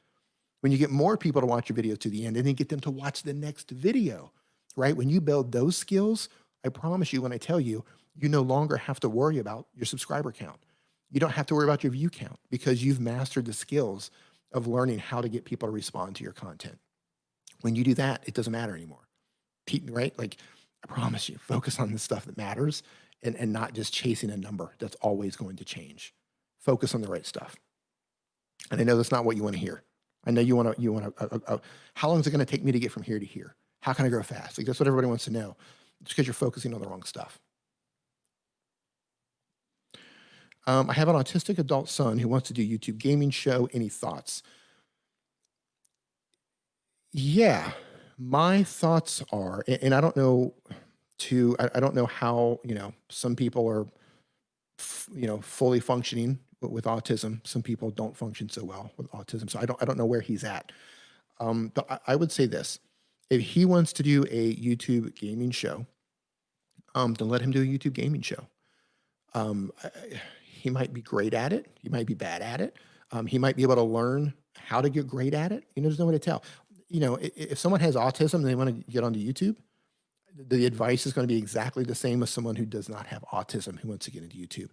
when you get more people to watch your videos to the end and then get them to watch the next video, right? When you build those skills, I promise you, when I tell you, you no longer have to worry about your subscriber count. You don't have to worry about your view count, because you've mastered the skills of learning how to get people to respond to your content. When you do that, it doesn't matter anymore, right? Like, I promise you, focus on the stuff that matters, and not just chasing a number that's always going to change. Focus on the right stuff. And I know that's not what you want to hear. I know you want to, how long is it going to take me to get from here to here? How can I grow fast? Like, that's what everybody wants to know. It's because you're focusing on the wrong stuff. I have an autistic adult son who wants to do YouTube gaming show. Any thoughts? Yeah, my thoughts are, and I don't know I don't know how, some people are, fully functioning with autism. Some people don't function so well with autism. So I don't know where he's at. But I would say this: if he wants to do a YouTube gaming show, then let him do a YouTube gaming show. He might be great at it. He might be bad at it. He might be able to learn how to get great at it. There's no way to tell. If someone has autism and they want to get onto YouTube, the advice is going to be exactly the same as someone who does not have autism who wants to get into YouTube.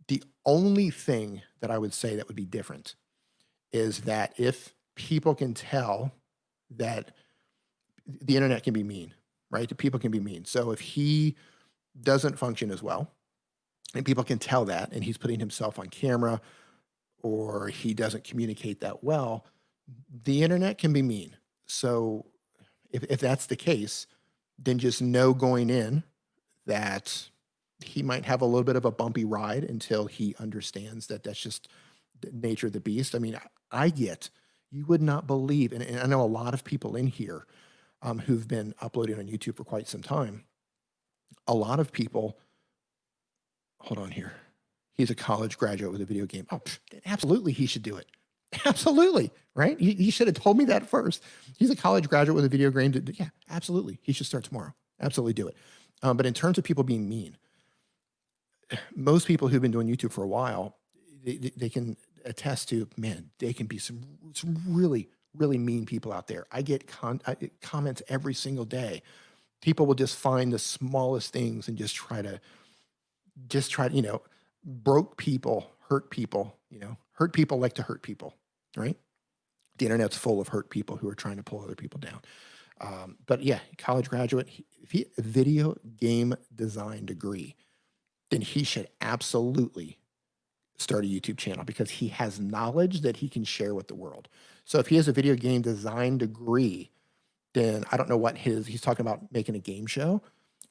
The only thing that I would say that would be different is that if people can tell that the internet can be mean, right? The people can be mean. So if he doesn't function as well, and people can tell that, and he's putting himself on camera, or he doesn't communicate that well, the internet can be mean. So if that's the case, then just know going in that he might have a little bit of a bumpy ride until he understands that that's just the nature of the beast. I mean, you would not believe, and I know a lot of people in here who've been uploading on YouTube for quite some time. A lot of people, hold on here. He's a college graduate with a video game. Oh, absolutely, he should do it. Absolutely, right? He should have told me that first. He's a college graduate with a video game. Yeah, absolutely. He should start tomorrow. Absolutely do it. But in terms of people being mean, most people who've been doing YouTube for a while, they can attest to, man, they can be some really, really mean people out there. I get comments every single day. People will just find the smallest things and just try to, broke people, hurt people, hurt people like to hurt people, right? The internet's full of hurt people who are trying to pull other people down. But yeah, college graduate, if he a video game design degree, then he should absolutely start a YouTube channel, because he has knowledge that he can share with the world. So if he has a video game design degree, then I don't know what he's talking about making a game show.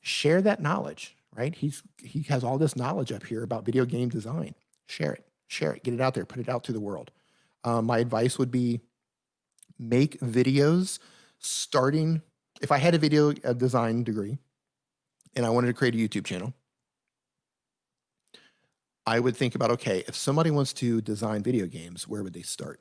Share that knowledge, right? He has all this knowledge up here about video game design. Share it, get it out there, put it out to the world. My advice would be make videos starting, if I had a video design degree and I wanted to create a YouTube channel, I would think about, okay, if somebody wants to design video games, where would they start?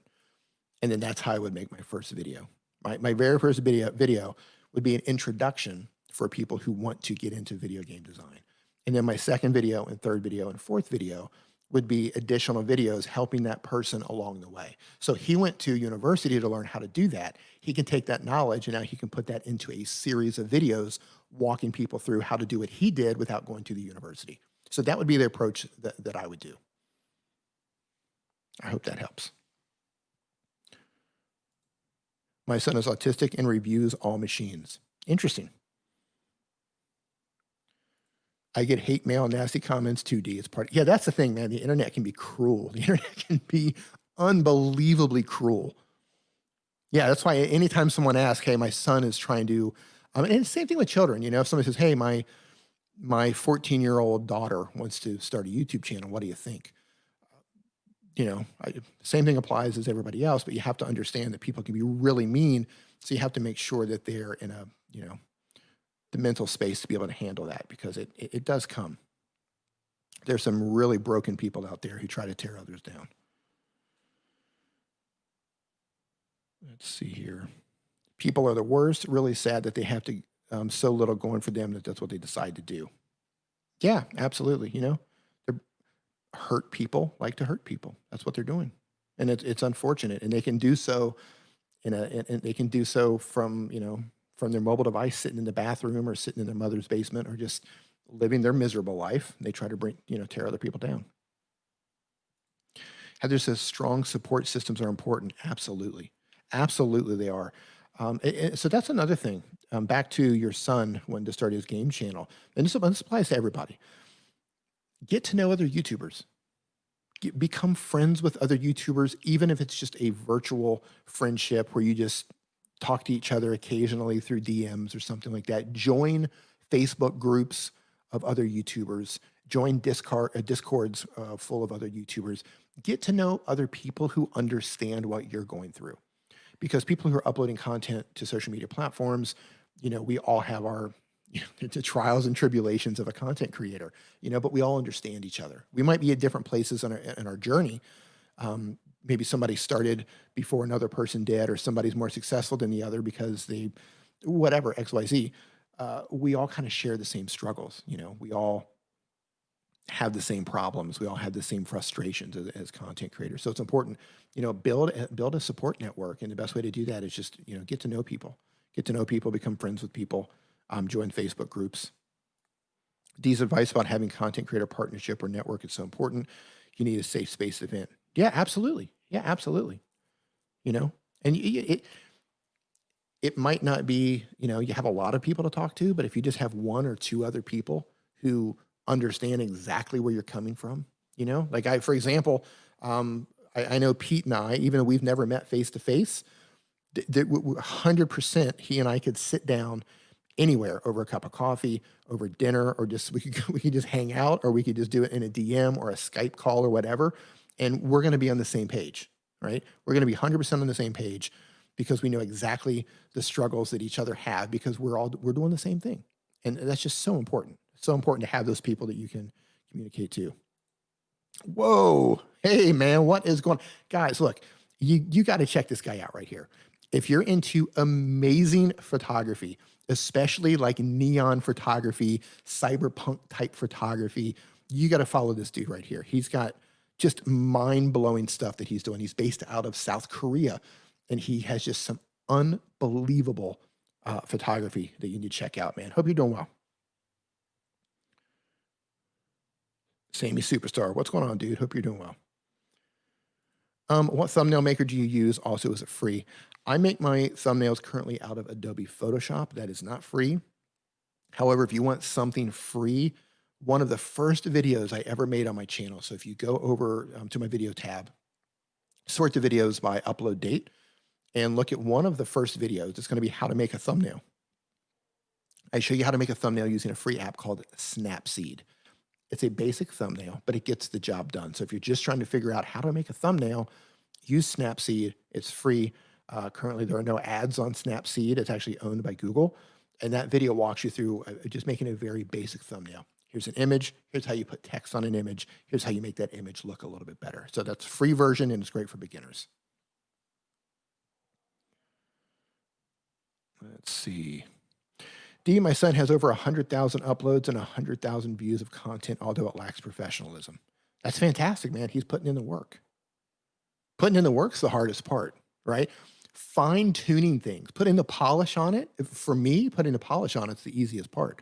And then that's how I would make my first video. My very first video would be an introduction for people who want to get into video game design. And then my second video and third video and fourth video would be additional videos helping that person along the way. So he went to university to learn how to do that. He can take that knowledge and now he can put that into a series of videos walking people through how to do what he did without going to the university. So that would be the approach that I would do. I hope that helps. My son is autistic and reviews all machines. Interesting. I get hate mail and nasty comments too, D. It's part. Yeah, that's the thing, man. The internet can be cruel. The internet can be unbelievably cruel. Yeah, that's why anytime someone asks, hey, my son is trying to, and it's the same thing with children. If somebody says, hey, my 14-year-old daughter wants to start a YouTube channel, what do you think? Same thing applies as everybody else, but you have to understand that people can be really mean. So you have to make sure that they're in a, the mental space to be able to handle that, because it does come. There's some really broken people out there who try to tear others down. Let's see here. People are the worst. Really sad that they have to so little going for them that that's what they decide to do. Yeah, absolutely. You know, they're hurt people like to hurt people. That's what they're doing, and it's unfortunate. And they can do so and they can do so from from their mobile device, sitting in the bathroom or sitting in their mother's basement or just living their miserable life. They try to tear other people down. Heather says strong support systems are important. Absolutely. Absolutely, they are. So that's another thing. Back to your son wanting to start his game channel. And this applies to everybody. Get to know other YouTubers. Become friends with other YouTubers, even if it's just a virtual friendship where you just talk to each other occasionally through DMs or something like that. Join Facebook groups of other YouTubers. Join Discords full of other YouTubers. Get to know other people who understand what you're going through. Because people who are uploading content to social media platforms, we all have our the trials and tribulations of a content creator, but we all understand each other. We might be at different places in our journey. Maybe somebody started before another person did, or somebody's more successful than the other because they, whatever, XYZ. We all kind of share the same struggles. We all have the same problems. We all have the same frustrations as content creators. So it's important, build a support network. And the best way to do that is just, get to know people, become friends with people, join Facebook groups. Dee's advice about having content creator partnership or network is so important. You need a safe space event. Yeah, absolutely. Yeah, absolutely. And it might not be, you have a lot of people to talk to, but if you just have one or two other people who understand exactly where you're coming from, like for example, I know Pete and I, even though we've never met face to face, 100% he and I could sit down anywhere over a cup of coffee, over dinner, or just we could just hang out, or we could just do it in a DM or a Skype call or whatever, and we're going to be on the same page, right? We're going to be 100% on the same page because we know exactly the struggles that each other have because we're doing the same thing, and that's just so important. It's so important to have those people that you can communicate to. Whoa, hey man, what is going on? Guys, look, you got to check this guy out right here. If you're into amazing photography, especially like neon photography, cyberpunk type photography, you got to follow this dude right here. He's got just mind-blowing stuff that he's doing. He's based out of South Korea, and he has just some unbelievable photography that you need to check out, man. Hope you're doing well. Sammy Superstar, what's going on, dude? Hope you're doing well. What thumbnail maker do you use? Also, is it free? I make my thumbnails currently out of Adobe Photoshop. That is not free. However, if you want something free, one of the first videos I ever made on my channel. So if you go over to my video tab, sort the videos by upload date, and look at one of the first videos, it's going to be how to make a thumbnail. I show you how to make a thumbnail using a free app called Snapseed. It's a basic thumbnail, but it gets the job done. So if you're just trying to figure out how to make a thumbnail, use Snapseed. It's free. Currently, there are no ads on Snapseed. It's actually owned by Google. And that video walks you through just making a very basic thumbnail. Here's an image. Here's how you put text on an image. Here's how you make that image look a little bit better. So that's a free version, and it's great for beginners. Let's see. D, my son has over 100,000 uploads and 100,000 views of content, although it lacks professionalism. That's fantastic, man. He's putting in the work. Putting in the work's the hardest part, right? Fine-tuning things, putting the polish on it. For me, putting the polish on it's the easiest part,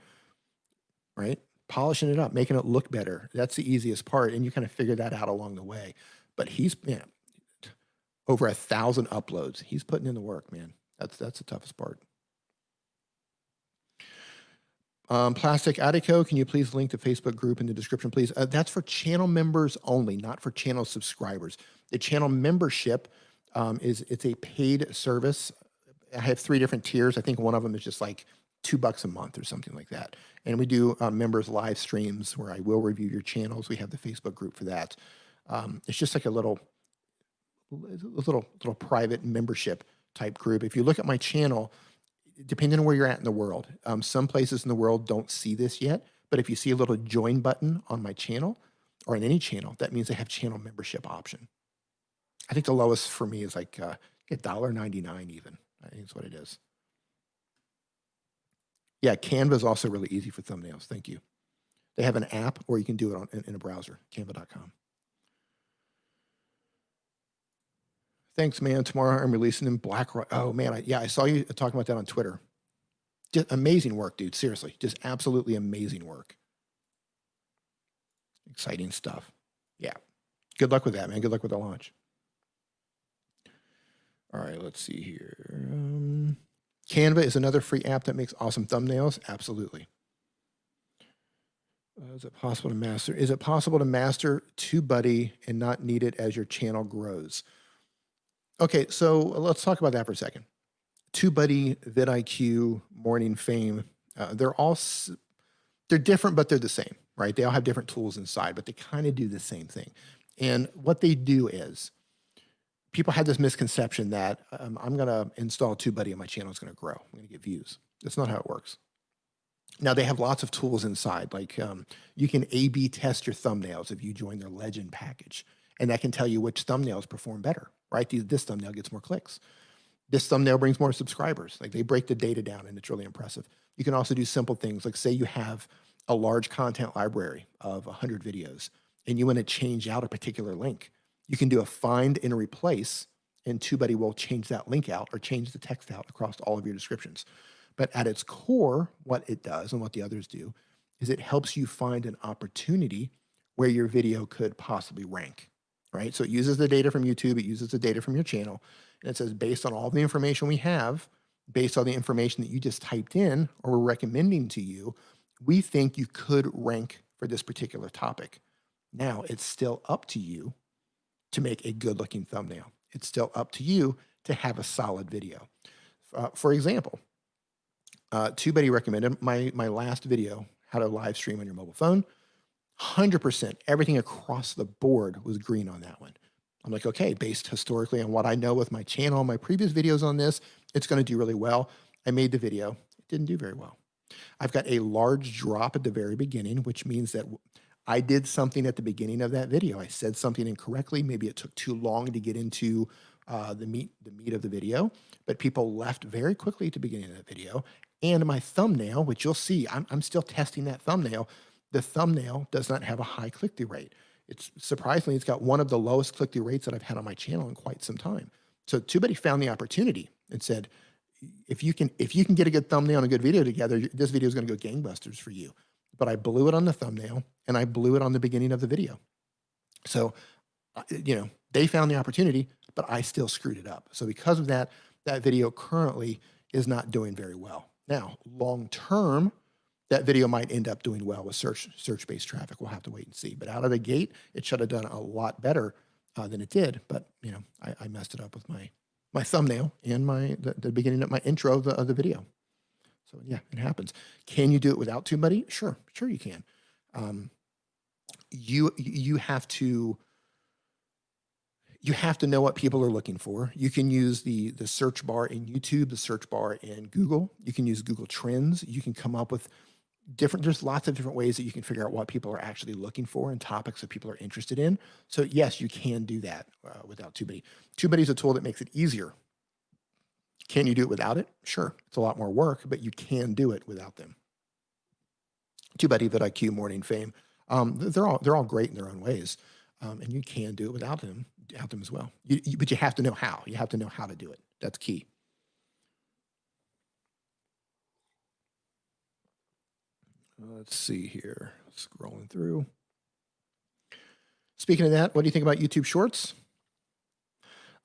right? Polishing it up, making it look better. That's the easiest part, and you kind of figure that out along the way. But he's over 1,000 uploads. He's putting in the work, man. That's the toughest part. Plastic Attico, can you please link the Facebook group in the description, please? That's for channel members only, not for channel subscribers. The channel membership it's a paid service. I have 3 different tiers. I think one of them is just like $2 a month or something like that. And we do members live streams where I will review your channels. We have the Facebook group for that. It's just like a little private membership type group. If you look at my channel, depending on where you're at in the world, some places in the world don't see this yet, but if you see a little join button on my channel or in any channel, that means they have channel membership option. I think the lowest for me is like $1.99 even. I think that's what it is. Yeah, Canva is also really easy for thumbnails. Thank you. They have an app, or you can do it in a browser, canva.com. Thanks, man. Tomorrow I'm releasing in Black. Oh, man. I saw you talking about that on Twitter. Just amazing work, dude. Seriously, just absolutely amazing work. Exciting stuff. Yeah. Good luck with that, man. Good luck with the launch. All right, let's see here. Canva is another free app that makes awesome thumbnails. Absolutely. Is it possible to master? Is it possible to master TubeBuddy and not need it as your channel grows? Okay, so let's talk about that for a second. TubeBuddy, vidIQ, Morning Fame, they're different, but they're the same, right? They all have different tools inside, but they kind of do the same thing. And what they do is, people have this misconception that I'm going to install TubeBuddy and my channel is going to grow. I'm going to get views. That's not how it works. Now, they have lots of tools inside, like you can A/B test your thumbnails if you join their Legend package, and that can tell you which thumbnails perform better, right? This thumbnail gets more clicks. This thumbnail brings more subscribers. Like, they break the data down, and it's really impressive. You can also do simple things, like say you have a large content library of 100 videos, and you want to change out a particular link. You can do a find and replace, and TubeBuddy will change that link out or change the text out across all of your descriptions. But at its core, what it does and what the others do is it helps you find an opportunity where your video could possibly rank, right? So it uses the data from YouTube, it uses the data from your channel, and it says, based on all the information we have, based on the information that you just typed in or we're recommending to you, we think you could rank for this particular topic. Now, it's still up to you to make a good looking thumbnail. It's still up to you to have a solid video. For example, TubeBuddy recommended my last video, how to live stream on your mobile phone. 100%, everything across the board was green on that one. I'm like, okay, based historically on what I know with my channel, my previous videos on this, it's going to do really well. I made the video. It didn't do very well. I've got a large drop at the very beginning, which means that I did something at the beginning of that video. I said something incorrectly. Maybe it took too long to get into the meat of the video, but people left very quickly at the beginning of that video. And my thumbnail, which you'll see, I'm still testing that thumbnail. The thumbnail does not have a high click-through rate. It's surprisingly, it's got one of the lowest click-through rates that I've had on my channel in quite some time. So TubeBuddy found the opportunity and said, if you can get a good thumbnail and a good video together, this video is going to go gangbusters for you. But I blew it on the thumbnail and I blew it on the beginning of the video. So, they found the opportunity, but I still screwed it up. So because of that, that video currently is not doing very well. Now, long term, that video might end up doing well with search-based traffic. We'll have to wait and see. But out of the gate, it should have done a lot better than it did. But I messed it up with my thumbnail and the beginning of my intro of the video. So yeah, it happens. Can you do it without TubeBuddy? Sure you can. You have to know what people are looking for. You can use the search bar in YouTube, the search bar in Google. You can use Google Trends. You can come up with there's lots of different ways that you can figure out what people are actually looking for and topics that people are interested in. So yes, you can do that without TubeBuddy. TubeBuddy is a tool that makes it easier. Can you do it without it? Sure. It's a lot more work, but you can do it without them. TubeBuddy, vidIQ, Morning Fame, they're all great in their own ways. And you can do it without them as well. But you have to know how. You have to know how to do it. That's key. Let's see here. Scrolling through. Speaking of that, what do you think about YouTube Shorts?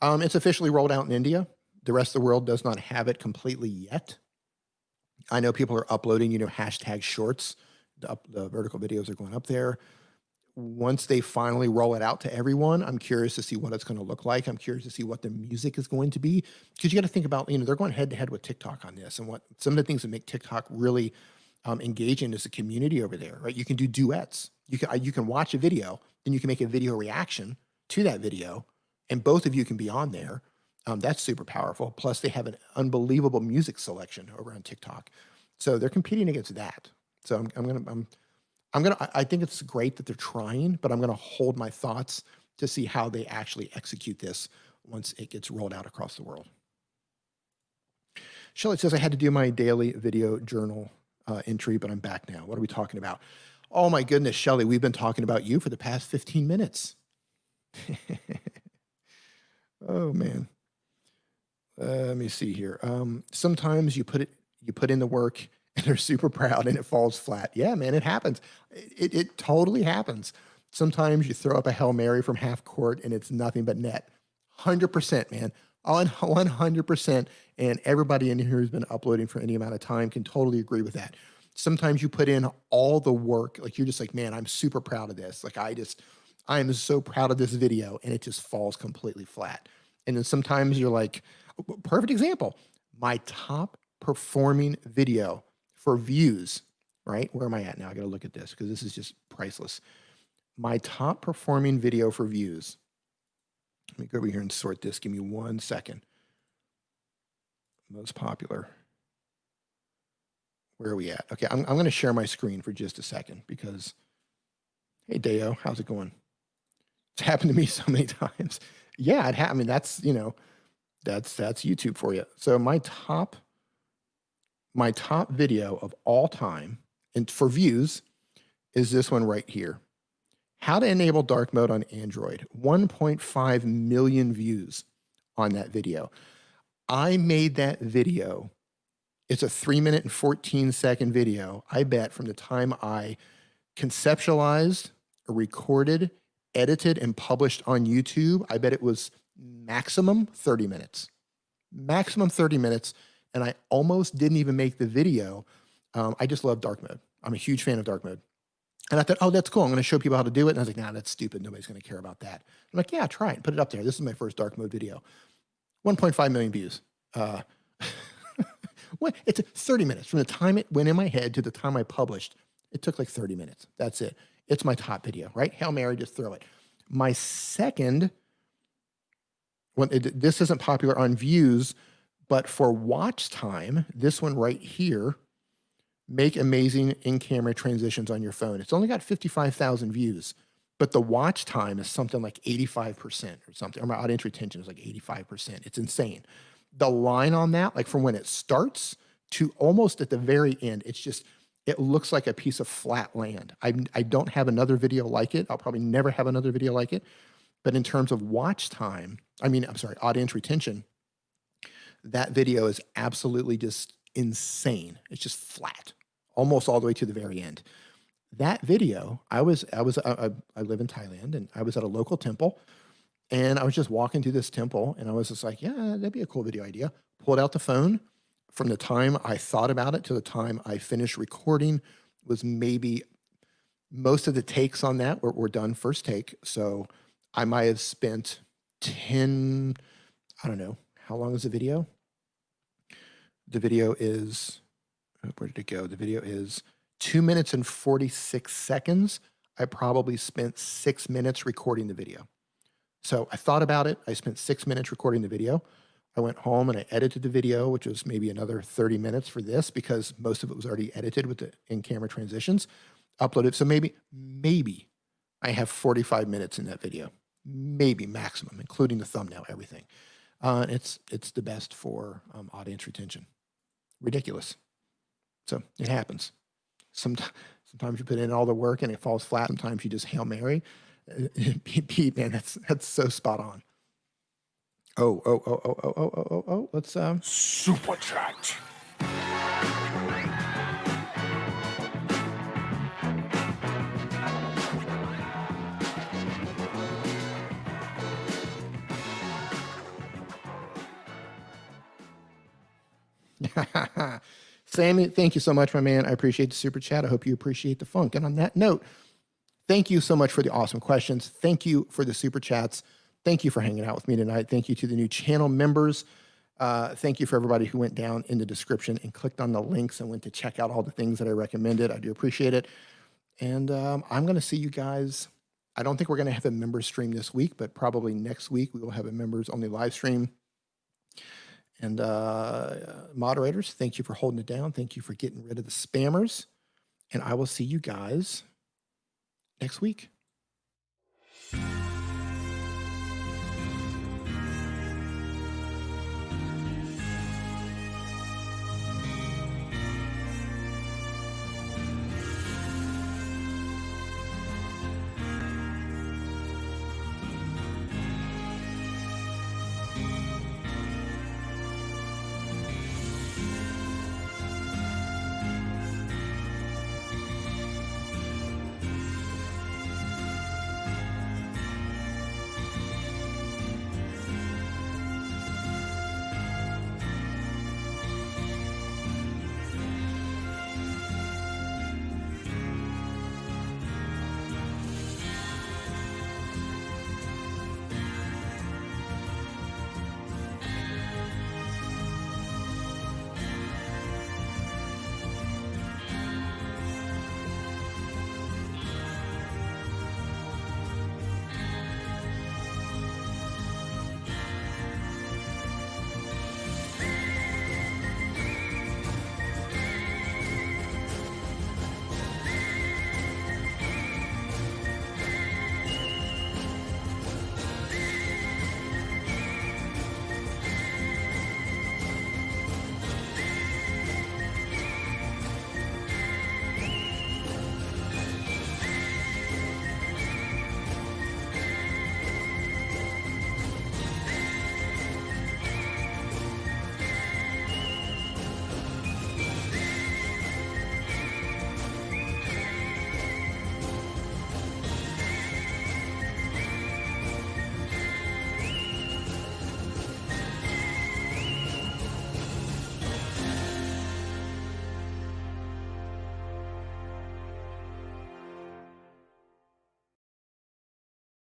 It's officially rolled out in India. The rest of the world does not have it completely yet. I know people are uploading, hashtag shorts. The vertical videos are going up there. Once they finally roll it out to everyone, I'm curious to see what it's going to look like. I'm curious to see what the music is going to be, because you got to think about, they're going head to head with TikTok on this, and what some of the things that make TikTok really engaging is the community over there, right? You can do duets. You can watch a video, then you can make a video reaction to that video, and both of you can be on there. That's super powerful. Plus, they have an unbelievable music selection over on TikTok, so they're competing against that. So I think it's great that they're trying, but I'm going to hold my thoughts to see how they actually execute this once it gets rolled out across the world. Shelley says, I had to do my daily video journal entry, but I'm back now. What are we talking about? Oh my goodness, Shelly, we've been talking about you for the past 15 minutes. Oh man. Let me see here. Sometimes you put in the work and they're super proud and it falls flat. Yeah, man, it happens. It totally happens. Sometimes you throw up a Hail Mary from half court and it's nothing but net. 100%, man. On 100%. And everybody in here who's been uploading for any amount of time can totally agree with that. Sometimes you put in all the work, like you're just like, man, I'm super proud of this. Like I am so proud of this video, and it just falls completely flat. And then sometimes you're like, perfect example, my top performing video for views, right? Where am I at now? I got to look at this because this is just priceless. My top performing video for views. Let me go over here and sort this. Give me 1 second. Most popular. Where are we at? Okay, I'm going to share my screen for just a second because, hey, Deo, how's it going? It's happened to me so many times. Yeah, it happened. I mean, that's YouTube for you. So my top video of all time, and for views, is this one right here. How to enable dark mode on Android. 1.5 million views on that video. I made that video. It's a 3-minute and 14-second video. I bet from the time I conceptualized, recorded, edited, and published on YouTube, I bet it was maximum 30 minutes. Maximum 30 minutes. And I almost didn't even make the video. I just love dark mode. I'm a huge fan of dark mode. And I thought, oh, that's cool. I'm going to show people how to do it. And I was like, nah, that's stupid. Nobody's going to care about that. I'm like, yeah, try it. Put it up there. This is my first dark mode video. 1.5 million views. It's 30 minutes. From the time it went in my head to the time I published, it took like 30 minutes. That's it. It's my top video, right? Hail Mary, just throw it. My second, this isn't popular on views, but for watch time, this one right here, make amazing in-camera transitions on your phone. It's only got 55,000 views, but the watch time is something like 85% or something. Or my audience retention is like 85%. It's insane. The line on that, like from when it starts to almost at the very end, it looks like a piece of flat land. I don't have another video like it. I'll probably never have another video like it. But in terms of watch time, audience retention, that video is absolutely just insane. It's just flat, almost all the way to the very end. That video, I live in Thailand, and I was at a local temple, and I was just walking through this temple, and I was just like, yeah, that'd be a cool video idea. Pulled out the phone. From the time I thought about it to the time I finished recording was maybe most of the takes on that were done first take. So I might have spent 10, I don't know, how long is the video? The video is, where did it go? The video is 2 minutes and 46 seconds. I probably spent 6 minutes recording the video. So I thought about it. I spent 6 minutes recording the video. I went home and I edited the video, which was maybe another 30 minutes for this because most of it was already edited with the in-camera transitions. Uploaded. So maybe I have 45 minutes in that video. Maybe maximum, including the thumbnail, everything. It's the best for audience retention. Ridiculous. So it happens. Sometimes you put in all the work and it falls flat. Sometimes you just Hail Mary. Pete, man, that's so spot on. Oh. Let's Super chat. Sammy, thank you so much, my man. I appreciate the super chat. I hope you appreciate the funk. And on that note, thank you so much for the awesome questions. Thank you for the super chats. Thank you for hanging out with me tonight. Thank you to the new channel members. Thank you for everybody who went down in the description and clicked on the links and went to check out all the things that I recommended. I do appreciate it. And I'm going to see you guys. I don't think we're going to have a member stream this week, but probably next week we will have a members only live stream. And moderators, thank you for holding it down. Thank you for getting rid of the spammers. And I will see you guys next week.